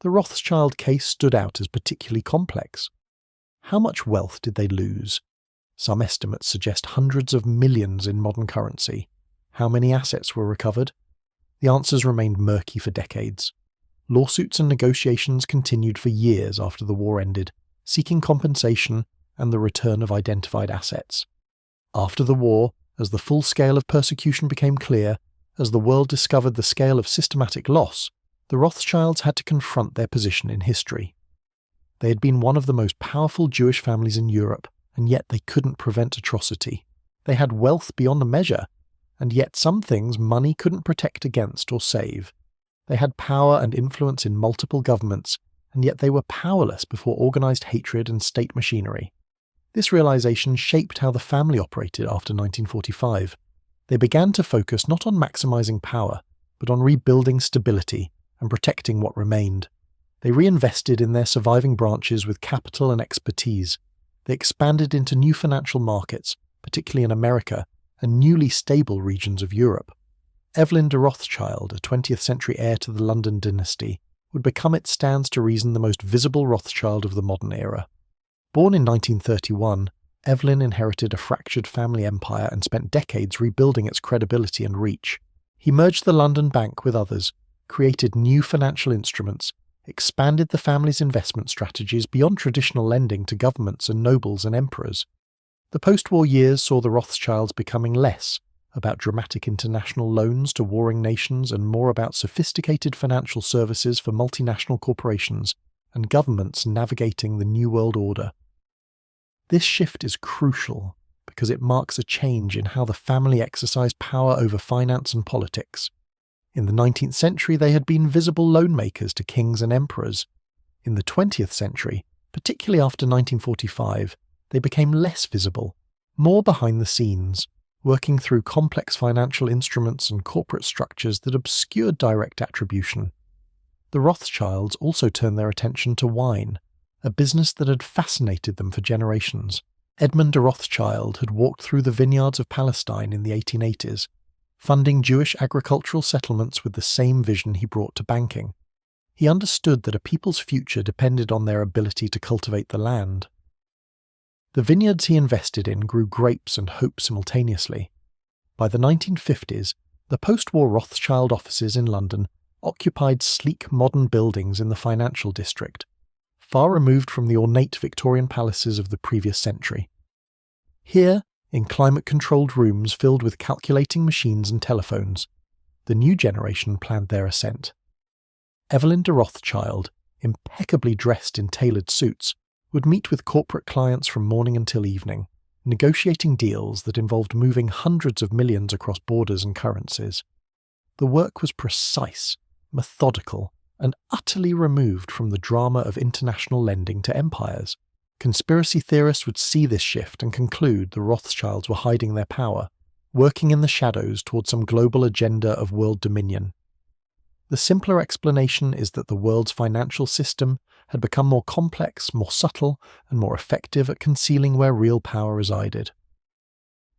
the Rothschild case stood out as particularly complex. How much wealth did they lose? Some estimates suggest hundreds of millions in modern currency. How many assets were recovered? The answers remained murky for decades. Lawsuits and negotiations continued for years after the war ended, seeking compensation and the return of identified assets. After the war, as the full scale of persecution became clear, as the world discovered the scale of systematic loss, the Rothschilds had to confront their position in history. They had been one of the most powerful Jewish families in Europe, and yet they couldn't prevent atrocity. They had wealth beyond measure, and yet some things money couldn't protect against or save. They had power and influence in multiple governments, and yet they were powerless before organised hatred and state machinery. This realisation shaped how the family operated after 1945. They began to focus not on maximising power, but on rebuilding stability and protecting what remained. They reinvested in their surviving branches with capital and expertise. They expanded into new financial markets, particularly in America, and newly stable regions of Europe. Evelyn de Rothschild, a 20th century heir to the London dynasty, would become, it stands to reason, the most visible Rothschild of the modern era. Born in 1931, Evelyn inherited a fractured family empire and spent decades rebuilding its credibility and reach. He merged the London Bank with others, created new financial instruments, expanded the family's investment strategies beyond traditional lending to governments and nobles and emperors. The post-war years saw the Rothschilds becoming less about dramatic international loans to warring nations and more about sophisticated financial services for multinational corporations and governments navigating the New World Order. This shift is crucial because it marks a change in how the family exercised power over finance and politics. In the 19th century, they had been visible loan makers to kings and emperors. In the 20th century, particularly after 1945, they became less visible, more behind the scenes, working through complex financial instruments and corporate structures that obscured direct attribution. The Rothschilds also turned their attention to wine, a business that had fascinated them for generations. Edmund de Rothschild had walked through the vineyards of Palestine in the 1880s, funding Jewish agricultural settlements with the same vision he brought to banking. He understood that a people's future depended on their ability to cultivate the land. The vineyards he invested in grew grapes and hope simultaneously. By the 1950s, the post-war Rothschild offices in London occupied sleek modern buildings in the financial district, far removed from the ornate Victorian palaces of the previous century. Here, in climate-controlled rooms filled with calculating machines and telephones, the new generation planned their ascent. Evelyn de Rothschild, impeccably dressed in tailored suits, would meet with corporate clients from morning until evening, negotiating deals that involved moving hundreds of millions across borders and currencies. The work was precise, methodical, and utterly removed from the drama of international lending to empires. Conspiracy theorists would see this shift and conclude the Rothschilds were hiding their power, working in the shadows toward some global agenda of world dominion. The simpler explanation is that the world's financial system had become more complex, more subtle, and more effective at concealing where real power resided.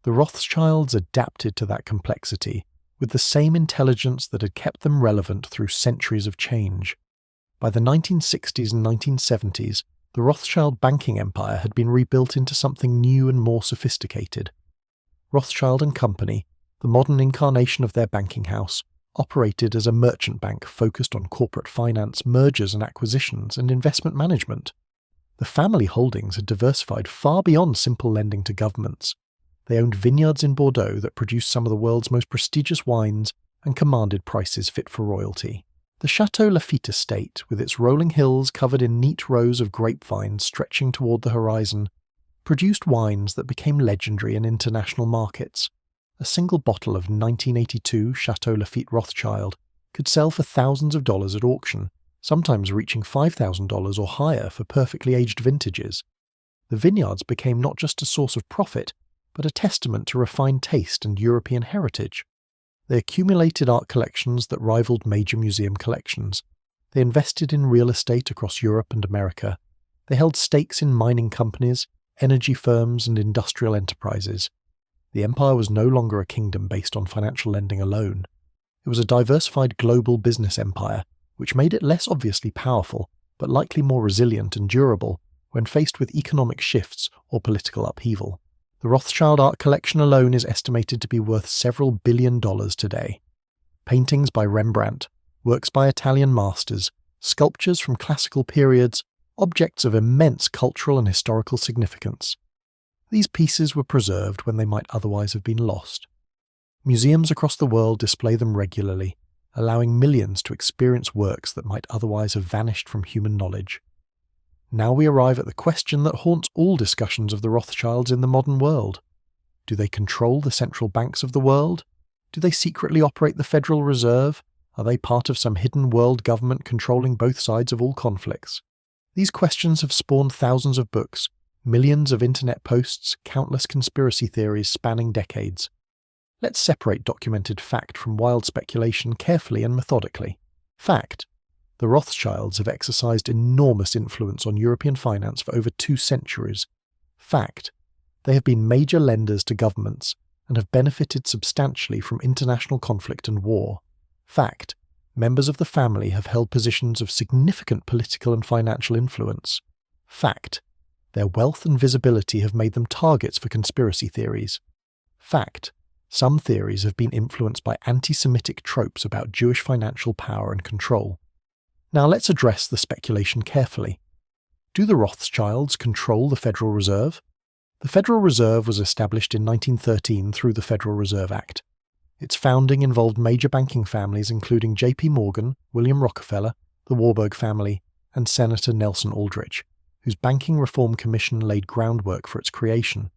The Rothschilds adapted to that complexity with the same intelligence that had kept them relevant through centuries of change. By the 1960s and 1970s, the Rothschild banking empire had been rebuilt into something new and more sophisticated. Rothschild and Company, the modern incarnation of their banking house, operated as a merchant bank focused on corporate finance, mergers and acquisitions, and investment management. The family holdings had diversified far beyond simple lending to governments. They owned vineyards in Bordeaux that produced some of the world's most prestigious wines and commanded prices fit for royalty. The Chateau Lafite estate, with its rolling hills covered in neat rows of grapevines stretching toward the horizon, produced wines that became legendary in international markets. A single bottle of 1982 Chateau Lafite Rothschild could sell for thousands of dollars at auction, sometimes reaching $5,000 or higher for perfectly aged vintages. The vineyards became not just a source of profit, but a testament to refined taste and European heritage. They accumulated art collections that rivaled major museum collections. They invested in real estate across Europe and America. They held stakes in mining companies, energy firms, and industrial enterprises. The empire was no longer a kingdom based on financial lending alone. It was a diversified global business empire, which made it less obviously powerful, but likely more resilient and durable when faced with economic shifts or political upheaval. The Rothschild art collection alone is estimated to be worth several $billion today. Paintings by Rembrandt, works by Italian masters, sculptures from classical periods, objects of immense cultural and historical significance. These pieces were preserved when they might otherwise have been lost. Museums across the world display them regularly, allowing millions to experience works that might otherwise have vanished from human knowledge. Now we arrive at the question that haunts all discussions of the Rothschilds in the modern world. Do they control the central banks of the world? Do they secretly operate the Federal Reserve? Are they part of some hidden world government controlling both sides of all conflicts? These questions have spawned thousands of books, millions of internet posts, countless conspiracy theories spanning decades. Let's separate documented fact from wild speculation carefully and methodically. Fact: the Rothschilds have exercised enormous influence on European finance for over 2 centuries. Fact: they have been major lenders to governments and have benefited substantially from international conflict and war. Fact: members of the family have held positions of significant political and financial influence. Fact: their wealth and visibility have made them targets for conspiracy theories. Fact: some theories have been influenced by anti-Semitic tropes about Jewish financial power and control. Now let's address the speculation carefully. Do the Rothschilds control the Federal Reserve? The Federal Reserve was established in 1913 through the Federal Reserve Act. Its founding involved major banking families including J.P. Morgan, William Rockefeller, the Warburg family, and Senator Nelson Aldrich, whose Banking Reform Commission laid groundwork for its creation.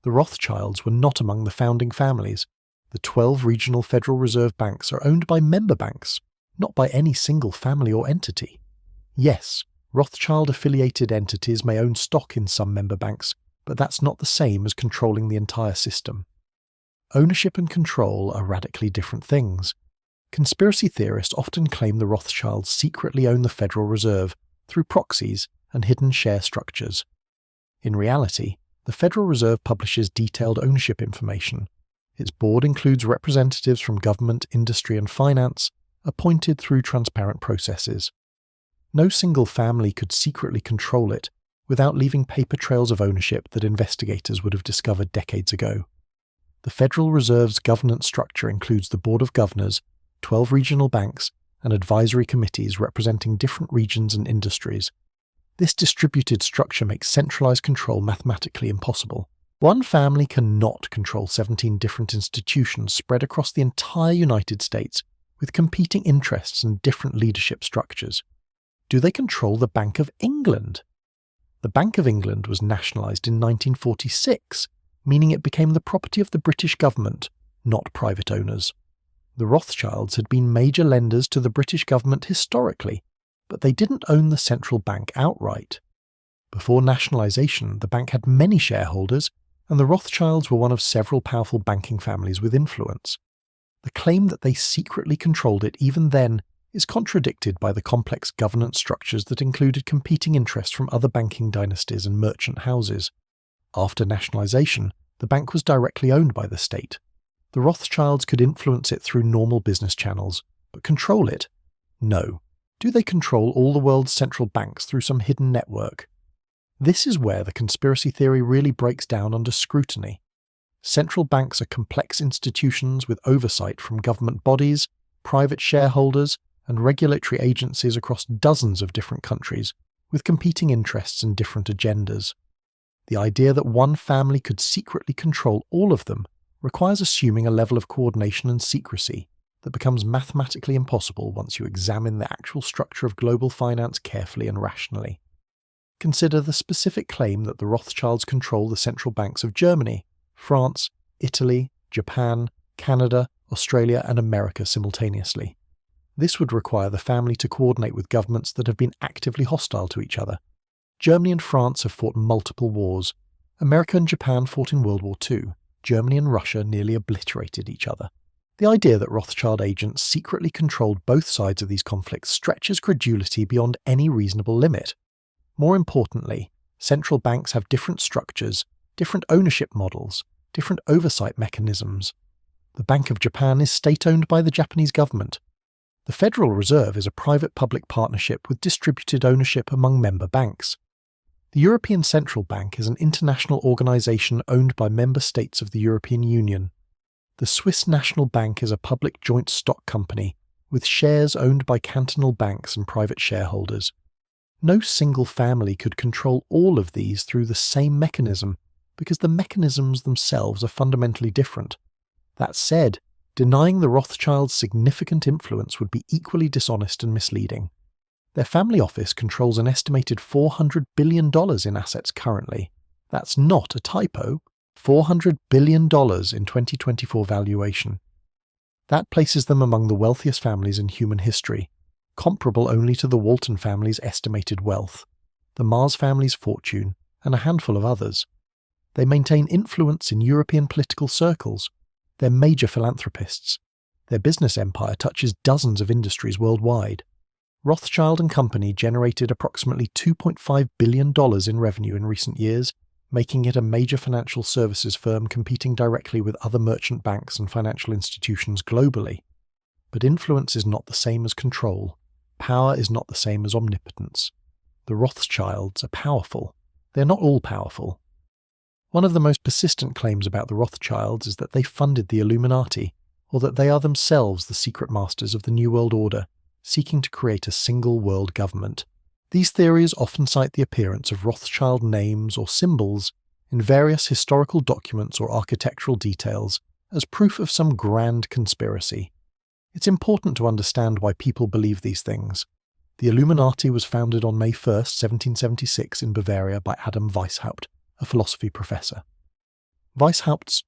The Rothschilds were not among the founding families. The 12 regional Federal Reserve banks are owned by member banks, not by any single family or entity. Yes, Rothschild-affiliated entities may own stock in some member banks, but that's not the same as controlling the entire system. Ownership and control are radically different things. Conspiracy theorists often claim the Rothschilds secretly own the Federal Reserve through proxies and hidden share structures. In reality, the Federal Reserve publishes detailed ownership information. Its board includes representatives from government, industry, and finance, appointed through transparent processes. No single family could secretly control it, without leaving paper trails of ownership that investigators would have discovered decades ago. The Federal Reserve's governance structure includes the Board of Governors, 12 regional banks, and advisory committees representing different regions and industries. This distributed structure makes centralized control mathematically impossible. One family cannot control 17 different institutions spread across the entire United States with competing interests and different leadership structures. Do they control the Bank of England? The Bank of England was nationalised in 1946, meaning it became the property of the British government, not private owners. The Rothschilds had been major lenders to the British government historically, but they didn't own the central bank outright. Before nationalisation, the bank had many shareholders, and the Rothschilds were one of several powerful banking families with influence. The claim that they secretly controlled it even then is contradicted by the complex governance structures that included competing interests from other banking dynasties and merchant houses. After nationalisation, the bank was directly owned by the state. The Rothschilds could influence it through normal business channels, but control it? No. Do they control all the world's central banks through some hidden network? This is where the conspiracy theory really breaks down under scrutiny. Central banks are complex institutions with oversight from government bodies, private shareholders, and regulatory agencies across dozens of different countries, with competing interests and different agendas. The idea that one family could secretly control all of them requires assuming a level of coordination and secrecy that becomes mathematically impossible once you examine the actual structure of global finance carefully and rationally. Consider the specific claim that the Rothschilds control the central banks of Germany, France, Italy, Japan, Canada, Australia, and America simultaneously. This would require the family to coordinate with governments that have been actively hostile to each other. Germany and France have fought multiple wars. America and Japan fought in World War II. Germany and Russia nearly obliterated each other. The idea that Rothschild agents secretly controlled both sides of these conflicts stretches credulity beyond any reasonable limit. More importantly, central banks have different structures, different ownership models, different oversight mechanisms. The Bank of Japan is state-owned by the Japanese government. The Federal Reserve is a private-public partnership with distributed ownership among member banks. The European Central Bank is an international organisation owned by member states of the European Union. The Swiss National Bank is a public joint stock company, with shares owned by cantonal banks and private shareholders. No single family could control all of these through the same mechanism, because the mechanisms themselves are fundamentally different. That said, denying the Rothschilds' significant influence would be equally dishonest and misleading. Their family office controls an estimated $400 billion in assets currently. That's not a typo. $400 billion in 2024 valuation. That places them among the wealthiest families in human history, comparable only to the Walton family's estimated wealth, the Mars family's fortune, and a handful of others. They maintain influence in European political circles. They're major philanthropists. Their business empire touches dozens of industries worldwide. Rothschild and Company generated approximately $2.5 billion in revenue in recent years, making it a major financial services firm competing directly with other merchant banks and financial institutions globally. But influence is not the same as control. Power is not the same as omnipotence. The Rothschilds are powerful. They're not all powerful. One of the most persistent claims about the Rothschilds is that they funded the Illuminati, or that they are themselves the secret masters of the New World Order, seeking to create a single world government. These theories often cite the appearance of Rothschild names or symbols in various historical documents or architectural details as proof of some grand conspiracy. It's important to understand why people believe these things. The Illuminati was founded on May 1st, 1776 in Bavaria by Adam Weishaupt, a philosophy professor. Weishaupt's